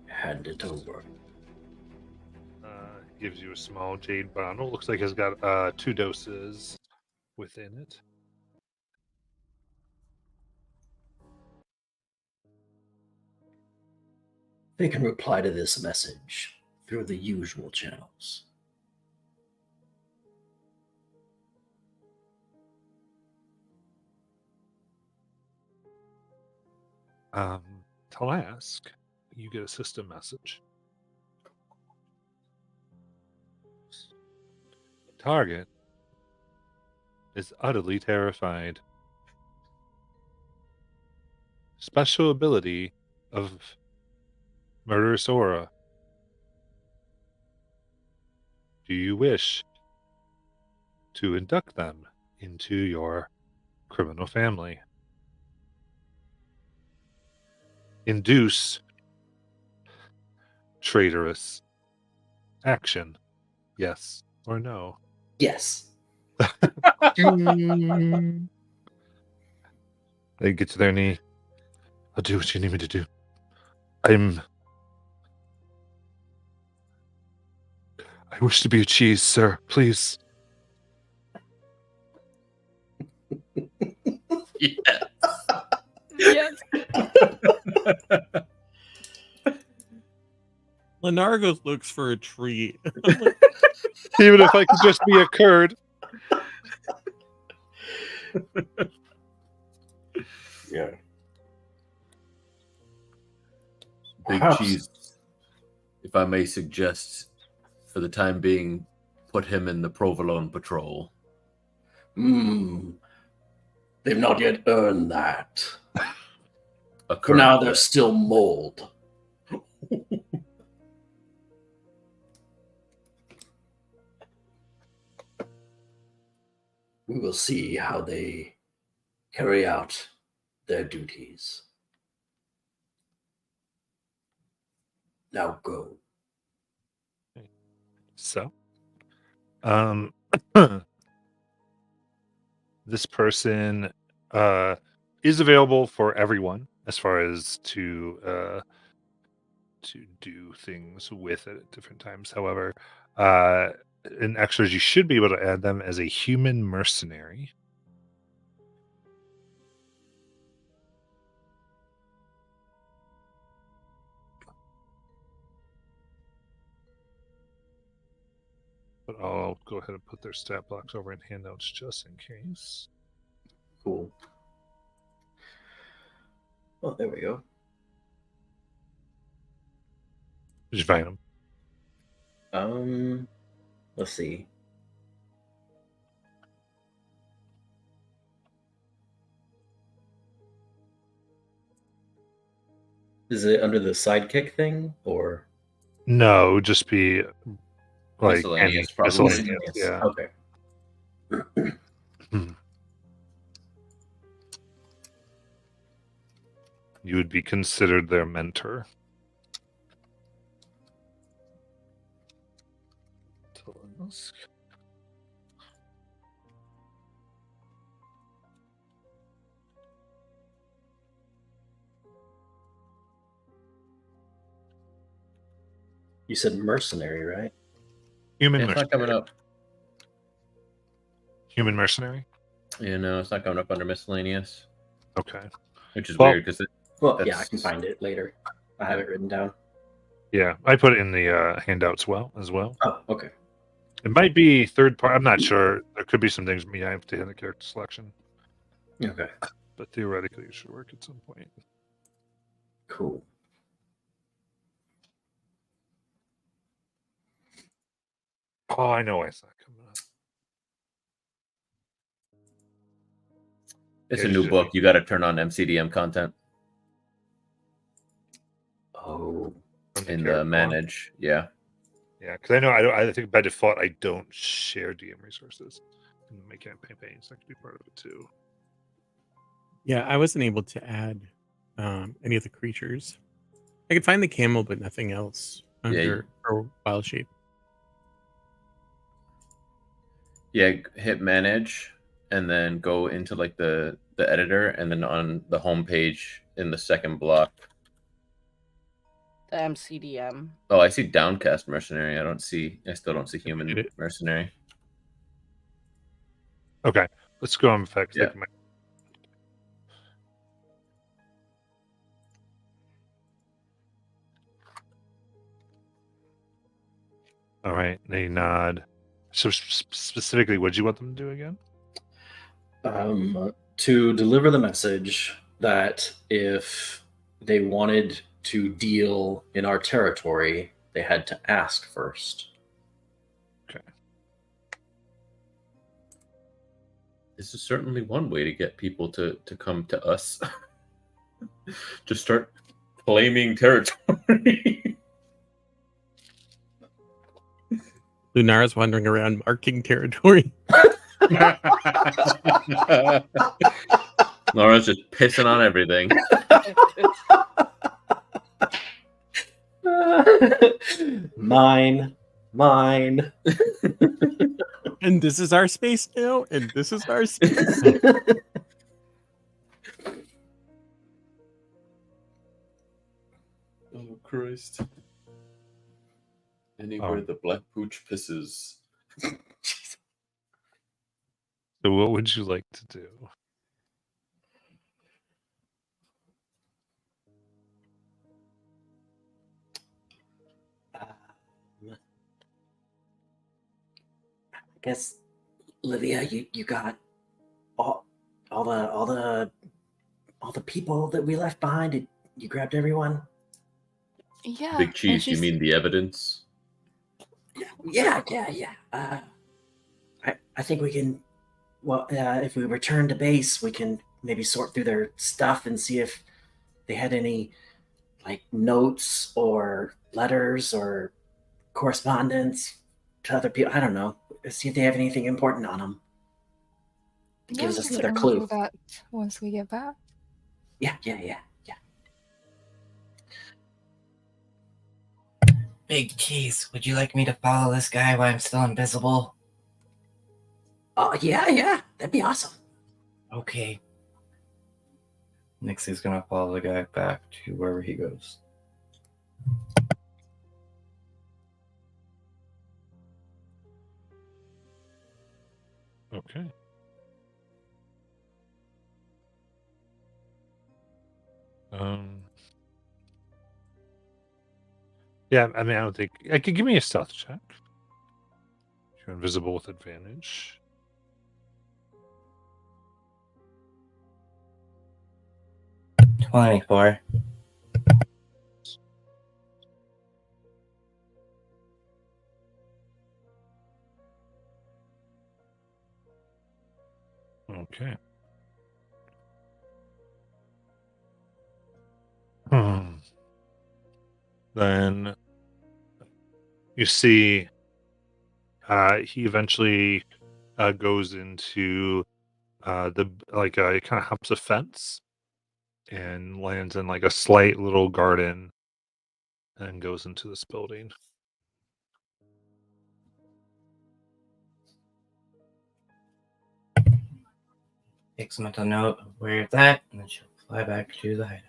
Speaker 11: Hand it over.
Speaker 1: Gives you a small jade bottle. Looks like it's got 2 doses within it.
Speaker 11: They can reply to this message through the usual channels.
Speaker 1: Talask, you get a system message. Target is utterly terrified. Special ability of Murderous Aura. Do you wish to induct them into your criminal family? Induce traitorous action. Yes or no?
Speaker 2: Yes.
Speaker 1: They get to their knee. I'll do what you need me to do. I wish to be a cheese, sir. Please.
Speaker 7: Yeah.
Speaker 8: Yes.
Speaker 6: Lenargo looks for a treat.
Speaker 1: Even if I could just be a curd.
Speaker 11: Yeah.
Speaker 7: Big
Speaker 11: Perhaps-
Speaker 7: Cheese, if I may suggest, for the time being, put him in the Provolone Patrol.
Speaker 11: They've not yet earned that.
Speaker 7: A
Speaker 11: For now,
Speaker 7: current-
Speaker 11: they're still mold. We will see how they carry out their duties. Now go.
Speaker 1: So, this person is available for everyone as far as to do things with it at different times. However, in extras, you should be able to add them as a human mercenary. But I'll go ahead and put their stat blocks over in handouts just in case.
Speaker 2: Cool. Oh, there we go.
Speaker 1: Did you find them?
Speaker 2: Let's see. Is it under the sidekick thing or
Speaker 1: No, just be like
Speaker 7: Miscellaneous,
Speaker 1: any
Speaker 7: probably.
Speaker 1: miscellaneous. Yeah.
Speaker 2: Okay.
Speaker 1: You would be considered their mentor. Talask.
Speaker 2: You said mercenary, right?
Speaker 1: Human
Speaker 7: Yeah, it's not
Speaker 1: mercenary.
Speaker 7: coming up.
Speaker 1: Human mercenary.
Speaker 7: You know, it's not coming up under miscellaneous,
Speaker 1: Okay.
Speaker 7: which is
Speaker 1: Well-
Speaker 7: weird because
Speaker 2: Well, yeah, I
Speaker 7: That's-
Speaker 2: can find it later. I have it written down.
Speaker 1: Yeah, I put it in the handouts as well.
Speaker 2: Oh, okay.
Speaker 1: It might be third party. I'm not sure. There could be some things me I have to hit the character selection,
Speaker 2: Okay.
Speaker 1: but theoretically it should work at some point.
Speaker 2: Cool.
Speaker 1: Oh, I know why it's not coming up.
Speaker 7: it's
Speaker 1: Yeah,
Speaker 7: a new
Speaker 1: just-
Speaker 7: book. You got to turn on MCDM content
Speaker 2: Oh,
Speaker 1: From
Speaker 7: in the
Speaker 1: character
Speaker 7: manage. Yeah.
Speaker 1: Yeah, because I know I think by default I don't share DM resources in my campaign pages. That could be part of it too.
Speaker 6: Yeah, I wasn't able to add any of the creatures. I could find the camel, but nothing else under or wild shape.
Speaker 7: Yeah, hit manage and then go into like the the editor, and then on the home page in the second block.
Speaker 4: The MCDM.
Speaker 7: Oh, I see downcast mercenary. I still don't see human
Speaker 1: Hit it.
Speaker 7: mercenary.
Speaker 1: Okay, let's go on effects.
Speaker 7: Yeah.
Speaker 1: All right, they nod. So specifically, what did you want them to do again?
Speaker 2: To deliver the message that if they wanted to deal in our territory, they had to ask first.
Speaker 1: Okay.
Speaker 7: This is certainly one way to get people to come to us. Just start claiming territory.
Speaker 6: Lunara's wandering around marking territory.
Speaker 7: Laura's just pissing on everything.
Speaker 2: Mine.
Speaker 6: And this is our space now, and this is our space.
Speaker 7: Oh, Christ. Anywhere
Speaker 1: Oh.
Speaker 7: the black pooch pisses.
Speaker 1: So what would you like to do?
Speaker 3: I guess, Olivia, you got all the people that we left behind. You grabbed everyone.
Speaker 8: Yeah.
Speaker 7: Big
Speaker 8: and
Speaker 7: cheese, you
Speaker 8: she's-
Speaker 7: mean the evidence?
Speaker 3: Yeah. I think we can. Well, if we return to base, we can maybe sort through their stuff and see if they had any like notes or letters or correspondence to other people. I don't know. See if they have anything important on them. It
Speaker 8: Yeah,
Speaker 3: gives
Speaker 8: we
Speaker 3: us
Speaker 8: can
Speaker 3: another
Speaker 8: certainly
Speaker 3: clue.
Speaker 8: do that once we get back.
Speaker 3: Yeah.
Speaker 9: Big cheese, would you like me to follow this guy while I'm still invisible?
Speaker 3: Oh, yeah. That'd be awesome.
Speaker 9: Okay.
Speaker 10: Nixie's gonna follow the guy back to wherever he goes.
Speaker 1: Okay. Yeah, I mean, I don't think I could give me a stealth check. You're invisible with advantage.
Speaker 9: $24.
Speaker 1: Okay. Then you see he eventually goes into the like he kind of hops a fence and lands in like a slight little garden and goes into this building.
Speaker 9: Takes a mental note of where it's at, and then she'll fly back to the hideout.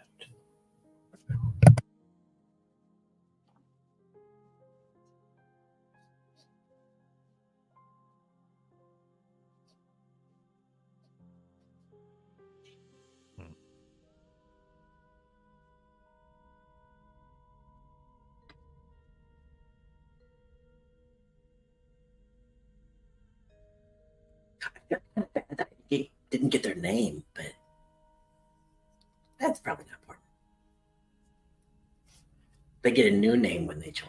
Speaker 3: He didn't get their name, but that's probably not important. They get a new name when they join.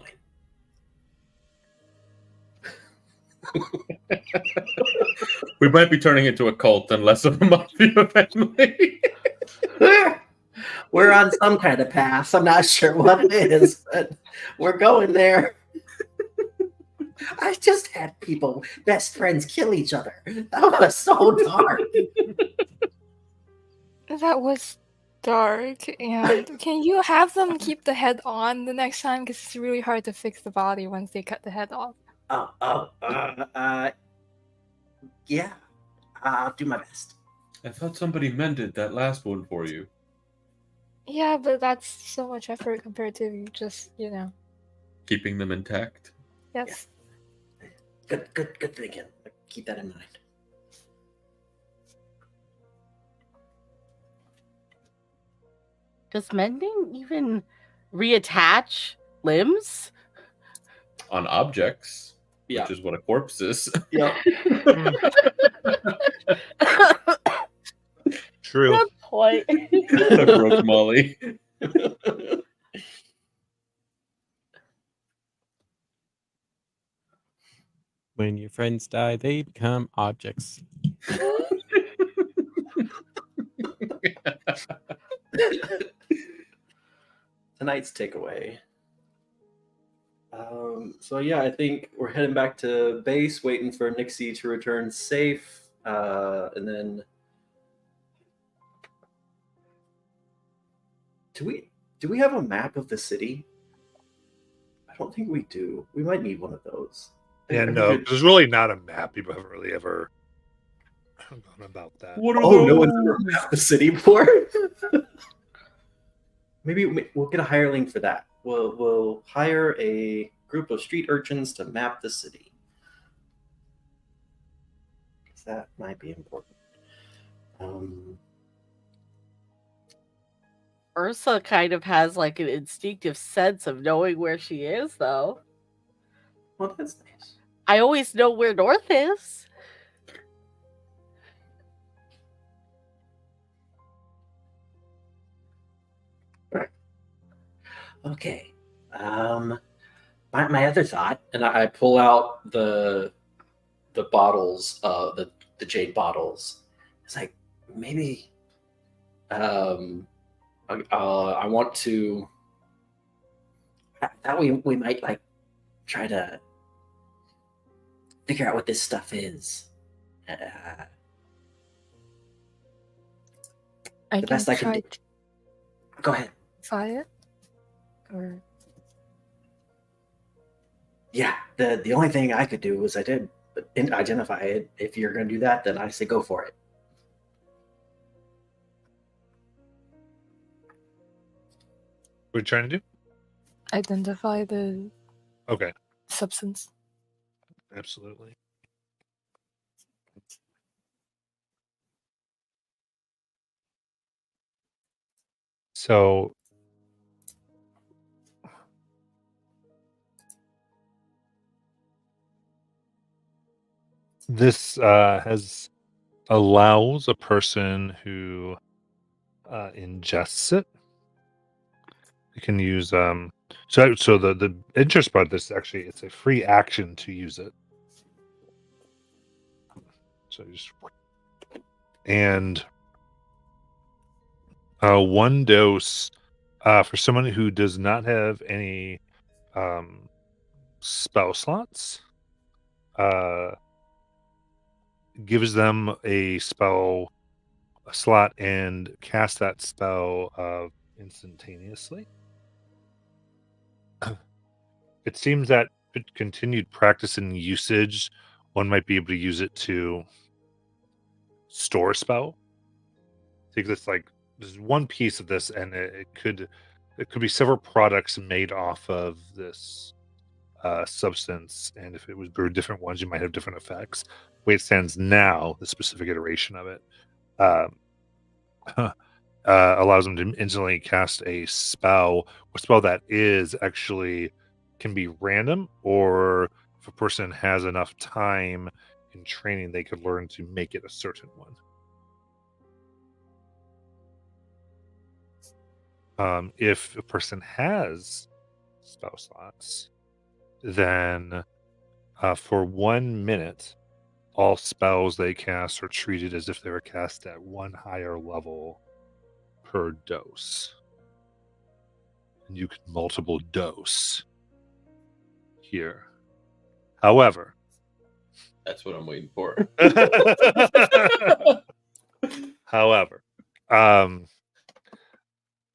Speaker 7: We might be turning into a cult and less of a mafia family.
Speaker 3: We're on some kind of path. I'm not sure what it is, but we're going there. I just had people, best friends, kill each other. That was so dark.
Speaker 8: That was dark. And can you have them keep the head on the next time? Because it's really hard to fix the body once they cut the head off.
Speaker 3: Yeah. I'll do my best.
Speaker 7: I thought somebody mended that last one for you.
Speaker 8: Yeah, but that's so much effort compared to just,
Speaker 7: Keeping them intact.
Speaker 8: Yes.
Speaker 2: Good thinking. Keep that in mind.
Speaker 4: Does mending even reattach limbs?
Speaker 7: On objects,
Speaker 2: Yeah.
Speaker 7: which is what a corpse is.
Speaker 2: Yeah.
Speaker 1: True.
Speaker 4: Good point.
Speaker 7: I broke Molly.
Speaker 6: When your friends die, they become objects.
Speaker 2: Tonight's takeaway. So yeah, I think we're heading back to base, waiting for Nixie to return safe, and then do we have a map of the city? I don't think we do. We might need one of those.
Speaker 1: Yeah, no, there's really not a map. People haven't really ever gone about that.
Speaker 2: No one's ever mapped the city before. Maybe we'll get a hireling for that. We'll hire a group of street urchins to map the city. Because that might be important.
Speaker 4: Ursa kind of has like an instinctive sense of knowing where she is, though.
Speaker 2: Well, that's nice.
Speaker 4: I always know where north is.
Speaker 2: Okay. My other thought, and I pull out the bottles, the jade bottles. It's like maybe I want to. I thought we might like try to figure out what this stuff is.
Speaker 8: I
Speaker 2: The best I can
Speaker 8: try
Speaker 2: do. Go ahead.
Speaker 8: try it. Or
Speaker 2: Yeah, the only thing I could do was I did identify it. If you're going to do that, then I say go for it.
Speaker 1: What are you trying to do?
Speaker 8: identify the
Speaker 1: Okay,
Speaker 8: substance.
Speaker 1: absolutely. So this allows a person who ingests it. You can use so the interest about this actually, it's a free action to use it. So just and one dose for someone who does not have any spell slots gives them a slot and cast that spell instantaneously. It seems that with continued practice and usage, one might be able to use it to store a spell. I think that's like there's one piece of this, and it could be several products made off of this substance, and if it was brewed different ones, you might have different effects. The way it stands now, the specific iteration of it allows them to instantly cast a spell that is actually can be random, or if a person has enough time in training, they could learn to make it a certain one. If a person has spell slots, then for 1 minute, all spells they cast are treated as if they were cast at one higher level per dose. And you can multiple dose here. However,
Speaker 7: That's what I'm waiting for.
Speaker 1: however, no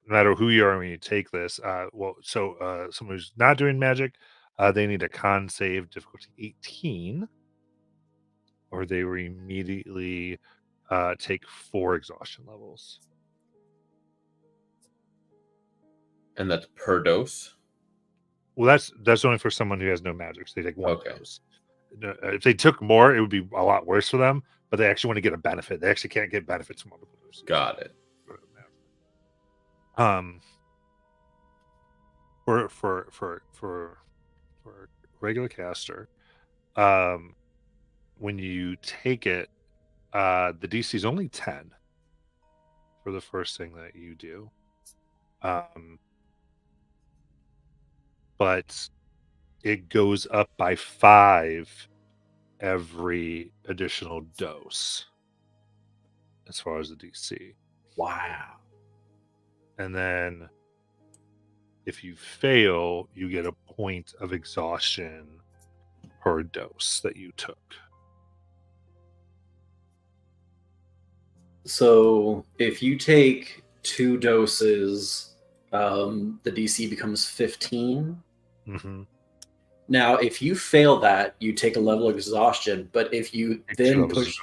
Speaker 1: matter who you are when you take this, someone who's not doing magic, they need a con save difficulty 18, or they were immediately take 4 exhaustion levels.
Speaker 7: And that's per dose?
Speaker 1: Well, that's only for someone who has no magic. So they take 1
Speaker 7: Okay.
Speaker 1: dose. If they took more, it would be a lot worse for them. But they actually want to get a benefit. They actually can't get benefits from multiple doses.
Speaker 7: Got it.
Speaker 1: For regular caster, when you take it, the DC is only 10 for the first thing that you do. But it goes up by 5 every additional dose as far as the DC.
Speaker 2: Wow.
Speaker 1: And then if you fail, you get a point of exhaustion per dose that you took.
Speaker 2: So if you take 2 doses, the DC becomes 15.
Speaker 1: Mm-hmm.
Speaker 2: Now, if you fail that, you take a level of exhaustion. But if you then push,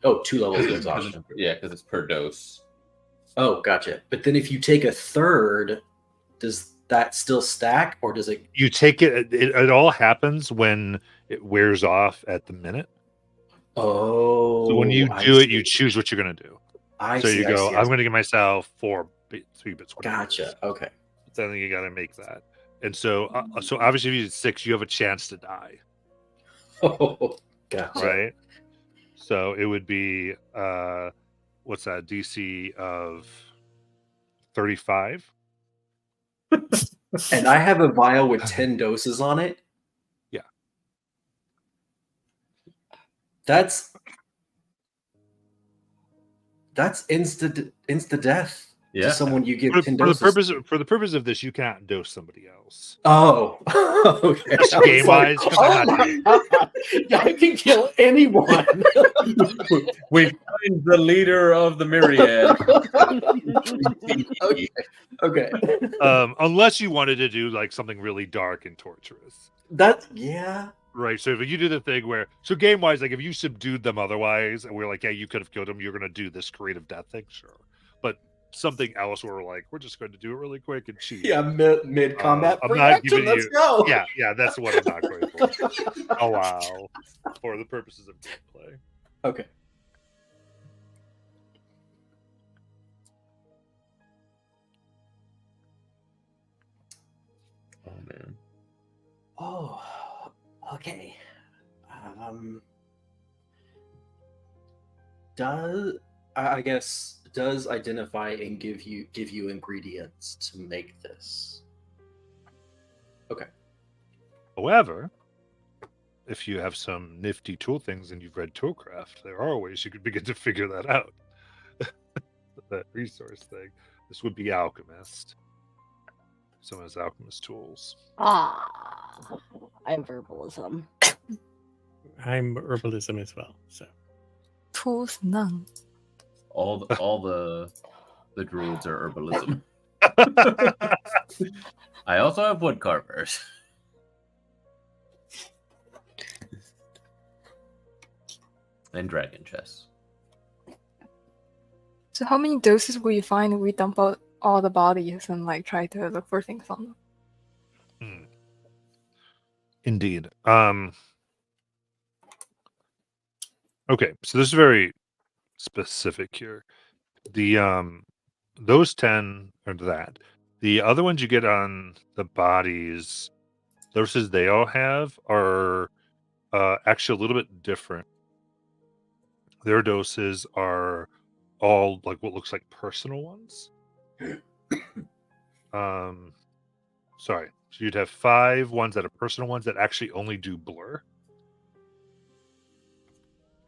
Speaker 2: 2 levels of exhaustion.
Speaker 7: Yeah, because it's per dose.
Speaker 2: Oh, gotcha. But then if you take a third, does that still stack, or does it?
Speaker 1: You take it. It all happens when it wears off at the minute.
Speaker 2: Oh.
Speaker 1: So when you do it, you choose what you're going to do.
Speaker 2: I
Speaker 1: so
Speaker 2: see.
Speaker 1: you go,
Speaker 2: I see.
Speaker 1: I'm going to give myself 3 bits.
Speaker 2: Gotcha. Okay.
Speaker 1: Then you got to make that. And so obviously if you did 6, you have a chance to die.
Speaker 2: Oh, gotcha.
Speaker 1: Right? So it would be, what's that, DC of 35?
Speaker 2: And I have a vial with 10 doses on it.
Speaker 1: Yeah.
Speaker 2: That's insta death to someone you give 10 doses.
Speaker 1: For the purpose of this, you can't dose somebody else.
Speaker 2: Oh, okay.
Speaker 1: Game wise,
Speaker 2: I can kill anyone.
Speaker 7: We find the leader of the myriad.
Speaker 2: Okay.
Speaker 1: Unless you wanted to do like something really dark and torturous.
Speaker 2: Yeah.
Speaker 1: Right. So if you do the thing where, so game wise, like if you subdued them otherwise, and we're like, yeah, you could have killed them, you're going to do this creative death thing, sure. But something else where we're like, we're just going to do it really quick and cheap.
Speaker 2: Yeah, mid combat.
Speaker 1: I'm not giving
Speaker 2: Let's
Speaker 1: you.
Speaker 2: go.
Speaker 1: Yeah, that's what I'm not going to allow for the purposes of gameplay.
Speaker 2: Okay.
Speaker 7: Oh man.
Speaker 2: Oh, okay. Does identify and give you ingredients to make this? Okay.
Speaker 1: However, if you have some nifty tool things and you've read Toolcraft, there are ways you could begin to figure that out. That resource thing. This would be Alchemist. Someone has Alchemist tools.
Speaker 4: I'm verbalism.
Speaker 6: I'm herbalism as well. So
Speaker 8: Tools none.
Speaker 7: All the druids are herbalism. I also have wood carvers. And dragon chests.
Speaker 8: So how many doses will you find if we dump out all the bodies and like try to look for things on them?
Speaker 1: Indeed. Okay, so this is very specific here. The those 10 are that. The other ones you get on the bodies, doses they all have are actually a little bit different. Their doses are all like what looks like personal ones. Sorry. So you'd have 5 ones that are personal ones that actually only do blur.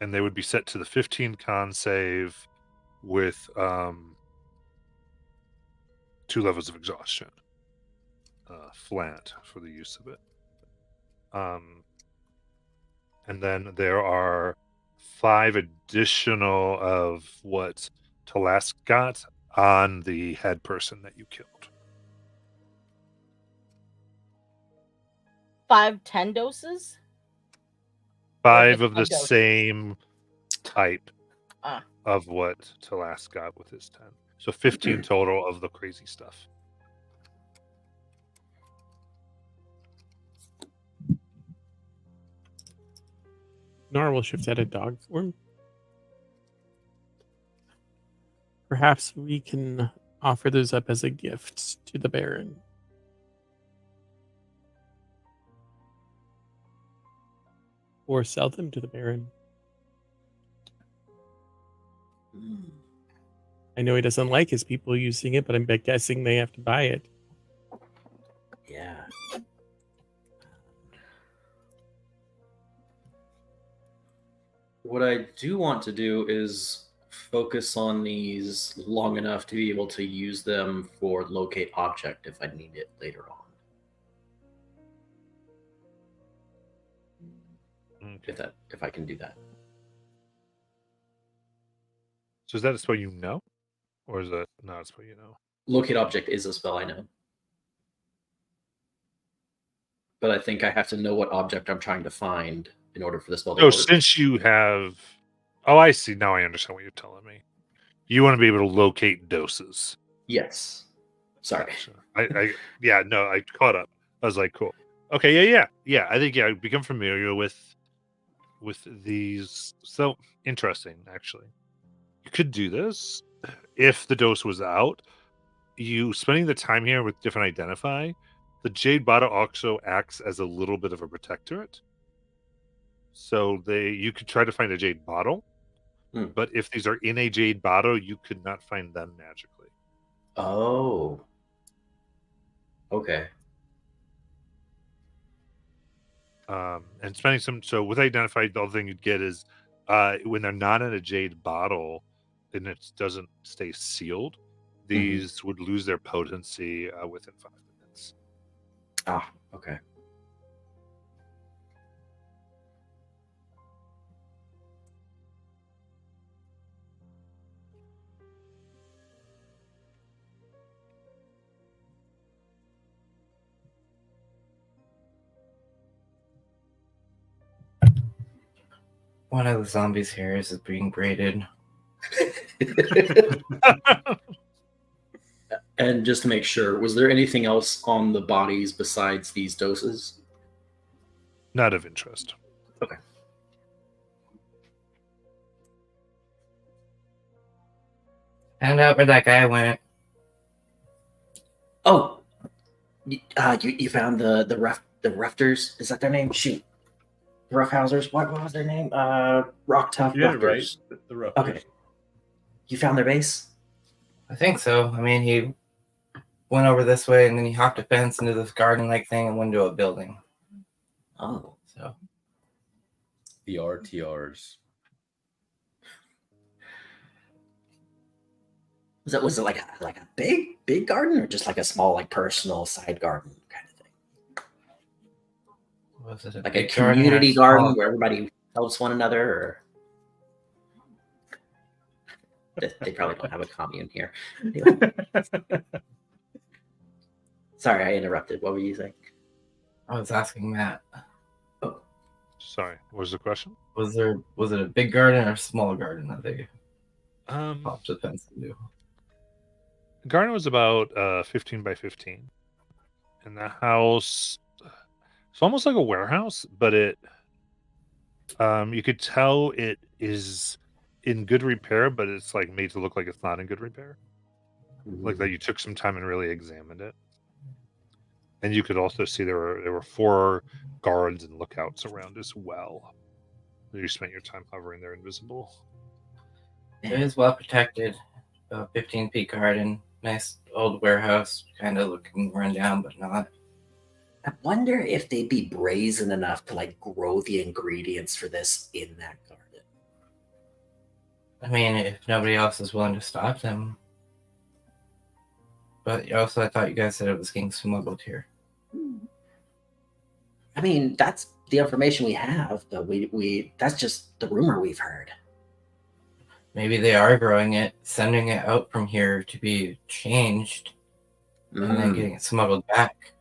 Speaker 1: And they would be set to the 15 con save with 2 levels of exhaustion. Flat for the use of it. And then there are 5 additional of what Talask got on the head person that you killed.
Speaker 4: 5 10 doses?
Speaker 1: 5 of the same type of what Talas got with his 10. So 15 total of the crazy stuff.
Speaker 6: Nora will shift out of dog form. Perhaps we can offer those up as a gift to the Baron. Or sell them to the Baron. I know he doesn't like his people using it, but I'm guessing they have to buy it.
Speaker 2: Yeah. What I do want to do is focus on these long enough to be able to use them for locate object if I need it later on. If I can do that.
Speaker 1: So is that a spell you know? Or is that not a spell you know?
Speaker 2: Locate object is a spell I know. But I think I have to know what object I'm trying to find in order for the spell to work.
Speaker 1: Since you have... Oh, I see. Now I understand what you're telling me. You want to be able to locate doses.
Speaker 2: Yes. Sorry.
Speaker 1: Gotcha. I caught up. I was like, cool. Okay, yeah. I think I become familiar with these. So interesting, actually. You could do this if the dose was out. You spending the time here with different identify, the Jade Bottle also acts as a little bit of a protectorate. So you could try to find a Jade Bottle, but if these are in a Jade Bottle, you could not find them magically.
Speaker 2: Oh. Okay.
Speaker 1: And spending so with identified, the other thing you'd get is when they're not in a Jade Bottle and it doesn't stay sealed, these would lose their potency within 5 minutes.
Speaker 2: Ah, okay.
Speaker 5: One of the zombies' hairs is being braided.
Speaker 2: And just to make sure, was there anything else on the bodies besides these doses?
Speaker 1: Not of interest.
Speaker 2: Okay.
Speaker 5: Found out where that guy went.
Speaker 2: Oh, you found the Rufters? Is that their name? Shoot, the Roughhousers. What was their name? Rock Tough Rufters.
Speaker 7: Right. The Rufters.
Speaker 2: Okay. You found their base?
Speaker 5: I think so. I mean, he went over this way and then he hopped a fence into this garden-like thing and went into a building.
Speaker 2: Oh,
Speaker 5: so
Speaker 7: the RTRs.
Speaker 2: Was it like a big garden or just like a small like personal side garden kind of thing?
Speaker 5: Was it
Speaker 2: like a community garden where everybody helps one another? Or they probably don't have a commune here. Anyway. Sorry, I interrupted. What were you saying?
Speaker 5: I was asking Matt.
Speaker 2: Oh,
Speaker 1: sorry. What was the question?
Speaker 5: Was it a big garden or a small garden that they popped the fence into?
Speaker 1: The garden was about 15 by 15, and the house, it's almost like a warehouse, but it, you could tell it is in good repair, but it's like made to look like it's not in good repair. Like that you took some time and really examined it. And you could also see there were 4 guards and lookouts around as well. You spent your time hovering there invisible.
Speaker 5: It is well protected. 15 feet garden. Nice old warehouse, kind of looking run down, but not.
Speaker 2: I wonder if they'd be brazen enough to like grow the ingredients for this in that garden.
Speaker 5: I mean, if nobody else is willing to stop them. But also, I thought you guys said it was getting smuggled here.
Speaker 2: I mean, that's the information we have, but we that's just the rumor we've heard.
Speaker 5: Maybe they are growing it, sending it out from here to be changed, and then getting it smuggled back.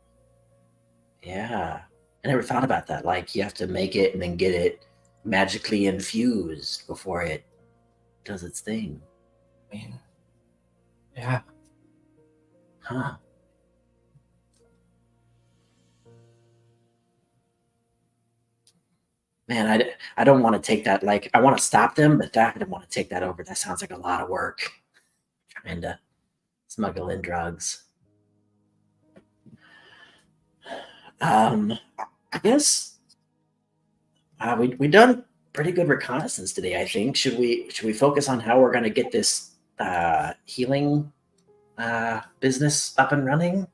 Speaker 2: Yeah. I never thought about that. Like, you have to make it and then get it magically infused before it does its thing.
Speaker 5: I mean, yeah.
Speaker 2: Huh. Man, I don't want to take that. Like, I want to stop them, but I don't want to take that over. That sounds like a lot of work. Trying to smuggle in drugs. I guess we done pretty good reconnaissance today. I think should we focus on how we're going to get this healing business up and running?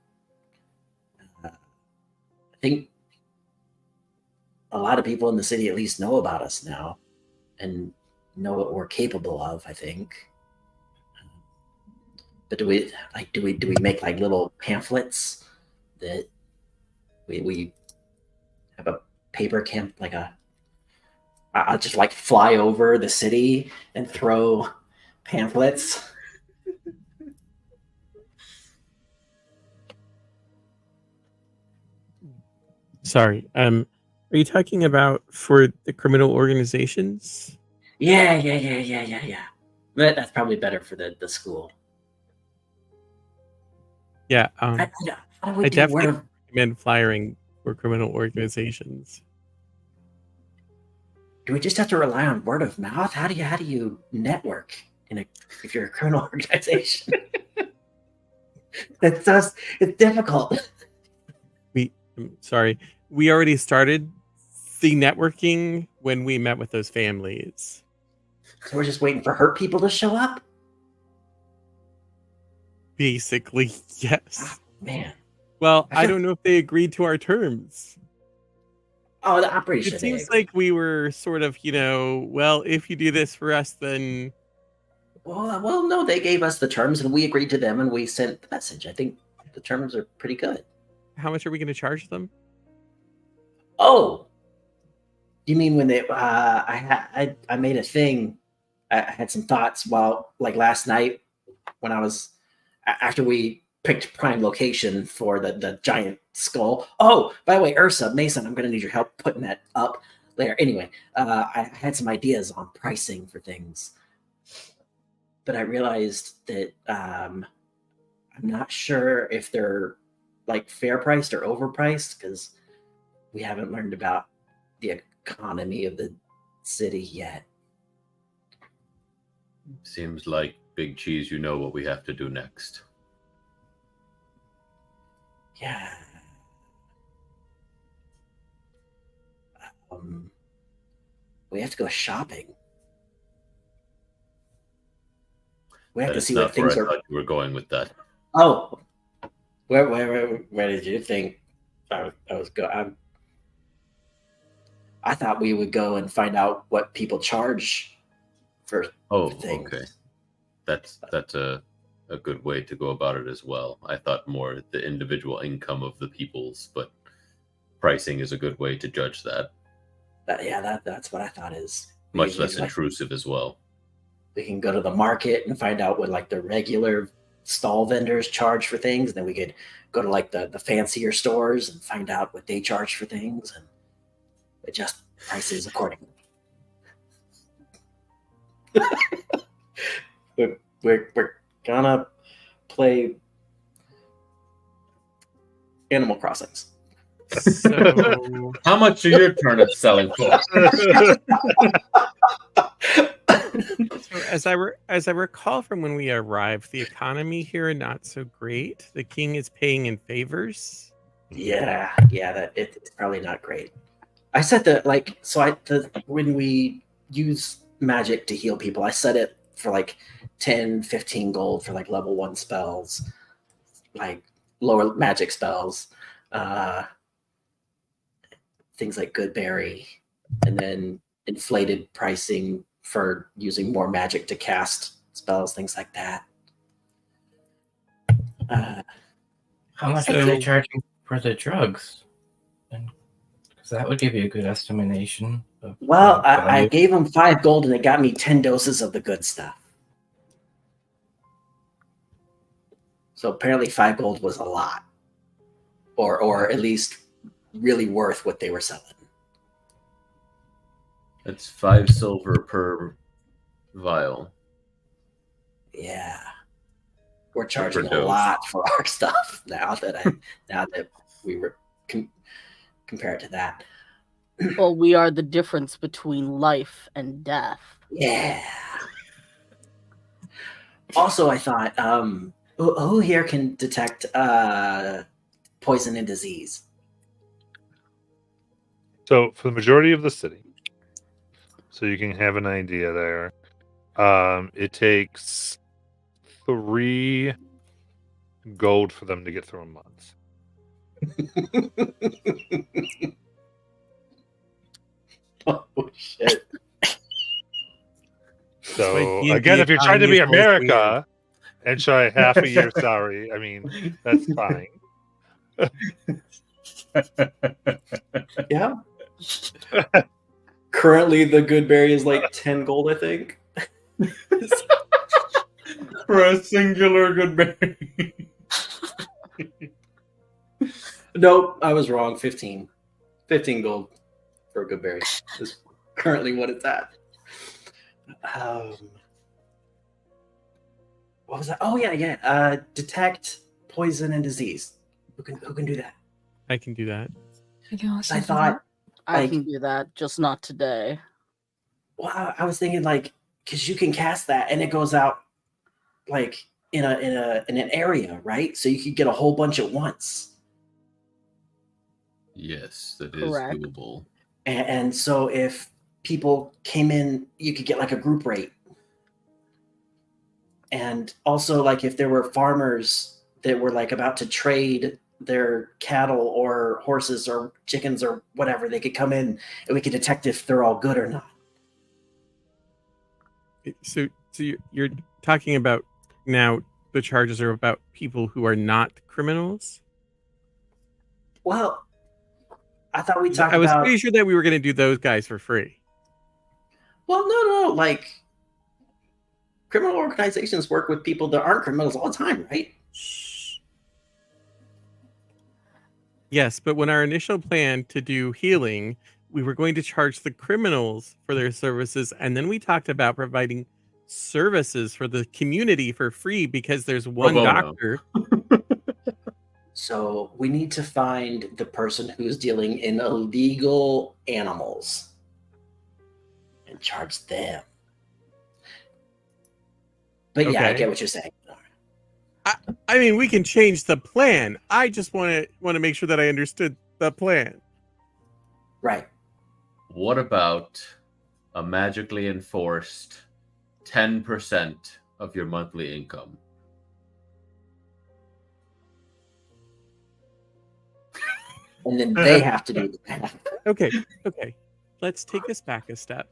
Speaker 2: I think a lot of people in the city at least know about us now and know what we're capable of. I think. But do we make like little pamphlets that we have a paper camp, like I'll just like fly over the city and throw pamphlets.
Speaker 6: Sorry. Are you talking about for the criminal organizations?
Speaker 2: Yeah. But that's probably better for the school.
Speaker 6: Yeah.
Speaker 2: How do we
Speaker 6: I
Speaker 2: do
Speaker 6: definitely
Speaker 2: word of,
Speaker 6: recommend flyering for criminal organizations.
Speaker 2: do we just have to rely on word of mouth? How do you network if you're a criminal organization? It's difficult.
Speaker 6: Sorry. We already started the networking when we met with those families.
Speaker 2: So we're just waiting for hurt people to show up?
Speaker 6: Basically, yes.
Speaker 2: Man.
Speaker 6: Well, I don't know if they agreed to our terms.
Speaker 2: Oh, the operation.
Speaker 6: It seems like we were sort of, well, if you do this for us, then...
Speaker 2: Well, no, they gave us the terms and we agreed to them and we sent the message. I think the terms are pretty good.
Speaker 6: How much are we going to charge them?
Speaker 2: Oh, you mean when they? I made a thing. I had some thoughts while, like last night, when I was after we picked prime location for the giant skull. Oh, by the way, Ursa Mason, I'm going to need your help putting that up later. Anyway, I had some ideas on pricing for things, but I realized that I'm not sure if they're like fair priced or overpriced because we haven't learned about the economy of the city yet.
Speaker 7: Seems like Big Cheese, you know what we have to do next.
Speaker 2: Yeah. We have to go shopping. We have to see what things are.
Speaker 7: I thought you were going with that.
Speaker 2: Oh, where did you think I was going? I thought we would go and find out what people charge for things.
Speaker 7: Okay. That's a good way to go about it as well. I thought more the individual income of the peoples, but pricing is a good way to judge that.
Speaker 2: That's what I thought is
Speaker 7: much less intrusive as well.
Speaker 2: We can go to the market and find out what like the regular stall vendors charge for things, and then we could go to like the fancier stores and find out what they charge for things and adjust prices accordingly. we're gonna play Animal Crossings.
Speaker 7: So, how much are your turnips selling for?
Speaker 6: So as I recall from when we arrived, the economy here not so great. The king is paying in favors.
Speaker 2: Yeah, it's probably not great. I set when we use magic to heal people, I set it for like 10, 15 gold for like level 1 spells, like lower magic spells, things like Goodberry, and then inflated pricing for using more magic to cast spells, things like that.
Speaker 5: How much are they charging for the drugs? Because that would give you a good estimation.
Speaker 2: Well, I gave them 5 gold and it got me 10 doses of the good stuff. So apparently 5 gold was a lot. Or at least really worth what they were selling.
Speaker 7: That's 5 silver per vial.
Speaker 2: Yeah. We're charging a
Speaker 7: Overdose.
Speaker 2: lot for our stuff now that we were compare it to that.
Speaker 4: Well, we are the difference between life and death.
Speaker 2: Yeah. Also, I thought, who here can detect poison and disease?
Speaker 1: So for the majority of the city, so you can have an idea there, it takes 3 gold for them to get through a month.
Speaker 2: Oh shit!
Speaker 1: So
Speaker 6: D&D
Speaker 1: again, if you're trying to be
Speaker 6: economy is always
Speaker 1: America and try half a year's salary, I mean that's fine.
Speaker 2: Yeah. Currently, the good berry is like 10 gold, I think.
Speaker 7: For a singular good berry.
Speaker 2: Nope, I was wrong. 15 gold for a good berry is currently what it's at. What was that? Oh yeah. Detect poison and disease. Who can do that?
Speaker 6: I can do that.
Speaker 8: I can also
Speaker 2: I
Speaker 8: do
Speaker 2: thought.
Speaker 4: I
Speaker 2: Like-
Speaker 4: can do that, just not today.
Speaker 2: Well, I was thinking like because you can cast that and it goes out like in an area, right? So you could get a whole bunch at once.
Speaker 7: Yes, that is
Speaker 4: Correct.
Speaker 7: doable.
Speaker 2: And so if people came in, you could get like a group rate. And also like if there were farmers that were like about to trade their cattle or horses or chickens or whatever, they could come in and we could detect if they're all good or not.
Speaker 6: So you're talking about now the charges are about people who are not criminals?
Speaker 2: Well, I thought we talked
Speaker 6: I was
Speaker 2: about.
Speaker 6: pretty sure that we were going to do those guys for free.
Speaker 2: Well, no. Like criminal organizations work with people that aren't criminals all the time, right?
Speaker 6: Yes, but when our initial plan to do healing, we were going to charge the criminals for their services, and then we talked about providing services for the community for free because there's one
Speaker 7: bono.
Speaker 6: doctor.
Speaker 2: So we need to find the person who's dealing in illegal animals and charge them. But yeah, I
Speaker 6: Okay.
Speaker 2: get what you're saying.
Speaker 6: I mean, we can change the plan. I just want to make sure that I understood the plan.
Speaker 2: Right.
Speaker 7: What about a magically enforced 10% of your monthly income?
Speaker 2: And then they have to do that.
Speaker 6: Okay. Let's take this back a step.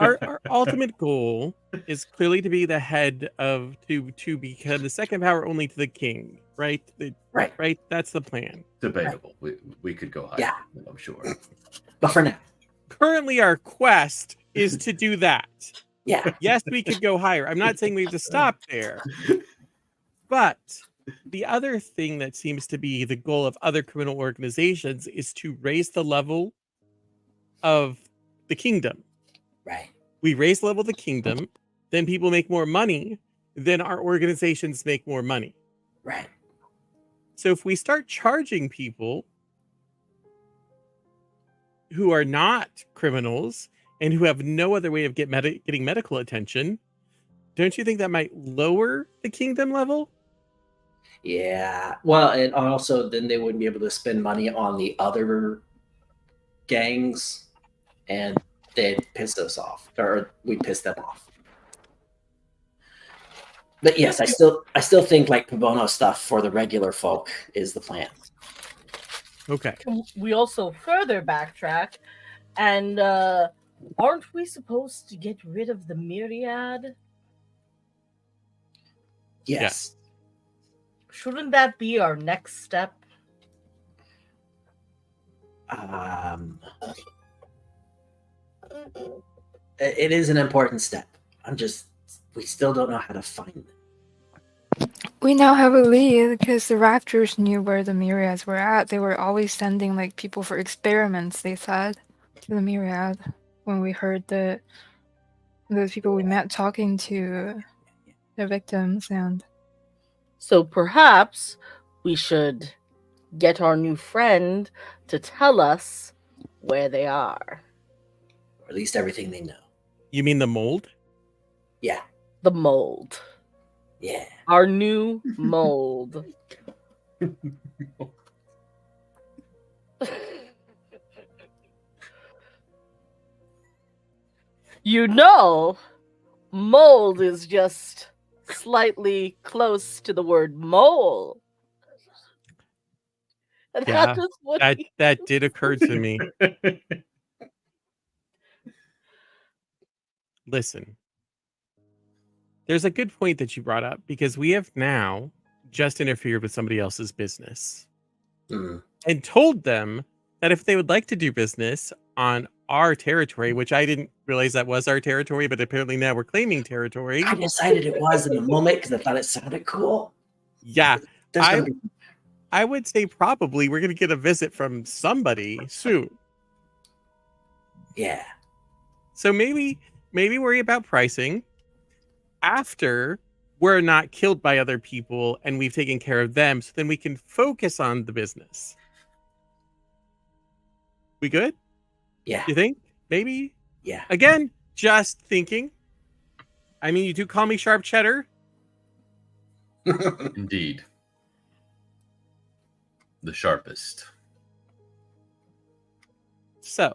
Speaker 6: Our ultimate goal is clearly to be the head of to become the second power only to the king, right? Right. That's the plan.
Speaker 7: Debatable. We could go higher,
Speaker 2: Yeah.
Speaker 7: I'm sure.
Speaker 2: But for now,
Speaker 6: Currently, our quest is to do that.
Speaker 2: yeah.
Speaker 6: Yes, we could go higher. I'm not saying we have to stop there. But the other thing that seems to be the goal of other criminal organizations is to raise the level of the kingdom.
Speaker 2: Right.
Speaker 6: We raise the level of the kingdom, then people make more money, then our organizations make more money.
Speaker 2: Right.
Speaker 6: So if we start charging people who are not criminals and who have no other way of getting medical attention, don't you think that might lower the kingdom level?
Speaker 2: Yeah. Well, and also then they wouldn't be able to spend money on the other gangs and they'd piss us off. Or we'd piss them off. But yes, I still think like pro bono stuff for the regular folk is the plan.
Speaker 6: Okay.
Speaker 4: We also further backtrack, and aren't we supposed to get rid of the myriad?
Speaker 2: Yes.
Speaker 4: Shouldn't that be our next step?
Speaker 2: It is an important step. We still don't know how to find them.
Speaker 8: We now have a lead because the Raptors knew where the Myriads were at. They were always sending like people for experiments, they said, to the Myriad when we heard the people we met talking to the victims, and
Speaker 4: So perhaps we should get our new friend to tell us where they are.
Speaker 2: Or at least everything they know.
Speaker 6: You mean the mold?
Speaker 2: Yeah.
Speaker 4: The mold.
Speaker 2: Yeah.
Speaker 4: Our new mold. You know, mold is just slightly close to the word mole. And
Speaker 6: Yeah,
Speaker 4: that is what
Speaker 6: that did occur to me. Listen, there's a good point that you brought up because we have now just interfered with somebody else's business and told them that if they would like to do business on our territory, which I didn't realize that was our territory, but apparently now we're claiming territory.
Speaker 2: I decided it was in the moment because I thought it sounded cool.
Speaker 6: Yeah,
Speaker 2: There's gonna be
Speaker 6: I would say probably we're going to get a visit from somebody soon.
Speaker 2: Yeah.
Speaker 6: So maybe worry about pricing after we're not killed by other people and we've taken care of them, so then we can focus on the business. We good?
Speaker 2: Yeah.
Speaker 6: You think? Maybe?
Speaker 2: Yeah.
Speaker 6: Again, just thinking. I mean, you do call me Sharp Cheddar.
Speaker 7: Indeed. The sharpest.
Speaker 6: So,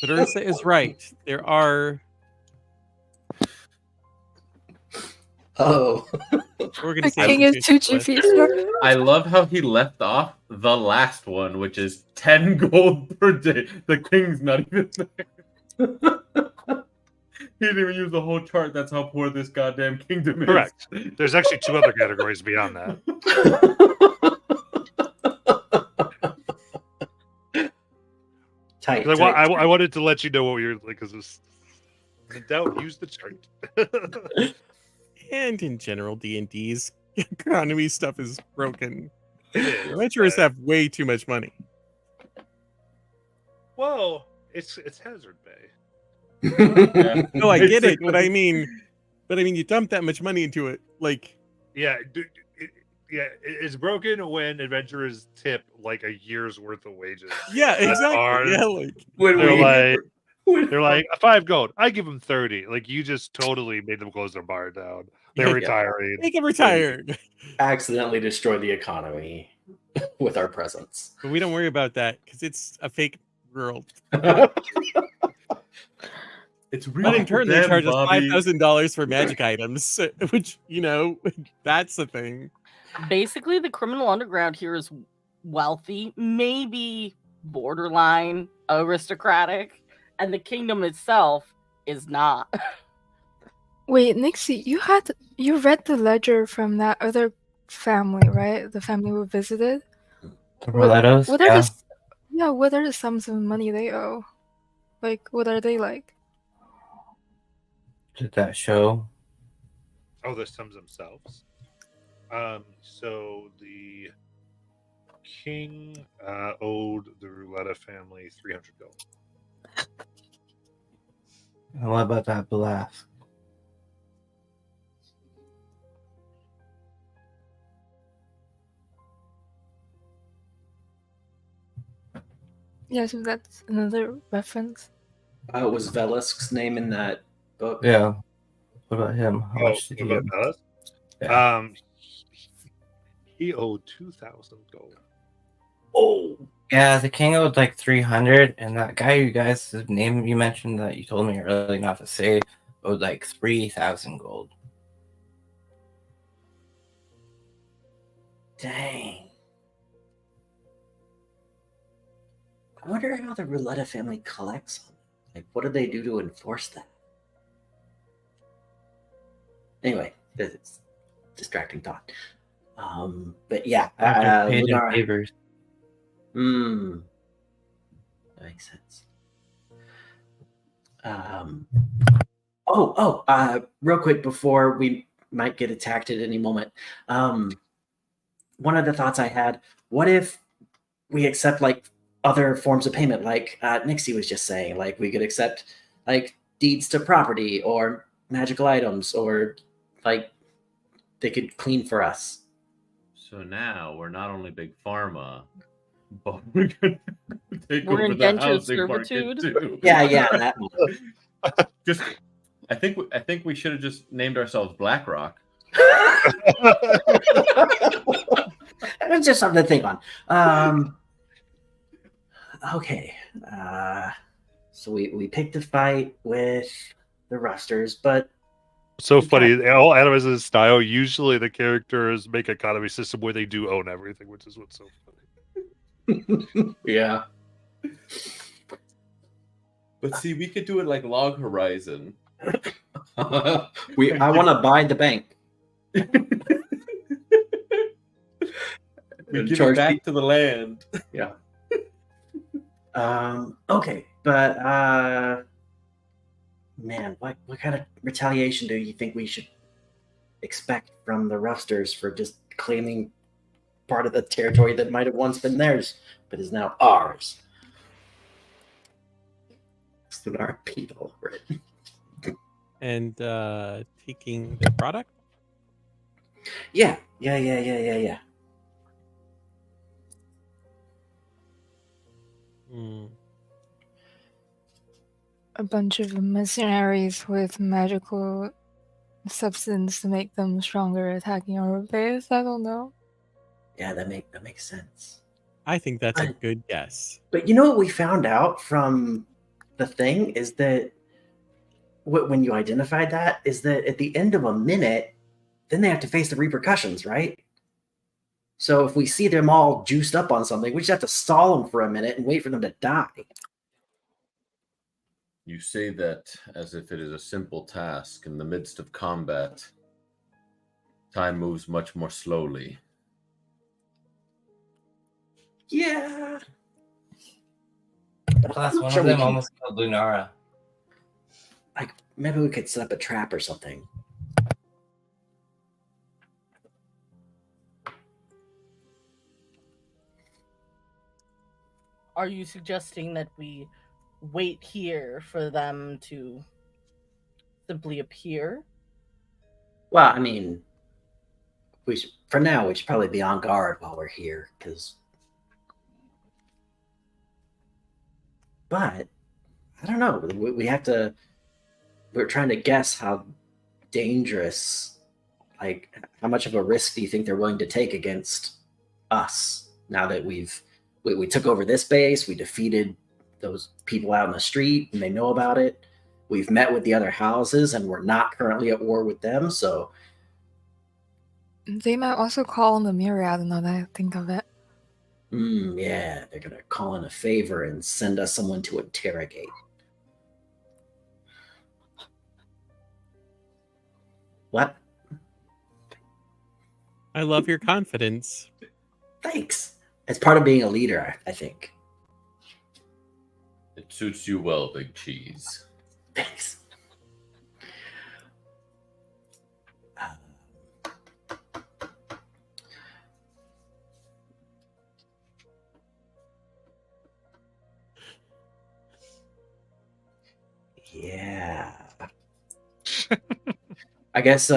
Speaker 6: but Ursa is right. There are.
Speaker 2: Oh.
Speaker 6: We're
Speaker 8: the king is 2 GP short.
Speaker 7: I love how he left off the last one, which is 10 gold per day. The king's not even there. He didn't even use the whole chart. That's how poor this goddamn kingdom is.
Speaker 1: Correct. There's actually 2 other categories beyond that.
Speaker 2: Tight.
Speaker 1: I wanted to let you know what you're like, because in doubt, use the chart.
Speaker 6: And in general, D&D's economy stuff is broken. Adventurers have way too much money.
Speaker 1: Whoa, it's Hazard Bay.
Speaker 7: Yeah.
Speaker 6: No, I get it, but I mean, you dump that much money into it, like.
Speaker 1: Yeah, it's broken when adventurers tip like a year's worth of wages.
Speaker 6: Yeah,
Speaker 1: That's
Speaker 6: exactly.
Speaker 1: hard.
Speaker 6: Yeah, like
Speaker 1: they're like 5 gold. I give them 30. Like, you just totally made them close their bar down. They're
Speaker 6: Yeah.
Speaker 1: retiring.
Speaker 6: Make them retired.
Speaker 2: Accidentally destroy the economy with our presence.
Speaker 6: But we don't worry about that because it's a fake world.
Speaker 7: It's real.
Speaker 6: But in turn, they
Speaker 7: them,
Speaker 6: charge us
Speaker 7: Bobby.
Speaker 6: $5,000 for magic items, which, that's the thing.
Speaker 4: basically the criminal underground here is wealthy, maybe borderline aristocratic, and the kingdom itself is not.
Speaker 8: Wait, Nixie, you read the ledger from that other family, right? The family we visited.
Speaker 10: The Rolettos?
Speaker 8: What are what are the sums of money they owe? Like, what are they like?
Speaker 10: Did that show?
Speaker 1: Oh, the sums themselves. So the king owed the Rouletta family 300 gold.
Speaker 10: And what about that blast?
Speaker 8: Yeah, so that's another reference.
Speaker 2: Was Velisk's name in that book?
Speaker 10: Yeah. What about him? How much did he
Speaker 1: about
Speaker 10: owe?
Speaker 1: us?
Speaker 10: Yeah.
Speaker 1: He owed 2,000 gold.
Speaker 2: Oh,
Speaker 10: Yeah, the king owed like 300, and that guy you guys' name you mentioned that you told me earlier not to say owed like 3,000 gold.
Speaker 2: dang. I wonder how the Rouletta family collects on it. Like, what do they do to enforce that? Anyway, it's distracting thought. But yeah,
Speaker 10: They're paid in
Speaker 2: Lunara.
Speaker 10: favors.
Speaker 2: That makes sense. Real quick before we might get attacked at any moment. One of the thoughts I had, what if we accept like other forms of payment, like Nixie was just saying, like we could accept like deeds to property or magical items, or like they could clean for us.
Speaker 7: So now we're not only big pharma, but we're gonna take
Speaker 4: We're
Speaker 7: over the
Speaker 4: indentured
Speaker 7: housing market
Speaker 4: servitude.
Speaker 7: too.
Speaker 2: Yeah, that one.
Speaker 7: Just, I think we should have just named ourselves BlackRock.
Speaker 2: It's just something to think on. Okay. So we picked a fight with the Rusters, but
Speaker 1: So
Speaker 2: we
Speaker 1: funny. All Animus' style, usually the characters make an economy system where they do own everything, which is what's so funny.
Speaker 2: yeah.
Speaker 7: But see, we could do it like Log Horizon.
Speaker 2: I want to buy the bank.
Speaker 7: We give it back to the land.
Speaker 2: Yeah. Okay, but man, what kind of retaliation do you think we should expect from the Rusters for just claiming part of the territory that might have once been theirs, but is now ours? Our people, right?
Speaker 6: And taking the product.
Speaker 2: Yeah.
Speaker 8: A bunch of mercenaries with magical substance to make them stronger attacking our base. I don't know.
Speaker 2: Yeah, that makes sense.
Speaker 6: I think that's a good guess.
Speaker 2: But you know what we found out from the thing is that when you identified that is that at the end of a minute, then they have to face the repercussions, right? So if we see them all juiced up on something, we just have to stall them for a minute and wait for them to die.
Speaker 7: You say that as if it is a simple task. In the midst of combat, time moves much more slowly.
Speaker 2: Yeah.
Speaker 9: Plus, one of them almost killed Lunara.
Speaker 2: Like, maybe we could set up a trap or something.
Speaker 4: Are you suggesting that we wait here for them to simply appear?
Speaker 2: Well, I mean, for now we should probably be on guard while we're here, but I don't know. We have to. We're trying to guess how dangerous, like, how much of a risk do you think they're willing to take against us now that we took over this base, we defeated those people out in the street, and they know about it. We've met with the other houses, and we're not currently at war with them, so.
Speaker 8: They might also call on the Myriad now that I think of it.
Speaker 2: Yeah, they're going to call in a favor and send us someone to interrogate. What?
Speaker 6: I love your confidence.
Speaker 2: Thanks. It's part of being a leader, I think.
Speaker 7: It suits you well, Big Cheese.
Speaker 2: Thanks. Yeah. I guess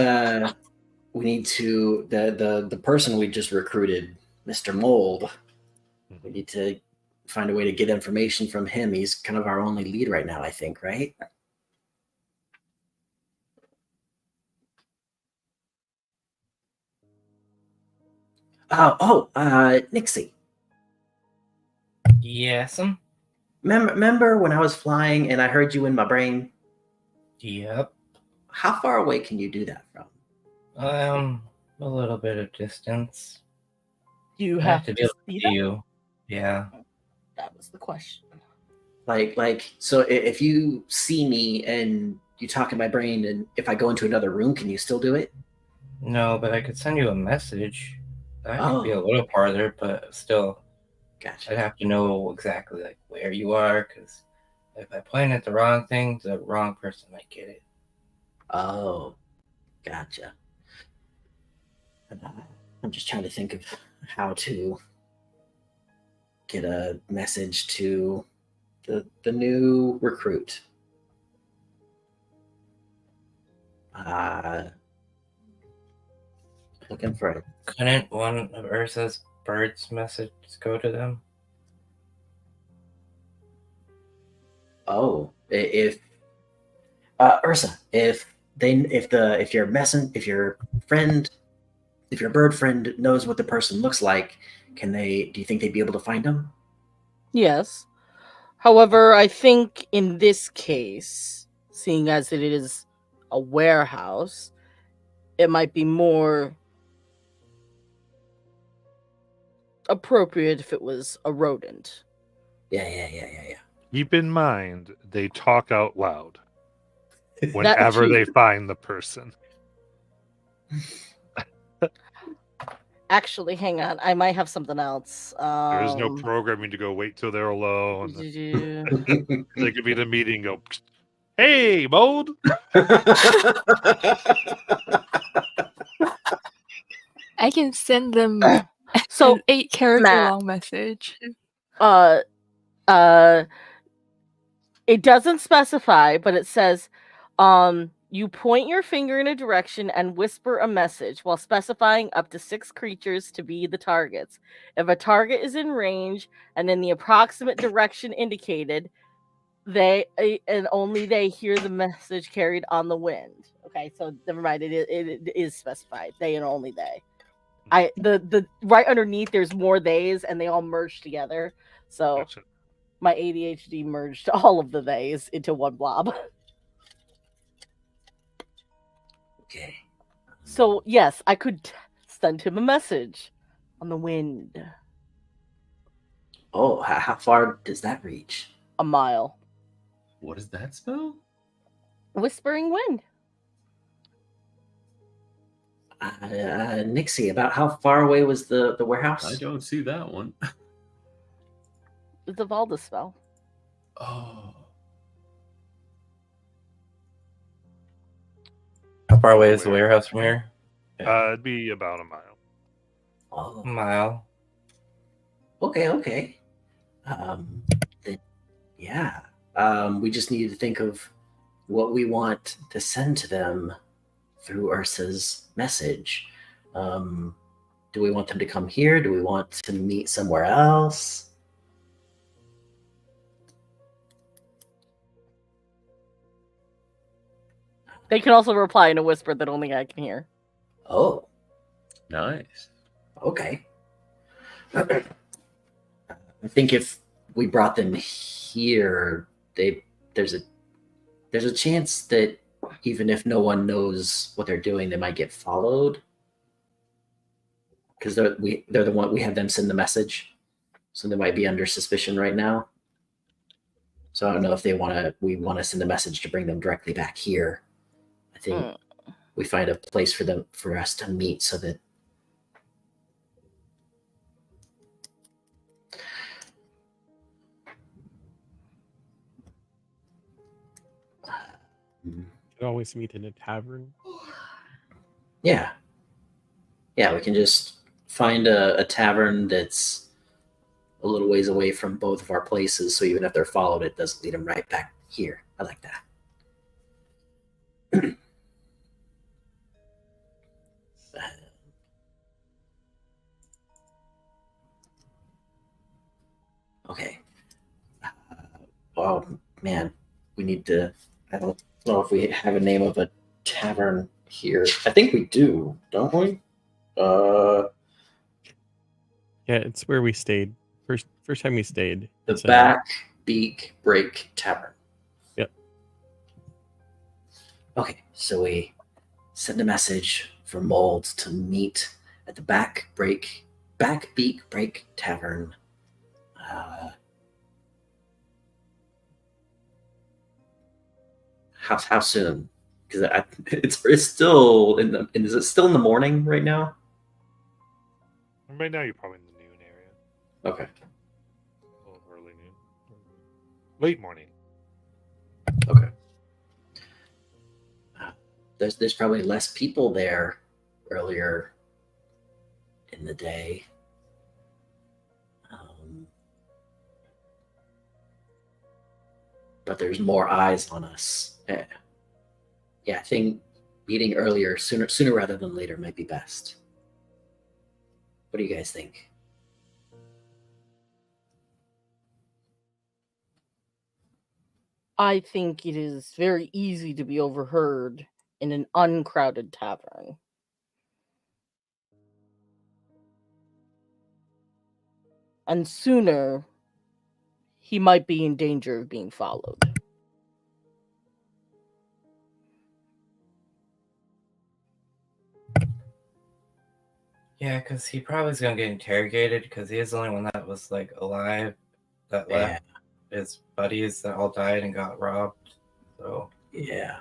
Speaker 2: we need to the person we just recruited, Mr. Mold. We need to find a way to get information from him. He's kind of our only lead right now, I think, right? Nixie.
Speaker 9: Yes'm.
Speaker 2: Remember when I was flying and I heard you in my brain?
Speaker 9: Yep.
Speaker 2: How far away can you do that from?
Speaker 9: A little bit of distance.
Speaker 4: You
Speaker 9: I
Speaker 4: have
Speaker 9: to
Speaker 4: to
Speaker 9: be able
Speaker 4: see
Speaker 9: to see
Speaker 4: them?
Speaker 9: you. Yeah.
Speaker 4: That was the question.
Speaker 2: So if you see me and you talk in my brain, and if I go into another room, can you still do it?
Speaker 9: No, but I could send you a message. That could be a
Speaker 2: Oh.
Speaker 9: little farther, but still,
Speaker 2: Gotcha.
Speaker 9: I'd have to know exactly like where you are, because if I point at the wrong thing, the wrong person might get it.
Speaker 2: Oh, gotcha. I'm just trying to think of how to get a message to the new recruit. Looking for it.
Speaker 5: Couldn't one of Ursa's birds' messages go to them?
Speaker 2: Oh, if Ursa, if your bird friend knows what the person looks like, do you think they'd be able to find him?
Speaker 4: Yes. However, I think in this case, seeing as it is a warehouse, it might be more appropriate if it was a rodent.
Speaker 2: Yeah.
Speaker 1: Keep in mind, they talk out loud whenever they find the person.
Speaker 4: Actually, hang on. I might have something else.
Speaker 1: There is no programming to go wait till they're alone. They could be in a meeting. Go, hey, Mold.
Speaker 8: I can send them
Speaker 4: So
Speaker 8: an 8-character
Speaker 4: Matt,
Speaker 8: long message.
Speaker 4: It doesn't specify, but it says, you point your finger in a direction and whisper a message while specifying up to 6 creatures to be the targets. If a target is in range and in the approximate direction indicated, they and only they hear the message carried on the wind. Okay, so never mind. It is specified. They and only they. The right underneath there's more theys and they all merge together. So
Speaker 1: Gotcha.
Speaker 4: my ADHD merged all of the theys into one blob.
Speaker 2: Okay.
Speaker 4: So yes, I could send him a message on the wind.
Speaker 2: Oh, how far does that reach?
Speaker 4: A mile.
Speaker 7: What does that spell?
Speaker 4: Whispering wind.
Speaker 2: Nixie, about how far away was the warehouse?
Speaker 7: I don't see that one.
Speaker 4: It's a Valda spell.
Speaker 7: Oh.
Speaker 5: How far away is the warehouse from here?
Speaker 1: It'd be about a mile.
Speaker 2: Oh,
Speaker 5: A mile.
Speaker 2: okay. Yeah. We just need to think of what we want to send to them through Ursa's message. Do we want them to come here? Do we want to meet somewhere else?
Speaker 4: They can also reply in a whisper that only I can hear.
Speaker 2: Oh,
Speaker 7: Nice.
Speaker 2: okay. I think if we brought them here, there's a chance that even if no one knows what they're doing, they might get followed. Because they're the one we have them send the message, so they might be under suspicion right now. So I don't know if we want to send a message to bring them directly back here. I think we find a place for us to meet so that.
Speaker 6: Could always meet in a tavern.
Speaker 2: Yeah, we can just find a tavern that's a little ways away from both of our places, so even if they're followed, it doesn't lead them right back here. I like that. Okay. Oh man, we need to. I don't know if we have a name of a tavern here. I think we do, don't we?
Speaker 6: Yeah, it's where we stayed. First time we stayed.
Speaker 2: The
Speaker 6: So,
Speaker 2: Back Beak Break Tavern.
Speaker 6: Yep.
Speaker 2: Okay, so we send a message for Mold to meet at the Back Beak Break Tavern. How soon? Because it's still is it still in the morning right now?
Speaker 1: Right now, you're probably in the noon area.
Speaker 2: Okay.
Speaker 1: A little early noon. Late morning.
Speaker 2: Okay. There's probably less people there earlier in the day. But there's more eyes on us. Yeah, I think meeting earlier, sooner rather than later, might be best. What do you guys think?
Speaker 4: I think it is very easy to be overheard in an uncrowded tavern. And sooner, he might be in danger of being followed.
Speaker 5: Yeah, because he probably is gonna get interrogated because he is the only one that was like alive that left. His buddies that all died and got robbed. So
Speaker 2: Yeah.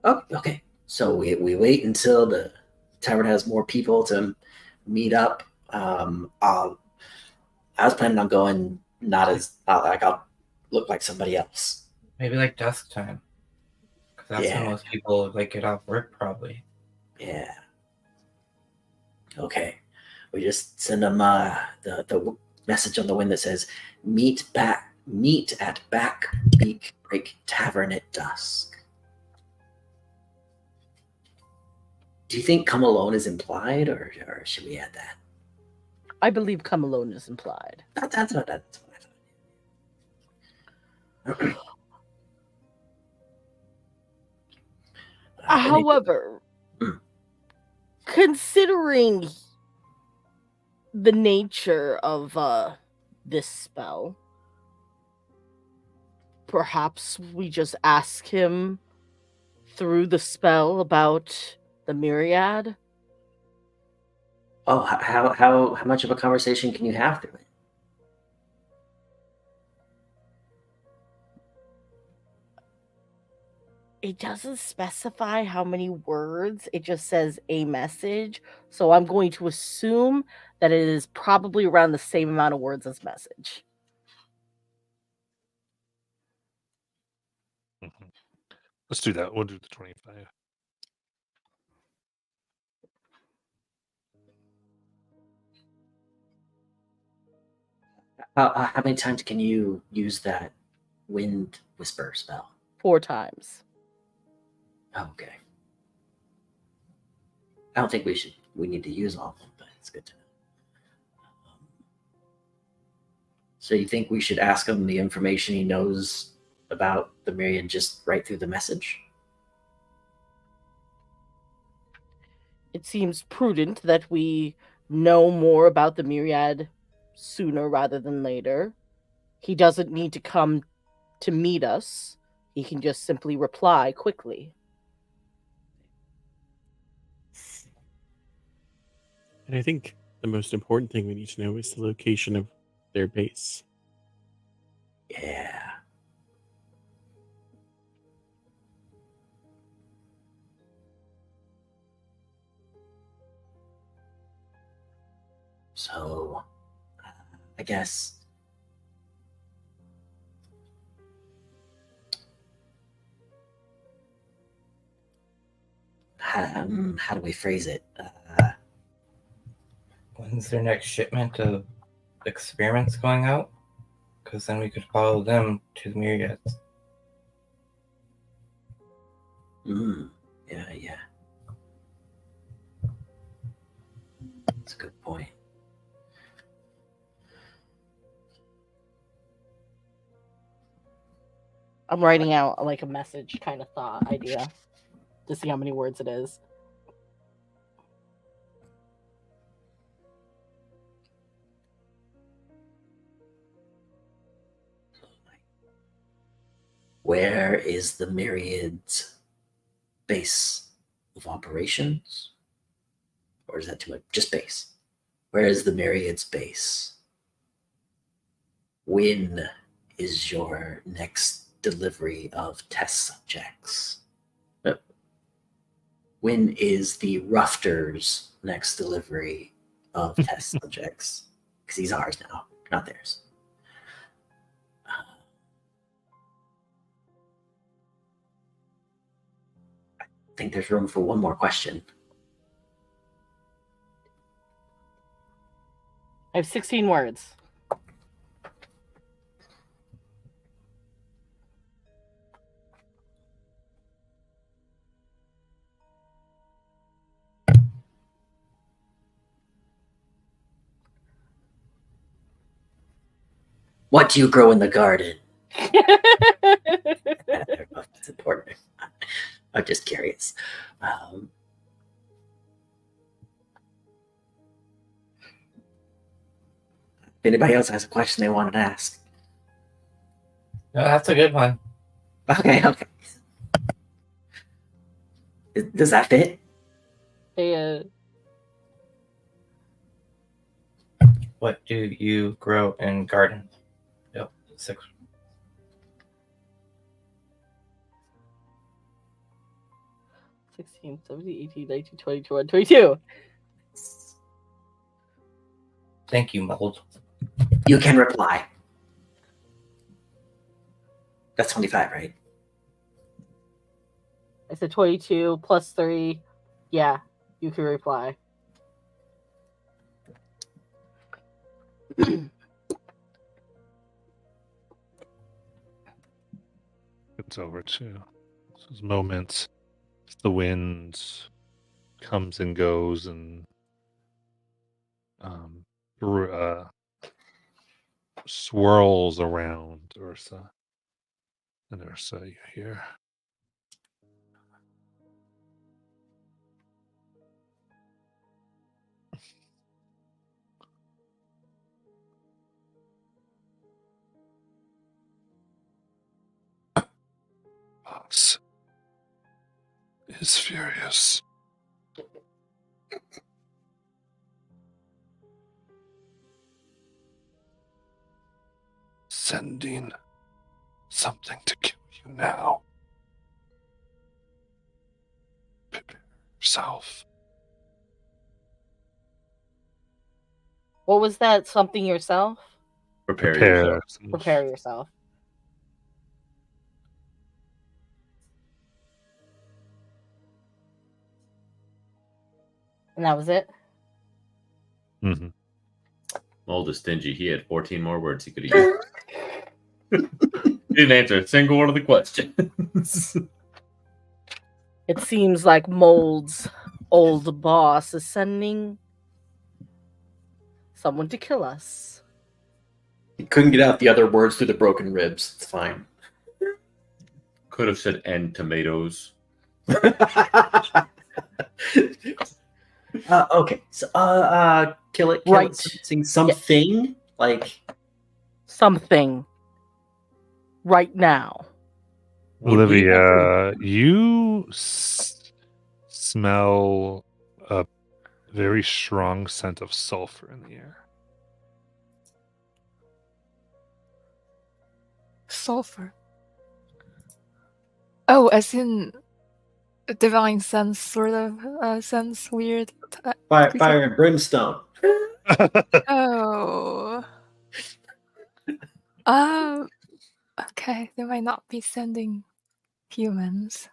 Speaker 2: Oh, okay. So we wait until the tavern has more people to meet up. I was planning on going not like I'll look like somebody else.
Speaker 5: maybe like dusk time, because that's when most people like get off work probably.
Speaker 2: Yeah. Okay. We just send them the message on the wind that says meet at Back Beak Break Tavern at dusk. Do you think come alone is implied, or should we add that?
Speaker 4: I believe come alone is implied.
Speaker 2: That's what I thought.
Speaker 4: However, considering the nature of this spell, perhaps we just ask him through the spell about the myriad.
Speaker 2: Oh, how much of a conversation can you have through it?
Speaker 4: It doesn't specify how many words. It just says a message. So I'm going to assume that it is probably around the same amount of words as message.
Speaker 1: Mm-hmm. Let's do that. We'll do the 25.
Speaker 2: How many times can you use that wind whisper spell?
Speaker 4: 4 times.
Speaker 2: Okay. I don't think we need to use all of them, but it's good to know. So you think we should ask him the information he knows about the myriad just right through the message?
Speaker 4: It seems prudent that we know more about the myriad sooner rather than later. He doesn't need to come to meet us. He can just simply reply quickly.
Speaker 6: And I think the most important thing we need to know is the location of their base.
Speaker 2: Yeah. So, I guess how do we phrase it?
Speaker 5: When's their next shipment of experiments going out? Because then we could follow them to the myriads.
Speaker 2: Yeah. That's a good point.
Speaker 4: I'm writing out like a message kind of thought idea to see how many words it is.
Speaker 2: Where is the myriad's base of operations? Or is that too much? Just base. Where is the myriad's base? When is your next delivery of test subjects? When is the Rufter's next delivery of test subjects? Because he's ours now, not theirs. I think there's room for one more question.
Speaker 4: I have 16 words.
Speaker 2: What do you grow in the garden? I don't know if it's important. I'm just curious. If anybody else has a question they wanted to ask.
Speaker 5: No, that's a good one.
Speaker 2: Okay. Does that fit?
Speaker 4: And
Speaker 5: What do you grow in gardens? Yep, 6.
Speaker 4: 16, 17, 18, 19, 20, 21, 22.
Speaker 5: Thank you, Mold.
Speaker 2: You can reply. That's 25, right?
Speaker 4: I said 22 plus 3. Yeah, you can reply.
Speaker 1: It's over too. Those moments, the wind comes and goes, and swirls around Ursa. And Ursa, you hear. Fox is furious. Sending something to kill you now. Prepare yourself.
Speaker 4: What was that? Something yourself?
Speaker 7: Prepare yourself.
Speaker 4: Prepare yourself. And that was it?
Speaker 1: Mm-hmm.
Speaker 7: Mold is stingy. He had 14 more words he could have used. He didn't answer a single one of the questions.
Speaker 4: It seems like Mold's old boss is sending someone to kill us.
Speaker 2: He couldn't get out the other words through the broken ribs. It's fine.
Speaker 7: Could have said "and tomatoes."
Speaker 2: Okay. So, kill it.
Speaker 4: Right.
Speaker 2: Sing something like
Speaker 4: something right now.
Speaker 1: Olivia, you smell a very strong scent of sulfur in the air.
Speaker 8: Sulfur. Oh, as in divine sense, sort of sense, weird.
Speaker 2: fire and brimstone.
Speaker 8: Oh. Okay, they might not be sending humans.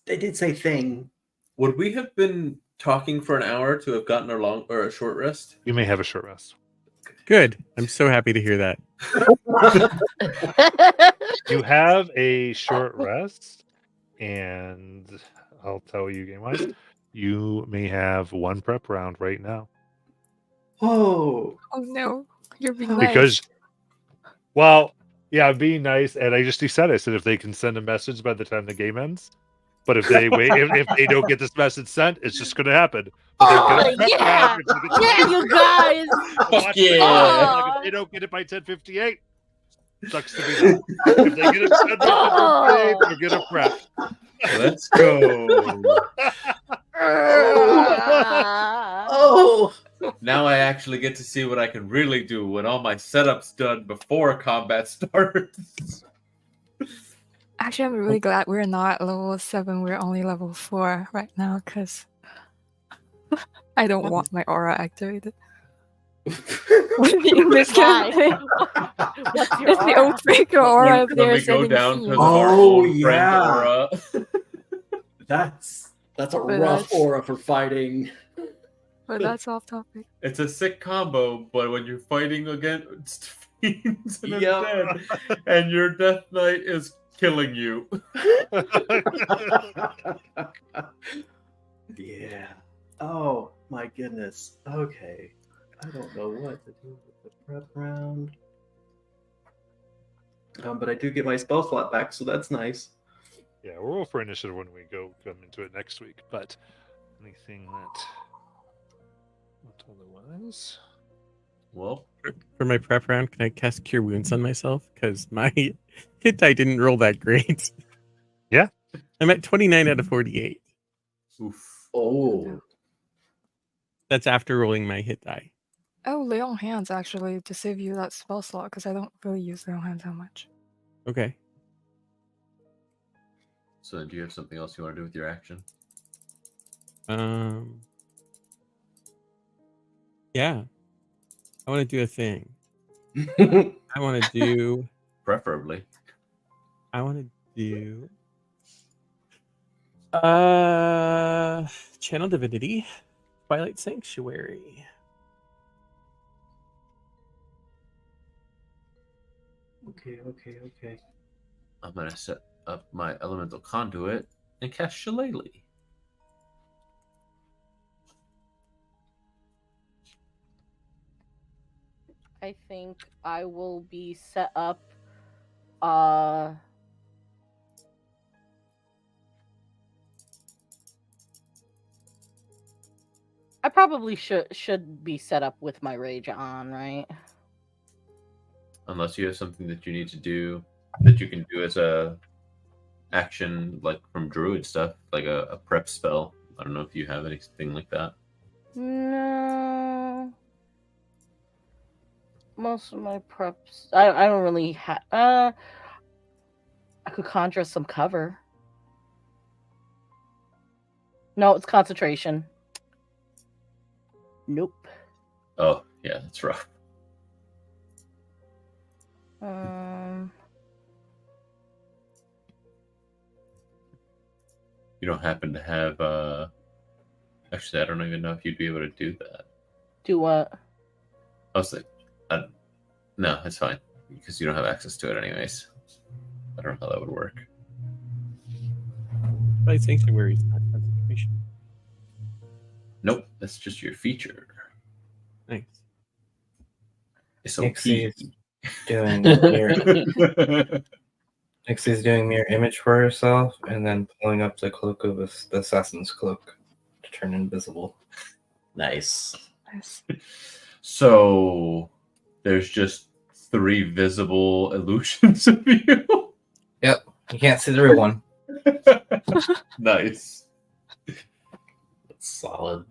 Speaker 2: They did say thing.
Speaker 7: Would we have been talking for an hour to have gotten a short rest?
Speaker 1: You may have a short rest.
Speaker 6: Good. I'm so happy to hear that.
Speaker 1: You have a short rest, and I'll tell you game-wise, you may have one prep round right now.
Speaker 2: Oh
Speaker 8: no, you're being
Speaker 1: Because,
Speaker 8: nice.
Speaker 1: well, yeah, I'm being nice, and I just said, I said if they can send a message by the time the game ends, but if they wait, if they don't get this message sent, it's just going to happen.
Speaker 4: Oh, yeah, you guys.
Speaker 7: Fuck yeah.
Speaker 1: If they don't get it by 10:58, sucks to be them. If they get it by 10:58, they're gonna prep.
Speaker 7: Let's go.
Speaker 2: Oh.
Speaker 7: Now I actually get to see what I can really do when all my setup's done before combat starts.
Speaker 8: Actually, I'm really glad we're not level 7. We're only level 4 right now because I don't want my aura activated. This campaign. It's the Oathbreaker aura if they're sending scenes.
Speaker 2: Oh yeah. That's a rough aura for fighting.
Speaker 8: But that's off topic.
Speaker 7: It's a sick combo, but when you're fighting against fiends and undead, and your Death Knight is killing you.
Speaker 2: Yeah. Oh my goodness. Okay. I don't know what to do with the prep round.
Speaker 12: But I do get my spell slot back, so that's nice.
Speaker 1: Yeah, we'll roll for initiative when we come into it next week. But anything that what otherwise?
Speaker 7: Well,
Speaker 6: For my prep round, can I cast Cure Wounds on myself? Because my hit die didn't roll that great.
Speaker 1: Yeah.
Speaker 6: I'm at 29 out of 48.
Speaker 7: oof.
Speaker 12: Oh,
Speaker 6: That's after rolling my hit die.
Speaker 8: Oh, lay on hands actually to save you that spell slot because I don't really use lay on hands that much.
Speaker 6: Okay.
Speaker 7: So then do you have something else you want to do with your action?
Speaker 6: Yeah. I want to do a thing. I want to do.
Speaker 7: Preferably.
Speaker 6: I want to do. Channel Divinity, Twilight Sanctuary.
Speaker 12: okay.
Speaker 7: I'm gonna set up my elemental conduit and cast Shillelagh.
Speaker 4: I think I will be set up. I probably should be set up with my rage on, right?
Speaker 7: Unless you have something that you need to do that you can do as a action, like from druid stuff, like a prep spell. I don't know if you have anything like that.
Speaker 4: No. Most of my preps, I don't really have. I could conjure some cover. No, it's concentration. Nope.
Speaker 7: Oh, yeah, that's rough. You don't happen to have actually, I don't even know if you'd be able to do that.
Speaker 4: Do what?
Speaker 7: I was like, no, it's fine because you don't have access to it anyways. I don't know how that would work.
Speaker 6: Twilight Sanctuary is not concentration.
Speaker 7: Nope, that's just your feature.
Speaker 6: Nice.
Speaker 7: It's
Speaker 5: Nixie's doing mirror. Nixie's doing mirror image for herself and then pulling up the cloak of the assassin's cloak to turn invisible.
Speaker 12: Nice.
Speaker 7: So there's just 3 visible illusions of you.
Speaker 5: Yep, you can't see the real one.
Speaker 7: Nice.
Speaker 12: That's solid.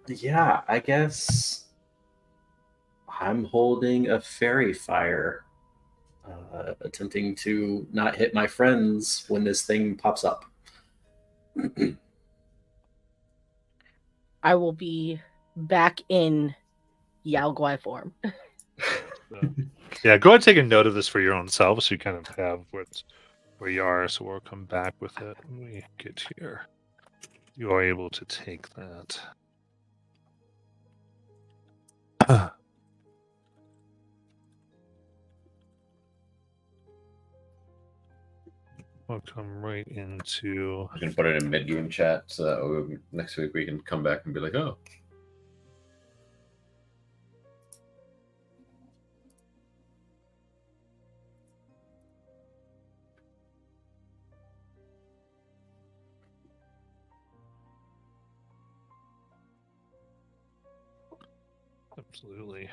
Speaker 12: Yeah, I guess I'm holding a fairy fire, attempting to not hit my friends when this thing pops up.
Speaker 4: I will be back in Yao Guai form.
Speaker 1: Yeah, go ahead and take a note of this for your own self so you kind of have where you are. So we'll come back with it when we get here. You are able to take that. We'll come right into.
Speaker 7: I can put it in mid-game chat so that next week we can come back and be like, oh.
Speaker 1: Absolutely.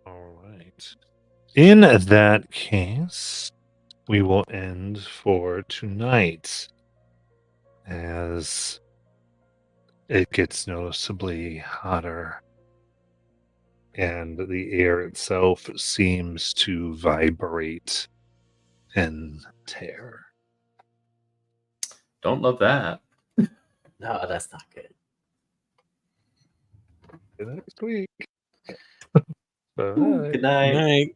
Speaker 1: All right. In that case, we will end for tonight as it gets noticeably hotter and the air itself seems to vibrate and tear.
Speaker 7: Don't love that.
Speaker 12: No, that's not good.
Speaker 1: Next week. Bye.
Speaker 12: Good night.
Speaker 6: Night.